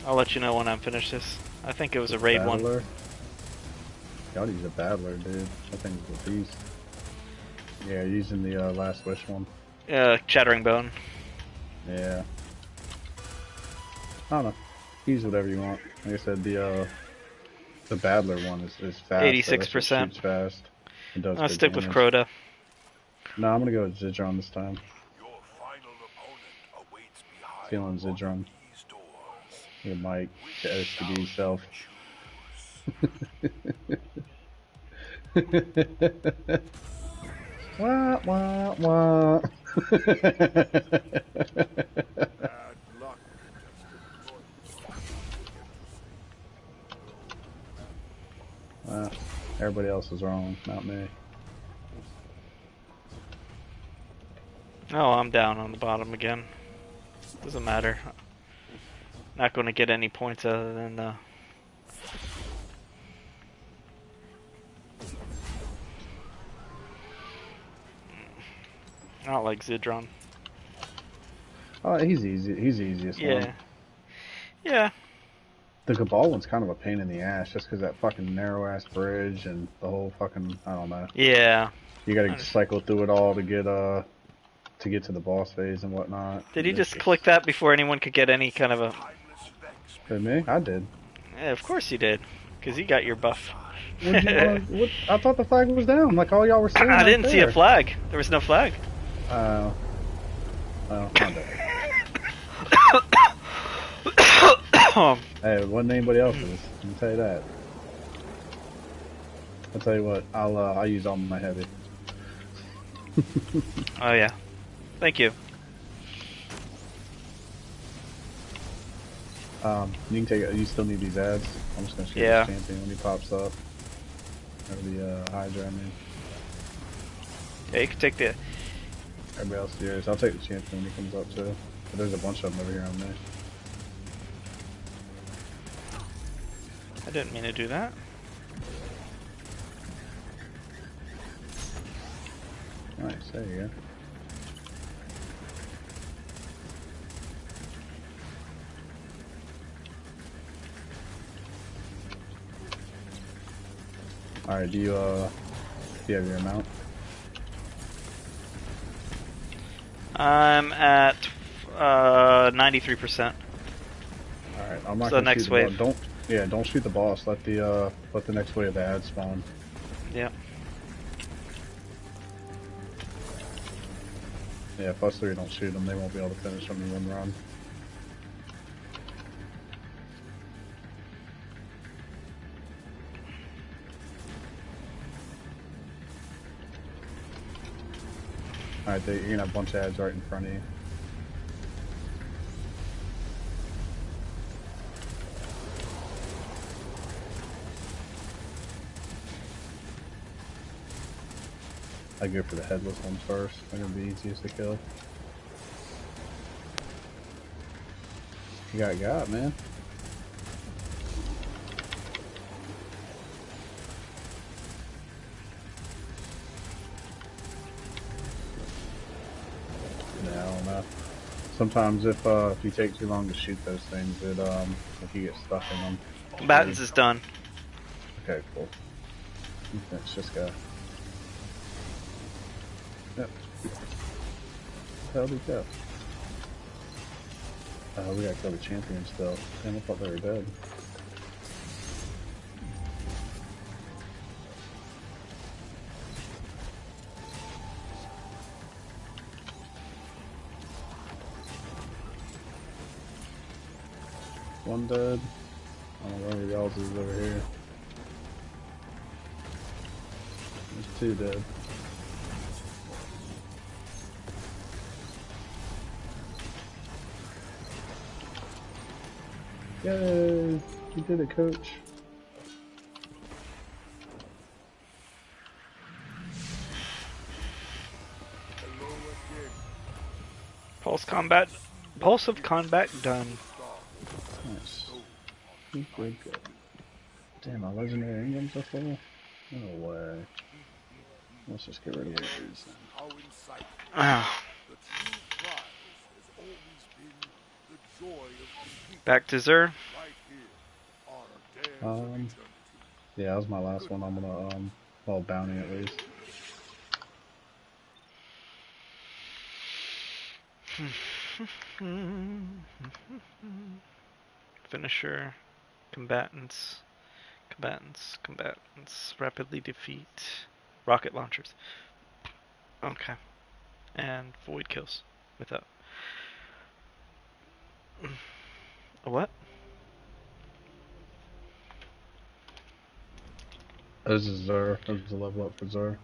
let you know when I'm finished this. I think it was a raid Battler? one. Y'all use a Battler, dude. That thing's a beast. Yeah, using the Last Wish one. Chattering Bone. Yeah. I don't know. Use whatever you want. Like I said, the Battler one is fast. 86%. Shoots fast. It does I'll good stick with damage. Crota. No, I'm gonna go with Zidron this time. Your final opponent awaits behind Feeling Zidron. these doors. Your Mike, the STD self. Wah, wah, wah. Bad luck. Everybody else is wrong, not me. Oh, I'm down on the bottom again. Doesn't matter. Not going to get any points other than I don't like Zidron. Oh, he's easy. He's the easiest one. Yeah. The Cabal one's kind of a pain in the ass, just because that fucking narrow ass bridge and the whole fucking, I don't know. Yeah. You gotta cycle through it all to get to the boss phase and whatnot. Did he And just click that before anyone could get any kind of a... For me? I did. Yeah, of course you did. Because he got your buff. What I thought the flag was down, like all y'all were saying. I didn't see a flag. There was no flag. Well, my bad. Hey, it wasn't anybody else's. I can tell you that. I'll tell you what. I'll use all my heavy. Oh yeah. Thank you. You can take it. You still need these ads. I'm just gonna shoot Yeah. this champion when he pops up. Or the Hydra, I mean. Yeah, you can take the... Everybody else is yours. I'll take the champion when he comes up too. But there's a bunch of them over here on me. I didn't mean to do that. Nice, there you go. Alright, do you have your amount? I'm at 93%. Alright, I'm not So gonna next shoot wave. the boss. Don't shoot the boss. Let the next wave of ads spawn. Yeah. Yeah, if us three don't shoot them, they won't be able to finish them in one run. Alright, you're gonna have a bunch of ads right in front of you. I go for the headless ones first. They're gonna be easiest to kill. You got, man. Yeah, I don't know. Sometimes if you take too long to shoot those things, it if you get stuck in them. Combatants is done. Okay, cool. Let's just go. Yep. Hell did that? We gotta kill the champion still. Damn, I thought they were dead. One dead. I don't know where y'all's is over here. There's two dead. Yay! You did it, coach. Pulse of combat done. Nice. Good, good. Damn, my legendary engrams are full? No way. Let's just get rid of these then. Ah. Back to Zer. Yeah, that was my last one. I'm gonna, well, bounty at least. Finisher. Combatants. Rapidly defeat. Rocket launchers. Okay. And void kills. Without. A what? This is Zer. This is a level up for Zer.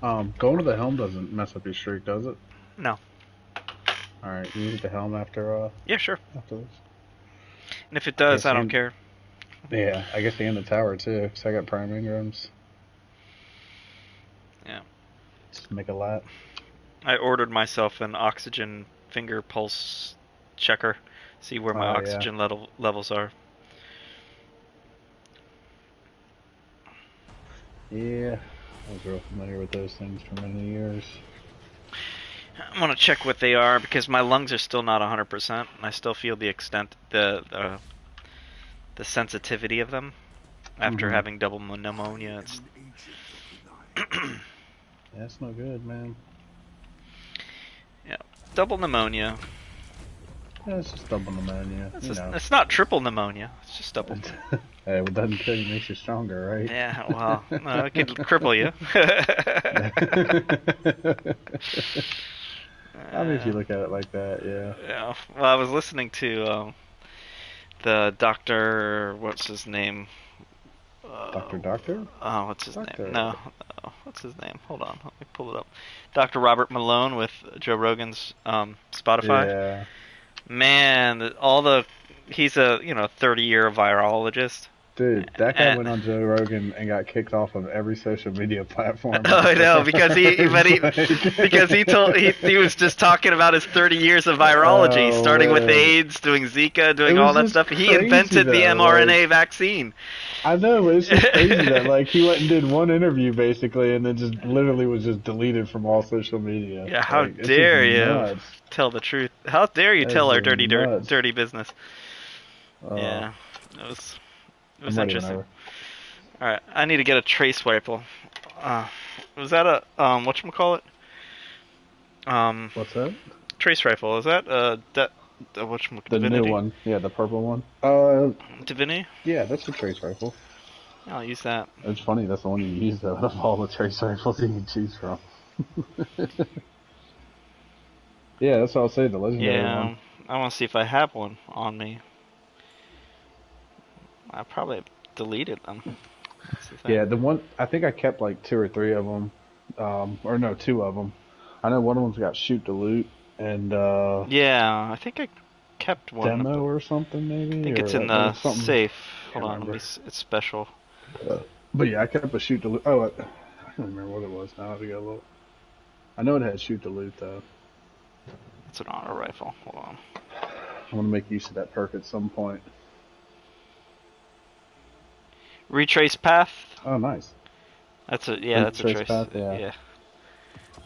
Going to the helm doesn't mess up your streak, does it? No. Alright, you need the helm after, Yeah, sure. after this. And if it does, Yes, I don't and- care. Yeah, I guess the end of the tower too, because I got prime engrams. Yeah. Just make a lap. I ordered myself an oxygen finger pulse checker. See where my Oh, yeah. oxygen levels are. Yeah, I was real familiar with those things for many years. I'm gonna check what they are because my lungs are still not 100%, and I still feel the extent, the sensitivity of them after having double pneumonia. It's That's no good, man. yeah, double pneumonia. Yeah, it's just double pneumonia. It's not triple pneumonia. It's just double. Hey, what doesn't kill you makes you stronger, right? Yeah, well, no, it could cripple you. I mean, if you look at it like that, yeah. Yeah. Well, I was listening to the doctor. What's his name? Doctor? Oh, what's his Doctor. name? No, what's his name? Hold on, let me pull it up. Dr. Robert Malone with Joe Rogan's Spotify. Yeah. Man, he's a 30-year virologist. Dude, that guy went on Joe Rogan and got kicked off of every social media platform. Oh, I know, because he was just talking about his 30 years of virology, starting with AIDS, doing Zika, doing all that stuff. He invented the mRNA vaccine. I know, but it's just crazy that he went and did one interview basically, and then just literally was just deleted from all social media. Yeah, how dare you tell the truth? How dare you tell our dirty business? Yeah, it was interesting. All right, I need to get a trace rifle. Was that a whatchamacallit? What's that? Trace rifle. Is that the new one? Yeah, the purple one. Divinity? Yeah, that's a trace rifle. I'll use that. It's funny, that's the one you use though, of all the trace rifles you can choose from. Yeah, that's what I'll say, the legendary one. I want to see if I have one on me. I probably deleted them. Yeah, the one, I think I kept 2 or 3 of them. Or no, 2 of them. I know one of them's got shoot to loot, and yeah, I think I kept one. Demo or something, maybe? I think it's in the safe. Hold on, it's special. But yeah, I kept a shoot to loot. Oh, I don't remember what it was now. I have to go look. I know it had shoot to loot, though. It's an auto rifle. Hold on. I want to make use of that perk at some point. Retrace path. Oh, nice. That's a trace path. Yeah.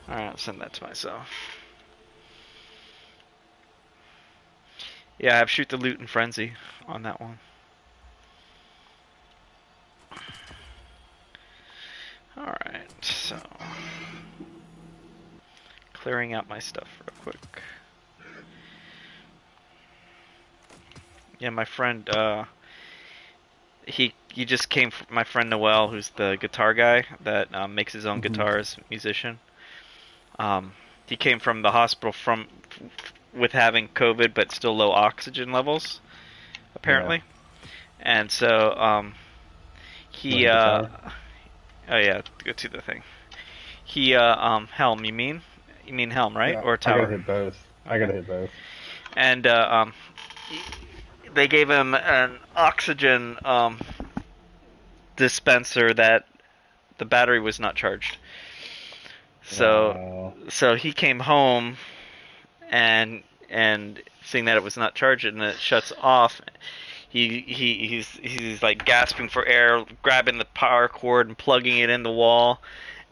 All right, I'll send that to myself. Yeah, I have shoot the loot and frenzy on that one. All right, so clearing out my stuff real quick. Yeah, my friend. He just came from my friend Noel, who's the guitar guy that makes his own guitars, musician. He came from the hospital with having COVID, but still low oxygen levels, apparently. Yeah. And so he oh yeah, go to the thing. He Helm, you mean Helm, right? Yeah, or Tower? I gotta hit both. And they gave him an oxygen dispenser that the battery was not charged. So he came home and seeing that it was not charged and it shuts off, he's like gasping for air, grabbing the power cord and plugging it in the wall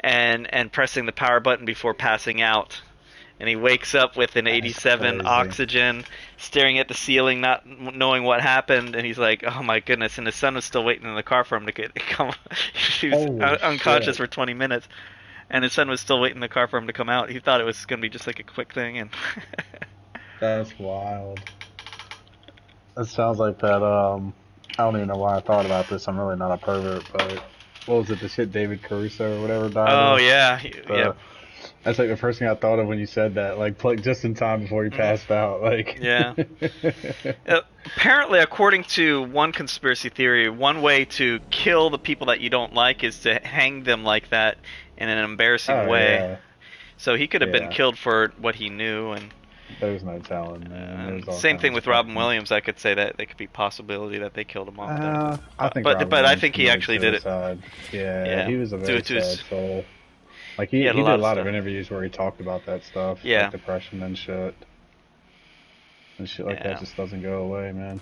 and pressing the power button before passing out. And he wakes up with an 87 oxygen, staring at the ceiling, not knowing what happened. And he's like, "Oh my goodness!" And his son was still waiting in the car for him to come. He was unconscious for 20 minutes, and his son was still waiting in the car for him to come out. He thought it was going to be just like a quick thing, and that's wild. That sounds like that. I don't even know why I thought about this. I'm really not a pervert, but what was it? The shit David Caruso or whatever died. Oh yeah, yeah. That's like the first thing I thought of when you said that, like just in time before he passed out. Like, yeah. Apparently, according to one conspiracy theory, one way to kill the people that you don't like is to hang them like that in an embarrassing way. Yeah. So he could have been killed for what he knew, and there's no telling. Man. Same thing with Robin Williams. I could say that there could be possibility that they killed him off. I think, but I think he actually did it. Yeah, he was a very sad soul. Like he did a lot of interviews where he talked about that stuff, like depression and shit like that just doesn't go away, man.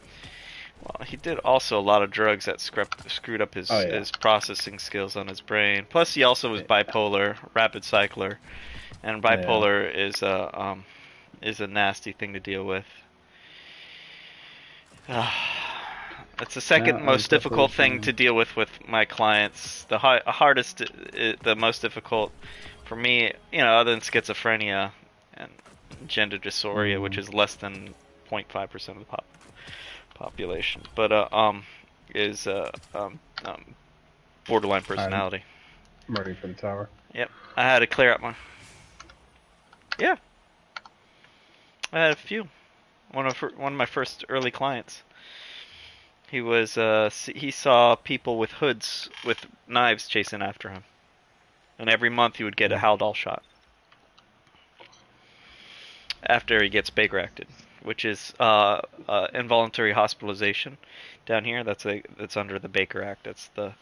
Well, he did also a lot of drugs that screwed up his processing skills on his brain. Plus, he also was bipolar, rapid cycler. and bipolar is a nasty thing to deal with. It's the second Yeah, most difficult thing definitely, to deal with my clients. The hardest, the most difficult for me, other than schizophrenia and gender dysphoria, which is less than 0.5% of the population, but is borderline I'm personality. ready for the tower. Yep, I had to clear up my. Yeah, I had a few. One of my first early clients. He saw people with hoods with knives chasing after him, and every month he would get a Haldol shot after he gets Baker acted, which is involuntary hospitalization down here. That's under the Baker Act. That's the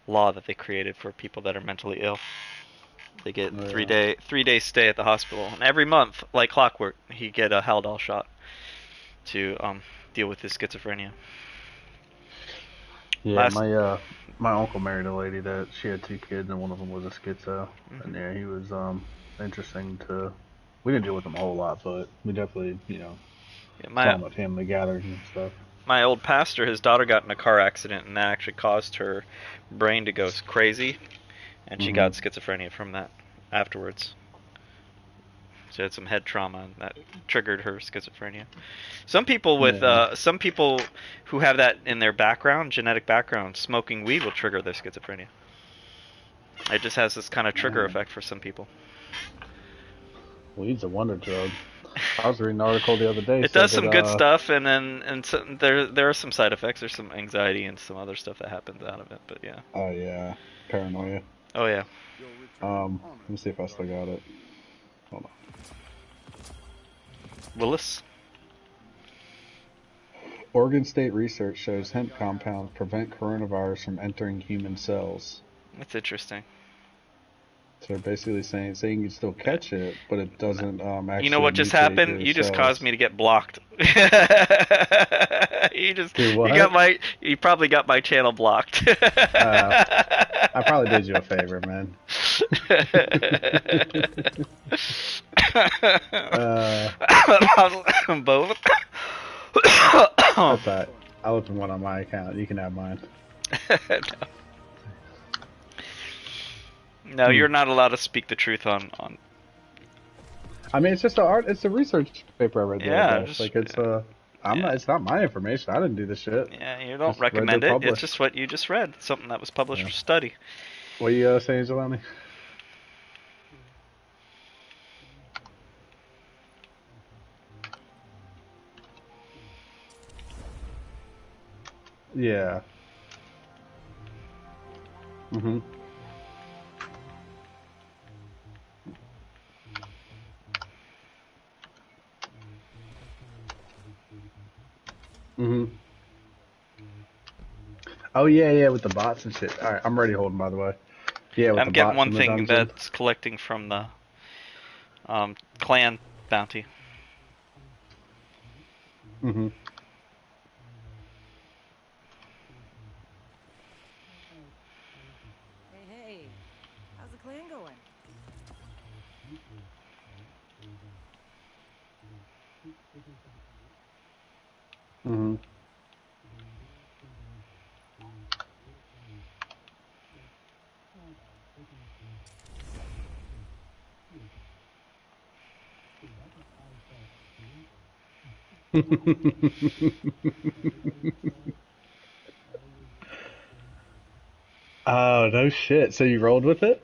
law that they created for people that are mentally ill. They get Oh, three day stay at the hospital, and every month, like clockwork, he get a Haldol shot to deal with his schizophrenia. Yeah, my uncle married a lady that she had 2 kids, and one of them was a schizo. And yeah, he was interesting to. We didn't deal with him a whole lot, but we definitely saw him at family gatherings and stuff. My old pastor, his daughter got in a car accident, and that actually caused her brain to go crazy, and she got schizophrenia from that afterwards. She had some head trauma, and that triggered her schizophrenia. Some people who have that in their background, genetic background, smoking weed will trigger their schizophrenia. It just has this kind of trigger effect for some people. Weed's a wonder drug. I was reading an article the other day. It does some good stuff, and there are some side effects. There's some anxiety and some other stuff that happens out of it. But yeah. Oh yeah, paranoia. Oh yeah. Let me see if I still got it. Hold on. Willis. Oregon State research shows hemp compounds prevent coronavirus from entering human cells. That's interesting. So they're basically saying you still catch it, but it doesn't actually. You know what just happened? You just caused me to get blocked. You probably got my channel blocked. I probably did you a favor, man. Both. That's right. I opened one on my account. You can have mine. No, you're not allowed to speak the truth on. I mean, it's just it's a research paper I read. It's not my information. I didn't do the shit. Yeah, you don't recommend it. It's just what you just read. Something that was published for study. What are you saying, Jelani? Yeah. Mhm. Mhm. Oh yeah, with the bots and shit. All right, I'm ready holding. By the way. Yeah, with I'm the getting bots one in the thing dungeon. that's collecting from the clan bounty. Mhm. Hey, how's the clan going? Mhm. Oh no shit! So you rolled with it?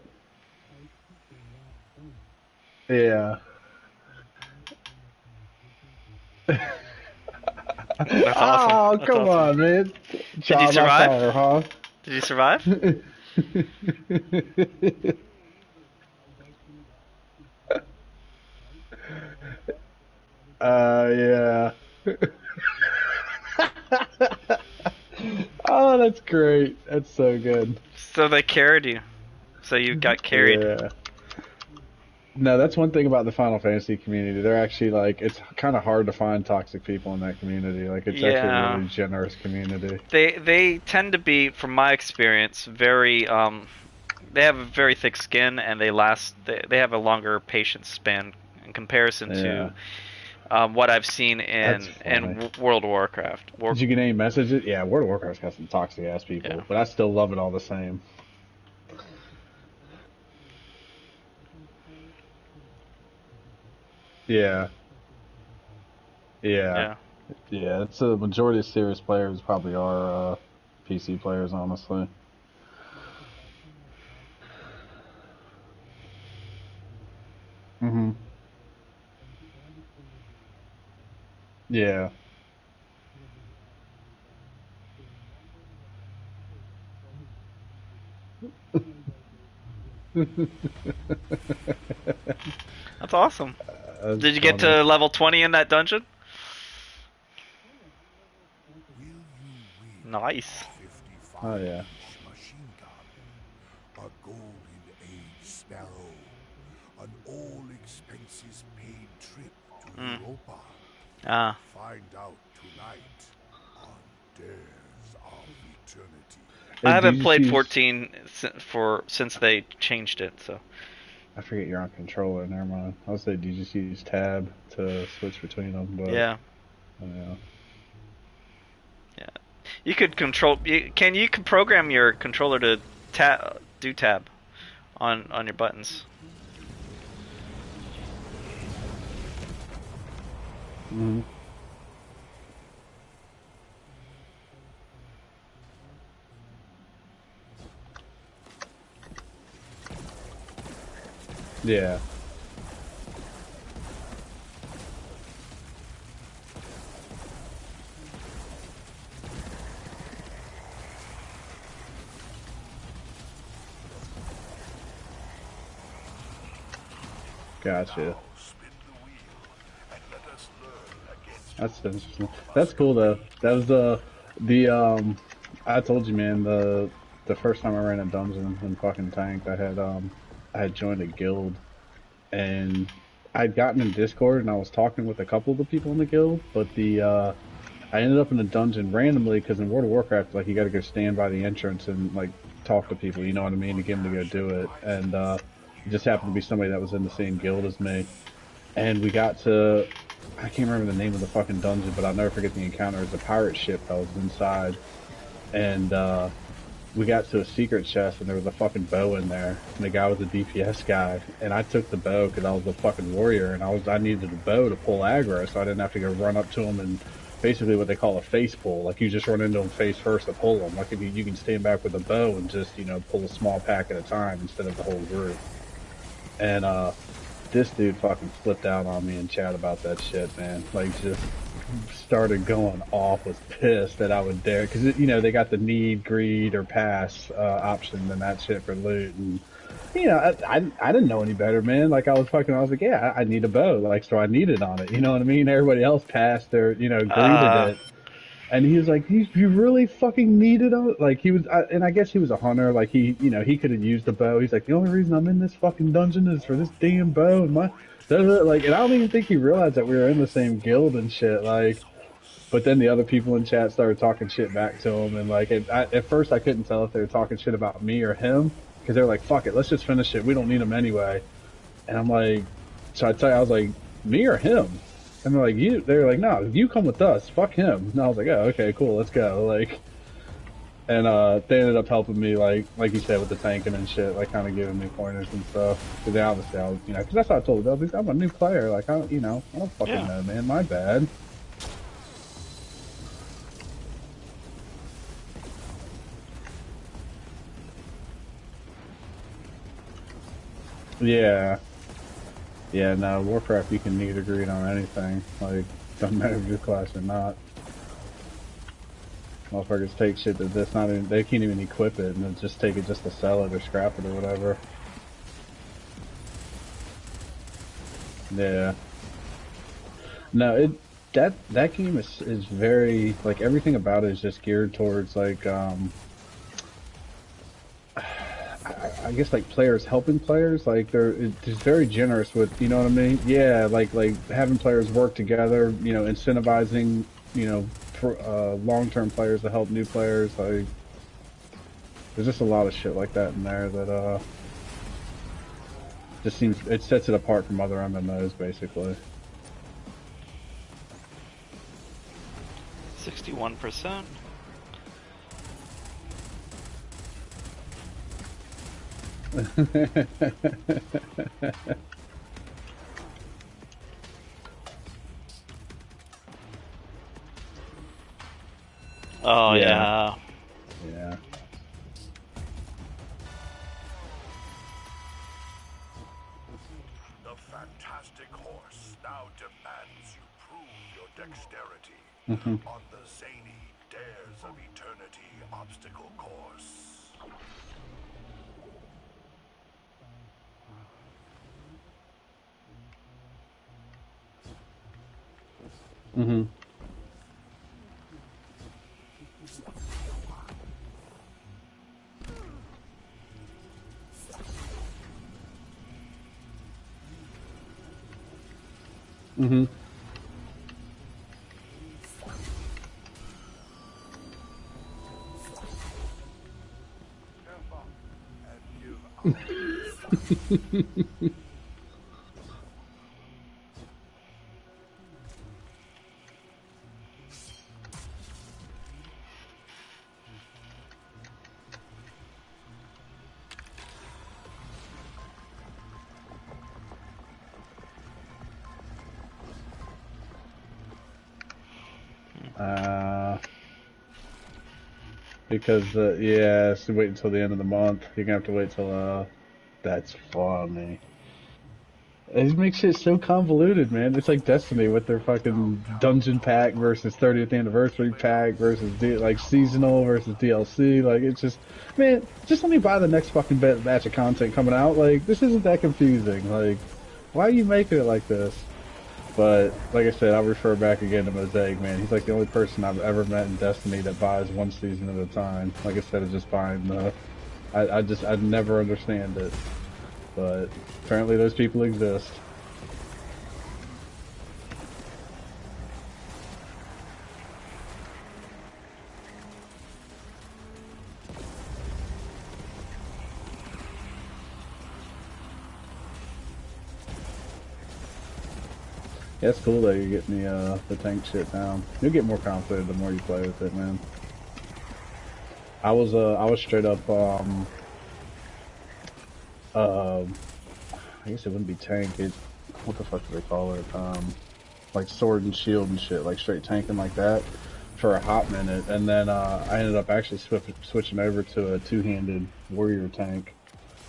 Yeah. That's awesome. Oh, That's come awesome. on, man. Did you survive? Fire, huh? Did you survive? Yeah. Oh, that's great. That's so good. So they carried you. So you got carried. Yeah. No, that's one thing about the Final Fantasy community. They're actually it's kind of hard to find toxic people in that community. It's actually a really generous community. They tend to be, from my experience, very they have a very thick skin, and they last. They have a longer patience span in comparison to what I've seen in World of Warcraft. Did you get any messages? Yeah, World of Warcraft's got some toxic ass people, but I still love it all the same. Yeah. Yeah. It's a majority of serious players probably are PC players, honestly. Mhm. Yeah. That's awesome. Did you funny. get to level 20 in that dungeon? Nice. Oh yeah. Machine gun, a golden age sparrow, an all expenses paid trip to Europa. Ah. Find out tonight on Dares of Eternity. I haven't played 14 since they changed it, so. I forget you're on controller. Never mind. I was saying, did you just use tab to switch between them? But yeah. Yeah. You could control. You can program your controller to do tab on your buttons. Mhm. Yeah. Gotcha. That's interesting. That's cool though. That was the I told you, man, the first time I ran a dungeon in fucking Tank, I had joined a guild, and I'd gotten in Discord and I was talking with a couple of the people in the guild, but I ended up in a dungeon randomly because in World of Warcraft, like, you got to go stand by the entrance and like talk to people, you know what I mean, to get them to go do it. And it just happened to be somebody that was in the same guild as me. And we got to, I can't remember the name of the fucking dungeon, but I'll never forget the encounter. It was a pirate ship that was inside. And we got to a secret chest and there was a fucking bow in there. And the guy was a DPS guy. And I took the bow because I was a fucking warrior and I needed a bow to pull aggro so I didn't have to go run up to him and basically what they call a face pull. Like, you just run into them face first to pull them. Like, if you can stand back with a bow and just, you know, pull a small pack at a time instead of the whole group. And this dude fucking flipped out on me in chat about that shit, man. Like, just started going off, was pissed that I would dare, because, you know, they got the need, greed, or pass option and that shit for loot. And, you know, I didn't know any better, man. Like, I was like, yeah, I need a bow. Like, so I needed on it. You know what I mean? Everybody else passed their, you know, greeted it. And he was like, you really fucking needed it? Like, he was, and I guess he was a hunter. Like, he, you know, he could have used a bow. He's like, the only reason I'm in this fucking dungeon is for this damn bow. And like, and I don't even think he realized that we were in the same guild and shit. Like, but then the other people in chat started talking shit back to him. And like, at first I couldn't tell if they were talking shit about me or him. Because they were like, fuck it, let's just finish it. We don't need him anyway. And I'm like, so I was like, me or him? And they're like, they were like, no, you come with us, fuck him. And I was like, oh, okay, cool, let's go. Like, and they ended up helping me, like you said, with the tanking and shit, like, kind of giving me pointers and stuff. Because they obviously, I was, you know, because that's what I told them. I'm a new player, like, I don't fucking know, man, my bad. Yeah. Yeah, no, Warcraft, you can need agreed on anything. Like, doesn't matter if you're class or not. Motherfuckers take shit that's not even, they can't even equip it, and then just take it just to sell it or scrap it or whatever. Yeah. No, that game is very, like, everything about it is just geared towards, like, I guess, like, players helping players. Like, it's very generous with, you know what I mean? Yeah, like having players work together, you know, incentivizing, you know, for long-term players to help new players. Like, There's just a lot of shit like that in there that just seems it sets it apart from other MMOs basically. 61%. Oh yeah. Yeah. The fantastic horse now demands you prove your dexterity on the zany Dares of Eternity obstacle course. Mhm. Mhm. Step up and give our Because yeah, so wait until the end of the month. You're gonna have to wait till that's funny. It makes shit so convoluted, man. It's like Destiny with their fucking dungeon pack versus 30th anniversary pack versus like seasonal versus DLC. Like it's just, man, just let me buy the next fucking batch of content coming out. Like this isn't that confusing. Like, why are you making it like this? But like I said, I'll refer back again to Mosaic, man. He's like the only person I've ever met in Destiny that buys one season at a time. Like I said, it's just buying the. I'd never understand it, but apparently those people exist. Yeah, it's cool that you're getting the tank shit down. You'll get more confident the more you play with it, man. I was straight up I guess it wouldn't be tank. It what the fuck do they call it? Like sword and shield and shit, like straight tanking like that for a hot minute, and then I ended up actually switching over to a two-handed warrior tank,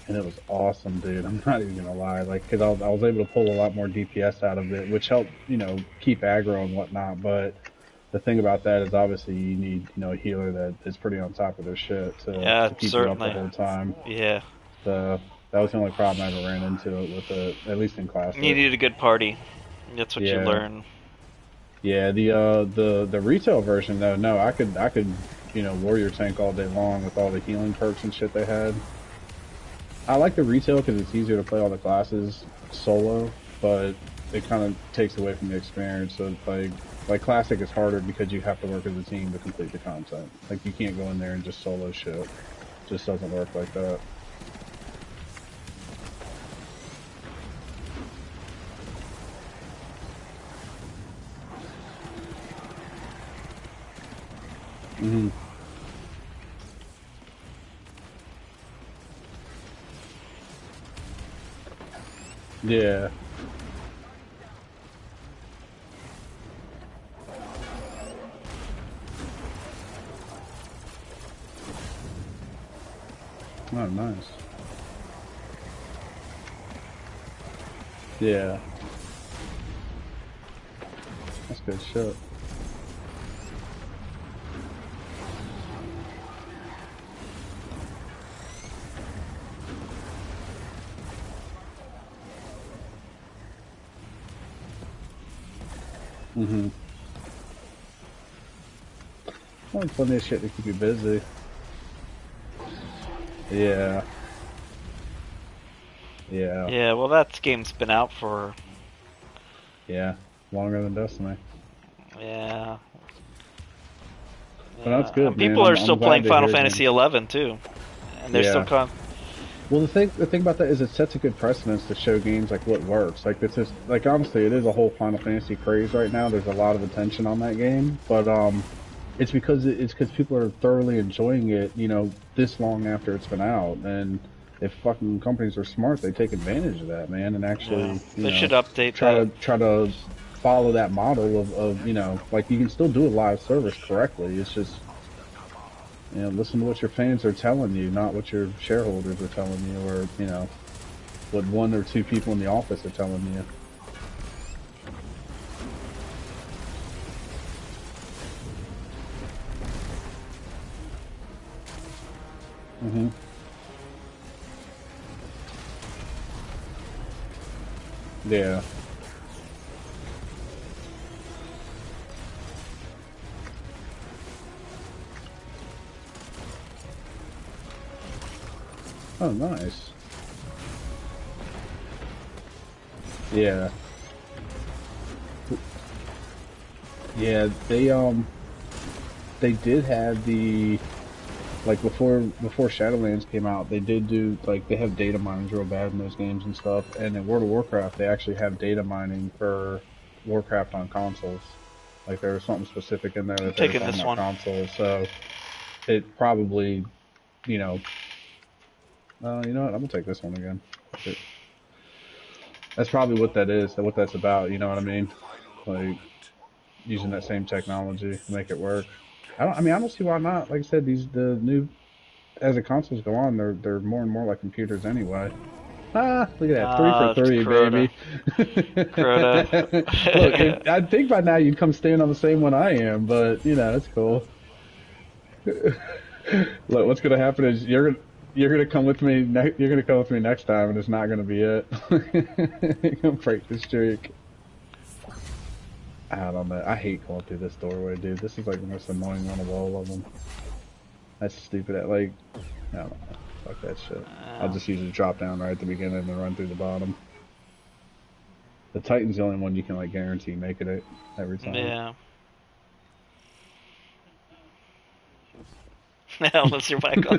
and it was awesome, dude. I'm not even gonna lie, like, cause I was able to pull a lot more DPS out of it, which helped, you know, keep aggro and whatnot. But the thing about that is obviously you need, you know, a healer that is pretty on top of their shit Yeah, to keep you up the certainly. whole time. Yeah. So that was the only problem I ever ran into it with it, at least in classic. You need a good party. That's what you Yeah. learn. Yeah, the retail version though, no, I could, you know, warrior tank all day long with all the healing perks and shit they had. I like the retail because it's easier to play all the classes solo, but it kind of takes away from the experience. So like classic is harder because you have to work as a team to complete the content. Like you can't go in there and just solo shit. It just doesn't work like that. Mhm. Yeah. Oh, nice. Yeah. That's good shit. Mhm. Well, plenty of shit to keep you busy. Yeah. Yeah. Yeah, well, that game's been out for. Yeah. Longer than Destiny. Yeah. But that's Yeah. good, And man. people are I'm still glad playing to Final hear it, Fantasy man. 11 too. and they're still Yeah. con. Well, the thing about that is it sets a good precedence to show games like what works. Like this is like honestly, it is a whole Final Fantasy craze right now. There's a lot of attention on that game, but it's because people are thoroughly enjoying it. You know, this long after it's been out, and if fucking companies are smart, they take advantage of that, man, and actually, Yeah, you they know, should update try that. to follow that model of you know, like you can still do a live service correctly. It's just you know, listen to what your fans are telling you, not what your shareholders are telling you, or you know, what one or two people in the office are telling you. Hmm. Yeah. Oh, nice. Yeah. Yeah. They did have the like before Shadowlands came out, they did do like they have data miners real bad in those games and stuff. And in World of Warcraft, they actually have data mining for Warcraft on consoles. Like there was something specific in there I'm that they were taking talking this about one. consoles. So it probably, you know, you know what? I'm gonna take this one again. That's probably what that is. What that's about. You know what I mean? Like using that same technology to make it work. I mean, I don't see why not. Like I said, the new as the consoles go on, they're more and more like computers anyway. Ah, look at that, 3 for 3, Crota. baby. Look, Crota. I think by now you'd come stand on the same one I am, but you know it's cool. Look, what's gonna happen is you're gonna come with me. You're gonna come with me next time, and it's not gonna be it. You're gonna break the streak. I don't know. I hate going through this doorway, dude. This is like the most annoying one of all of them. That's stupid. Like, I don't know. Fuck that shit. I'll just usually drop down right at the beginning and run through the bottom. The Titan's the only one you can like guarantee making it every time. Yeah. Unless you're Michael.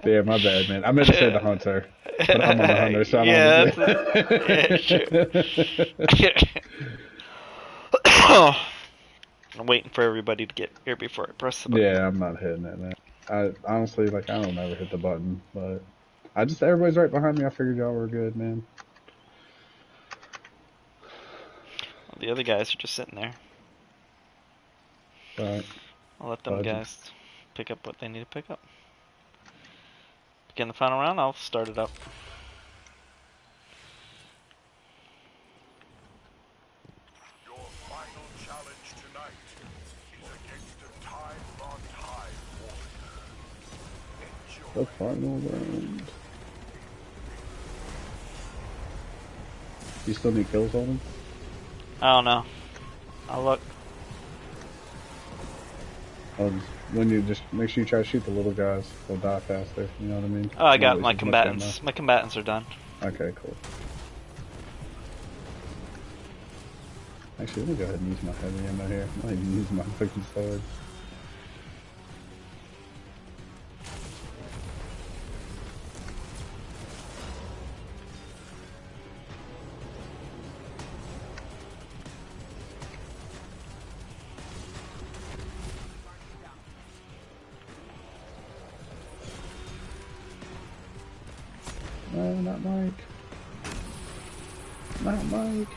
Yeah, my bad, man. I meant to say the hunter, but I'm on the hunter, so I Yeah, don't yeah, sure. I'm waiting for everybody to get here before I press the button. Yeah, I'm not hitting it, man. I honestly, like, I don't ever hit the button, but everybody's right behind me. I figured y'all were good, man. The other guys are just sitting there. Right. I'll let them guys pick up what they need to pick up. Begin the final round, I'll start it up. Your final challenge tonight is against a time-locked Hive warrior. The final round. You still need kills on him? I don't know. I'll look. When you just make sure you try to shoot the little guys, they'll die faster. You know what I mean? Oh, I got my combatants. My combatants are done. Okay, cool. Actually, let me go ahead and use my heavy ammo here. I'm not even using my fucking swords. No, not Mike. Not Mike.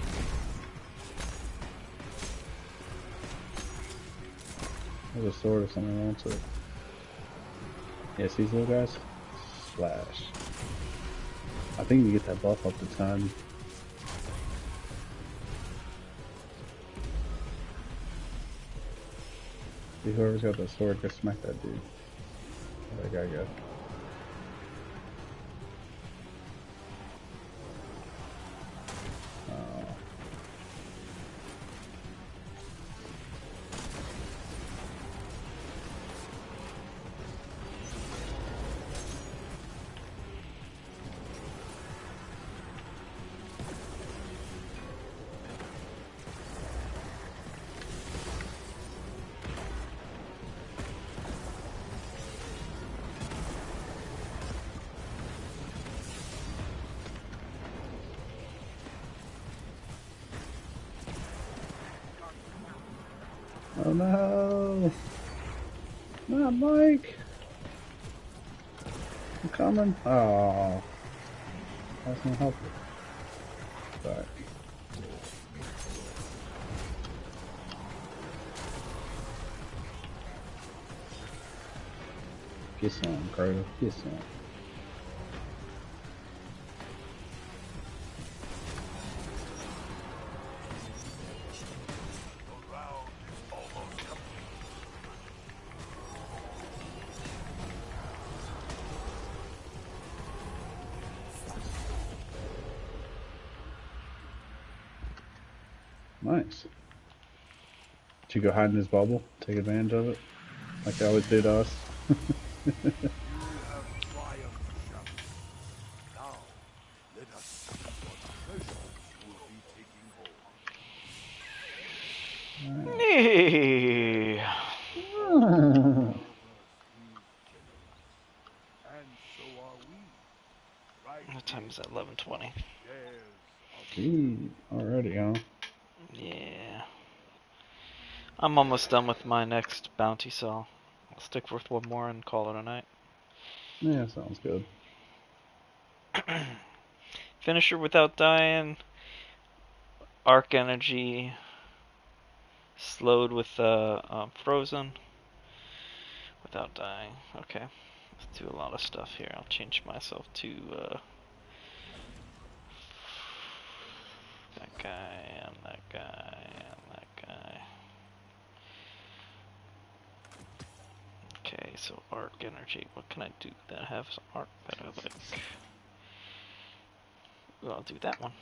There's a sword if someone wants it. Yes, these little guys. Slash. I think you get that buff up to 10. See, whoever's got that sword, go smack that dude. Where'd that guy go? Oh no! Not Mike! I'm coming. Oh, that's not helpful. Back. Get some, Carter. Get some. The round is almost complete. Nice. Did you go hide in his bubble? Take advantage of it? Like they always do to us? You have triumphed, champion. Now, let us see what treasures you will be taking home. Nee. And so are we. Right What time is here it? 11:20. on Dares of Gee, already, huh? Yeah. I'm almost done with my next bounty, so I'll stick with one more and call it a night. Yeah, sounds good. Finisher without dying. Arc energy. Slowed with frozen. Without dying. Okay. Let's do a lot of stuff here. I'll change myself to that guy and that guy and that guy. Okay, so arc energy. What can I do that has arc that I like? Ooh, I'll do that one.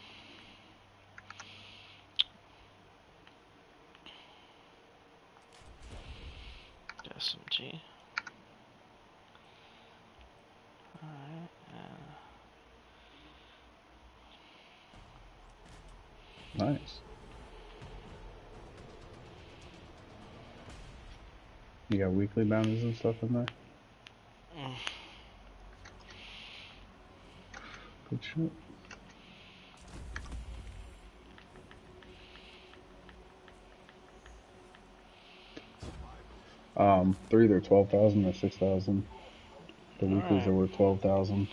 SMG. Alright, Nice. You got weekly bounties and stuff in there? Good shit. They're either 12,000 or 6,000. The weeklies are worth 12,000.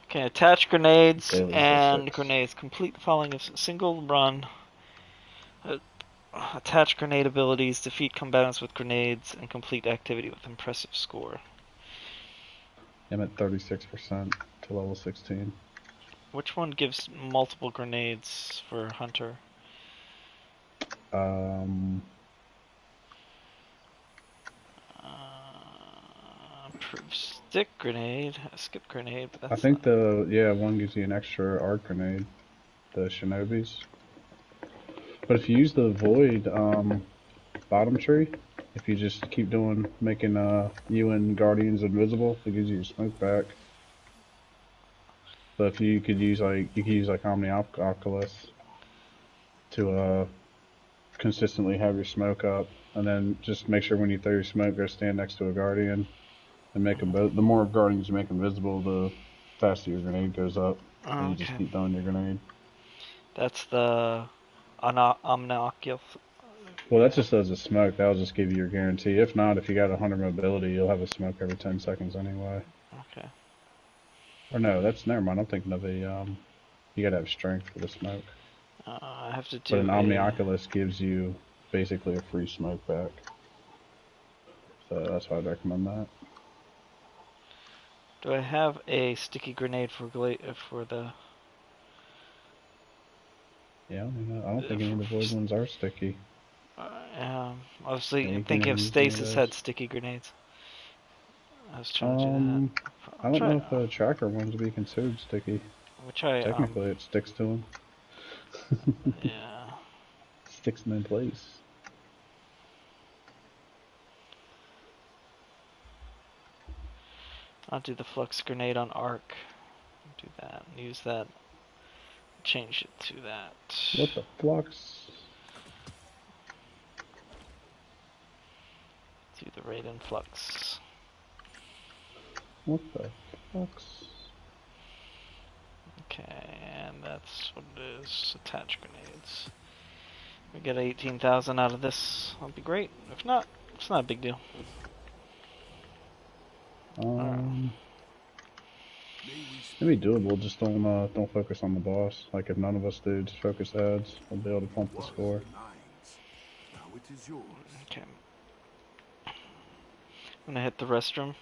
Okay, attach grenades Dailies are and 6. grenades. Complete the following of single run. Attach grenade abilities, defeat combatants with grenades, and complete activity with impressive score. I'm at 36% to level 16. Which one gives multiple grenades for Hunter? Proof stick grenade, a skip grenade, but that's I think one gives you an extra arc grenade, the Shinobis. But if you use the Void bottom tree, if you just keep making you and Guardians invisible, it gives you your smoke back. But if you could use like Omni Oculus to consistently have your smoke up, and then just make sure when you throw your smoke, go stand next to a Guardian, and make them both. The more Guardians you make invisible, the faster your grenade goes up, and you just keep throwing your grenade. That's the Omnioculus. Well, that's just as a smoke. That'll just give you your guarantee. If not, if you got 100 mobility, you'll have a smoke every 10 seconds anyway. Okay. Or no, never mind. I'm thinking of a you gotta have strength for the smoke. I have to do. But an Omnioculus gives you basically a free smoke back. So that's why I'd recommend that. Do I have a sticky grenade for the? Yeah, I don't think any of the void ones are sticky. I was thinking if Stasis had sticky grenades. I was trying to do that. I don't know if a tracker ones would be considered sticky. We'll try. Technically, it sticks to them. Yeah. Sticks them in place. I'll do the flux grenade on arc. Do that. Use that. Change it to that. What the flux? Do the Raiden flux. What the flux? Okay, and that's what it is. Attach grenades. we get 18,000 out of this, that'd be great. If not, it's not a big deal. Maybe doable. Just don't focus on the boss. Like if none of us do, just focus heads. We'll be able to pump the score. Now it is yours. Okay. I'm gonna hit the restroom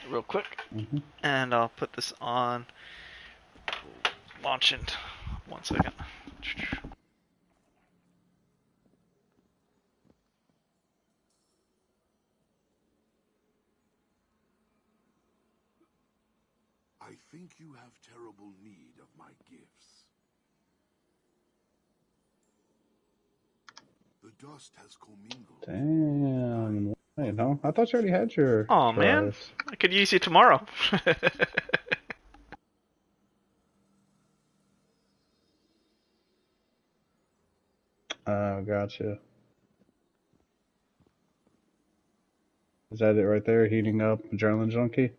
real quick, and I'll put this on. Launch in 1 second. I think you have terrible need of my gifts. The dust has commingled. Damn. Wait, no? I thought you already had your. Oh man, tries. I could use you tomorrow. Oh, gotcha. Is that it right there? Heating up, adrenaline junkie.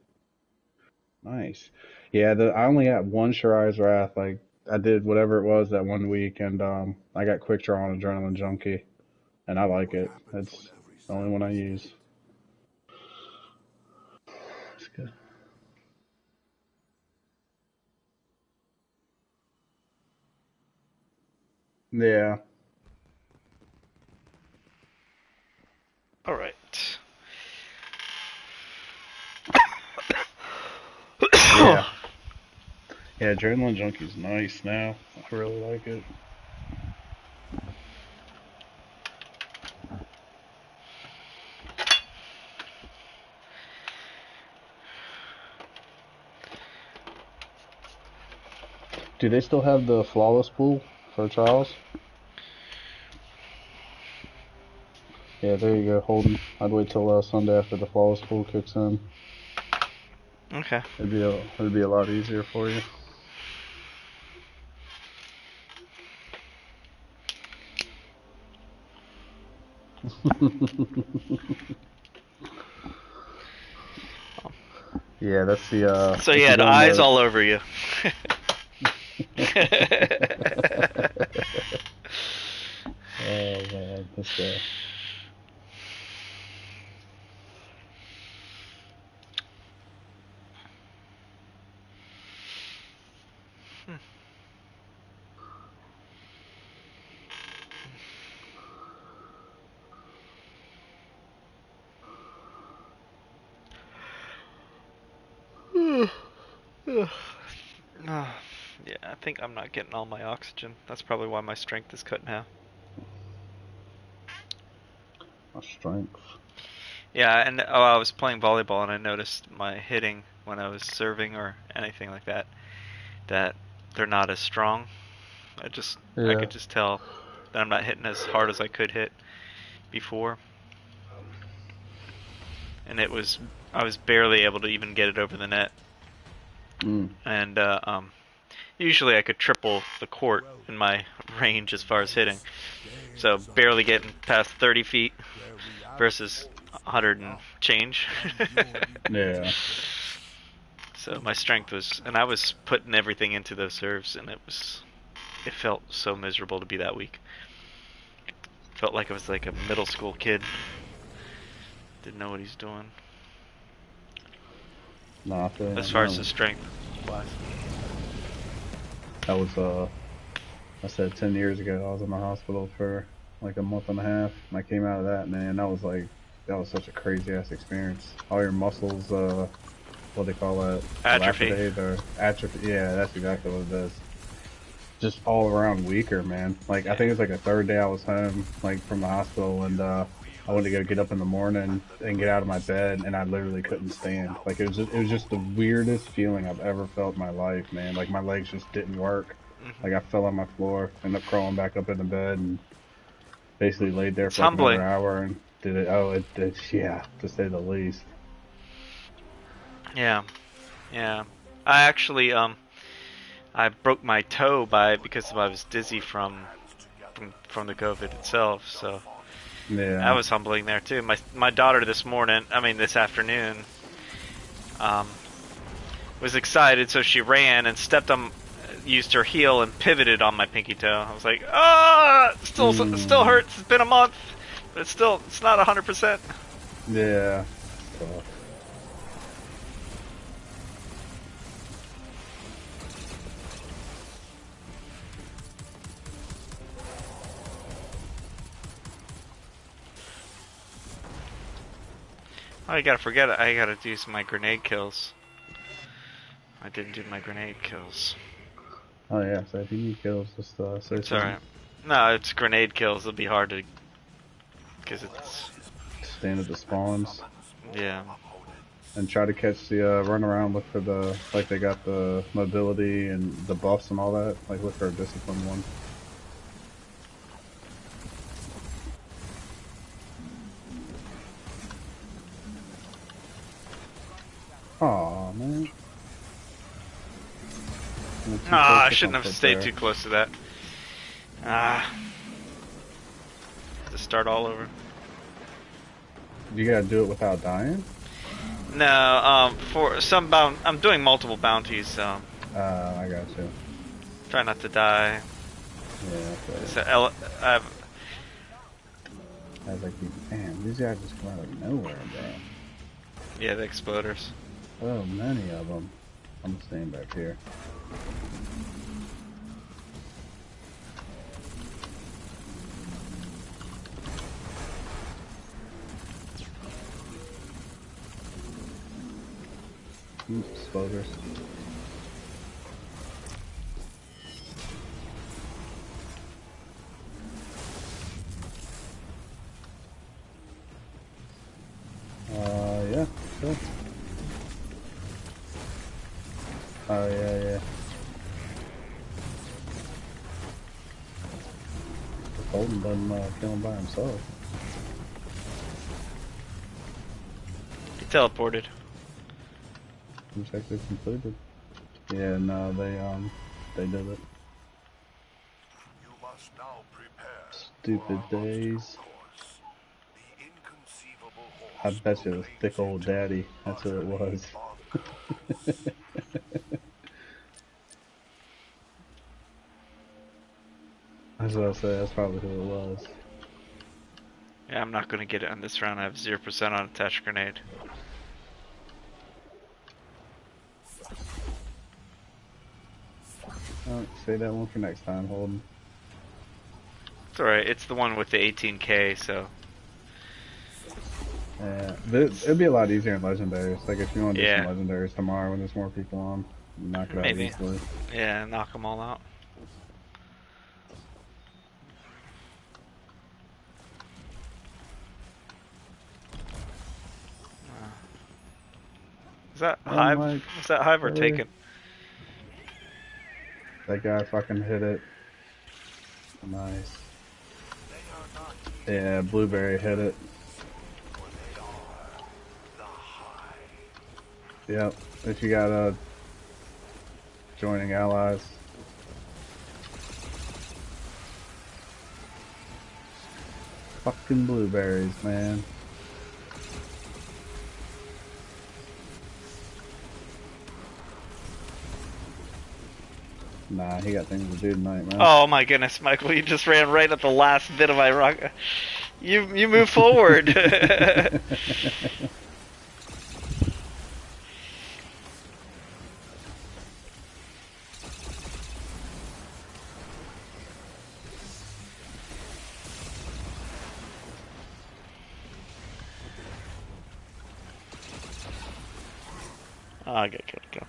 Nice. Yeah, I only got one Shirai's Wrath. Like I did whatever it was that 1 week, and I got quick draw on adrenaline junkie, and I like it. It's the only one I use. That's good. Yeah. All right. Yeah. Yeah, adrenaline junkie's nice now. I really like it. Do they still have the flawless pool for trials? Yeah, there you go, Holden. I'd wait till Sunday after the flawless pool kicks in. Okay. It'd be a lot easier for you. Yeah, that's the. So you had eyes all over you. Oh man, this guy. Yeah, I think I'm not getting all my oxygen. That's probably why my strength is cut in half. My strength. Yeah, and I was playing volleyball and I noticed my hitting when I was serving or anything like that, that they're not as strong. I could just tell that I'm not hitting as hard as I could hit before. And I was barely able to even get it over the net. And usually I could triple the court in my range as far as hitting. So barely getting past 30 feet versus 100 and change. Yeah. So my strength was, and I was putting everything into those serves, and it felt so miserable to be that weak. Felt like I was like a middle school kid. Didn't know what he's doing. Nah, as far as the strength wise. That was I said 10 years ago. I was in the hospital for like a month and a half, and I came out of that, man. That was such a crazy ass experience. All your muscles, what they call that? Atrophy. Or atrophy. Yeah, that's exactly what it is. Just all around weaker, man. Like I think it was like a third day I was home, like from the hospital, and I wanted to go get up in the morning and get out of my bed, and I literally couldn't stand. Like it was just the weirdest feeling I've ever felt in my life, man. Like my legs just didn't work. Like I fell on my floor, ended up crawling back up in the bed, and basically laid there for like another hour and did it. Oh, yeah, to say the least. Yeah. I actually I broke my toe because I was dizzy from the COVID itself. So yeah, that was humbling there too. My daughter this afternoon, was excited, so she ran and stepped on used her heel and pivoted on my pinky toe. I was like, ah, still hurts. It's been a month, but it's not 100%. Yeah. Tough. Oh, you gotta forget it. I gotta do my grenade kills. I didn't do my grenade kills. Oh yeah, so if you need kills, just say It's alright. No, it's grenade kills. It'll be hard to... Because it's... stand at the spawns. Yeah. And try to catch the run around, look for the, like they got the mobility and the buffs and all that. Like look for a disciplined one. Aw, man. Ah, I shouldn't have stayed too close to that. Ah. To start all over. You gotta do it without dying? No, for some I'm doing multiple bounties, so... I got you. Try not to die. Yeah, So, I was like, damn, these guys just come out of nowhere, bro. Yeah, the exploders. So many of them. I'm staying back here. Exploders. Yeah, sure. Oh, yeah. Holden doesn't kill him by himself. He teleported. Objective completed. Yeah, no, they did it. You must now prepare Stupid for our days. obstacle course. The inconceivable I horse bet you it was awaits thick old you daddy. That's who it was. on the coast. That's what I say. That's probably who it was. Yeah, I'm not gonna get it on this round. I have 0% on attached grenade. Oh, save that one for next time, Holden. It's alright. It's the one with the 18k, so... Yeah, but it'd be a lot easier in legendaries. Like if you want to do Yeah. some legendaries tomorrow when there's more people on, knock it out Maybe. easily. Yeah, knock them all out. Is that Oh Hive? my Is that Hive or God. Taken? That guy fucking hit it. Nice. Yeah, Blueberry hit it. Yep. If you got joining allies. Fucking blueberries, man. Nah, he got things to do tonight, man. Oh my goodness, Michael! You just ran right at the last bit of my rock. You move forward. Oh, I get killed.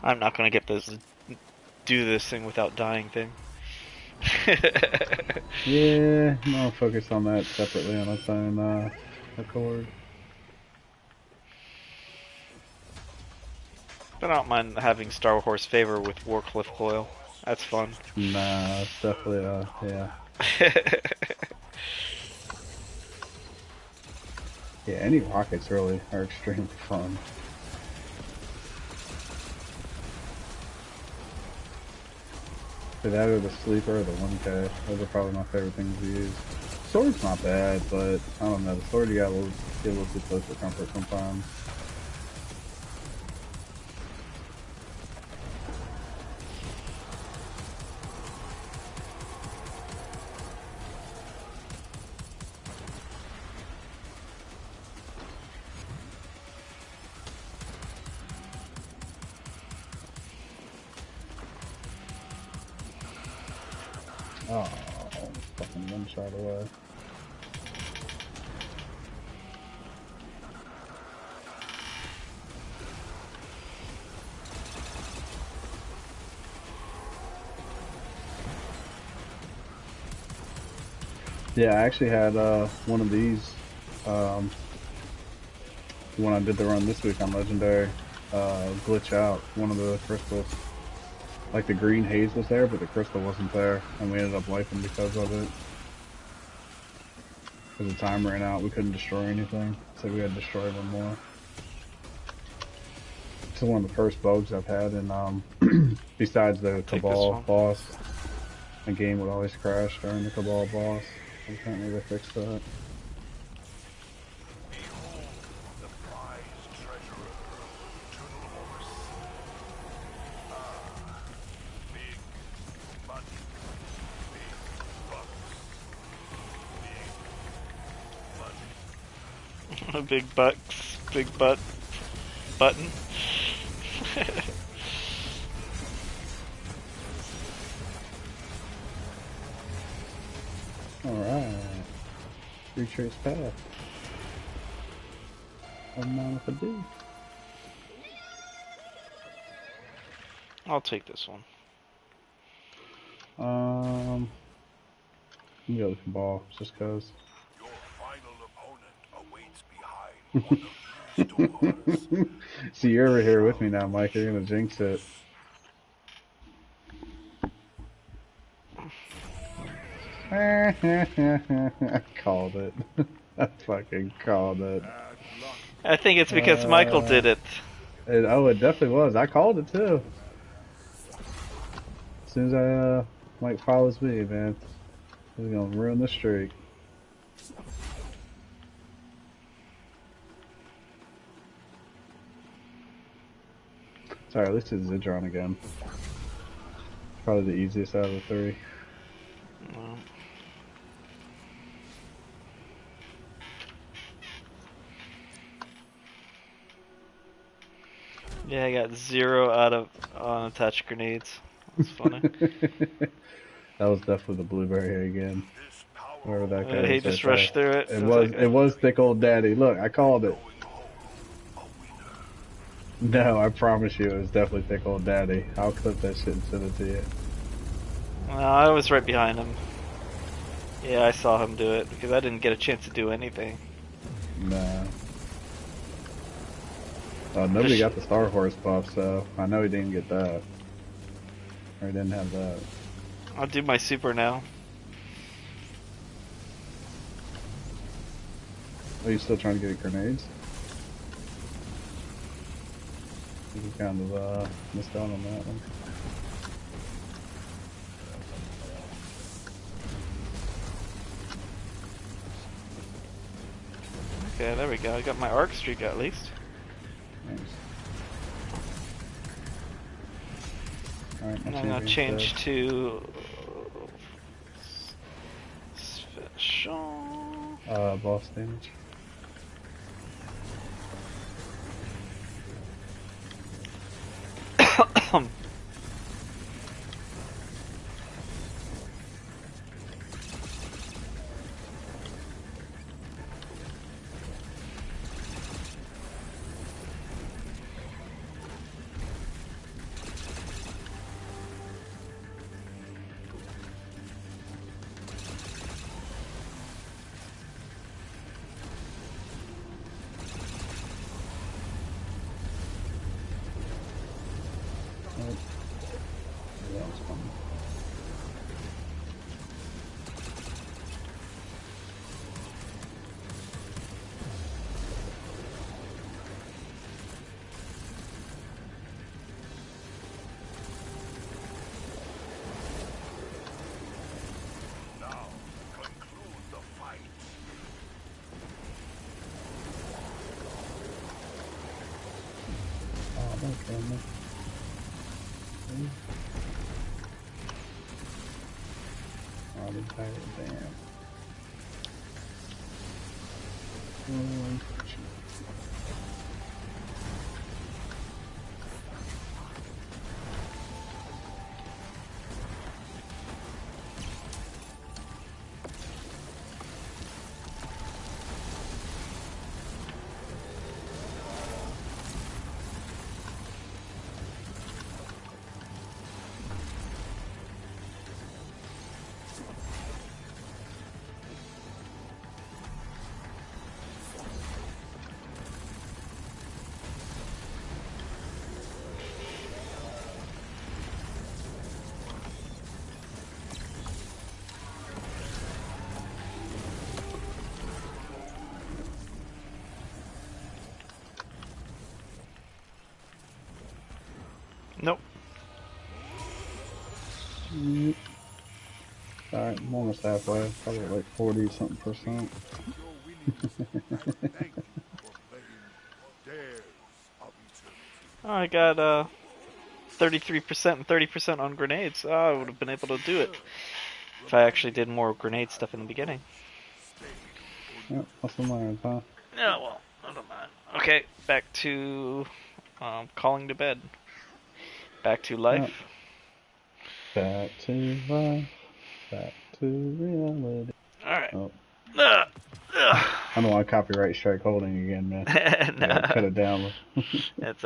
I'm not gonna get this. Do this thing without dying thing. Yeah, I'll focus on that separately on its own accord. But I don't mind having Star Horse favor with Warcliffe Coil. That's fun. Nah, it's definitely yeah. Yeah, any rockets really are extremely fun. That or the sleeper or the 1K. Those are probably my favorite things to use. Sword's not bad, but I don't know. The sword you gotta get a little too close for comfort sometimes. Oh, fucking one shot away. Yeah, I actually had one of these when I did the run this week on Legendary glitch out one of the crystals. Like the green haze was there, but the crystal wasn't there, and we ended up wiping because of it. Because the time ran out, we couldn't destroy anything, so we had to destroy one more. It's one of the first bugs I've had, and besides the Cabal boss, the game would always crash during the Cabal boss. Apparently they fixed that. Behold the prize treasure of Eternal Horse. Ah, big money, big bucks, big money. Big bucks, big butt, button. Alright. Retrace path. I'm on with a D. I'll take this one. You go with the ball, just cause. Your final opponent awaits behind one of these doors. See, you're over here with me now, Mike. You're gonna jinx it. I called it. I fucking called it. I think it's because Michael did it. Oh, it definitely was. I called it too. As soon as Mike follows me, man, he's gonna ruin the streak. Sorry, at least it's Zidron again. Probably the easiest out of the three. No. Yeah, I got 0 out of unattached grenades. That's funny. That was definitely the blueberry again. Wherever that guy He is just right rushed there. through it. It was thick old daddy. Look, I called it. No, I promise you, it was definitely thick old daddy. I'll clip that shit and send it to you. No, I was right behind him. Yeah, I saw him do it because I didn't get a chance to do anything. Nah. Nobody got the Star Horse buff, so I know he didn't get that. Or he didn't have that. I'll do my super now. Are you still trying to get grenades? You kind of missed out on that one. Okay, there we go. I got my arc streak at least. Nice. Alright, And I'm gonna change to special. Boss damage. That was fun. Now, conclude the fight. Oh, don't kill me. Oh, the pirate, damn. Yep. Alright, I'm almost halfway. Probably like 40 something percent. Oh, I got 33% and 30% on grenades. Oh, I would have been able to do it if I actually did more grenade stuff in the beginning. Yep, muscle minds, huh? Yeah, well, I don't mind. Okay, back to calling to bed. Back to life. Yep. Back to life. Back to reality. Alright. Oh. Ugh. I don't want to copyright strike holding again, man. No. Cut it down. That's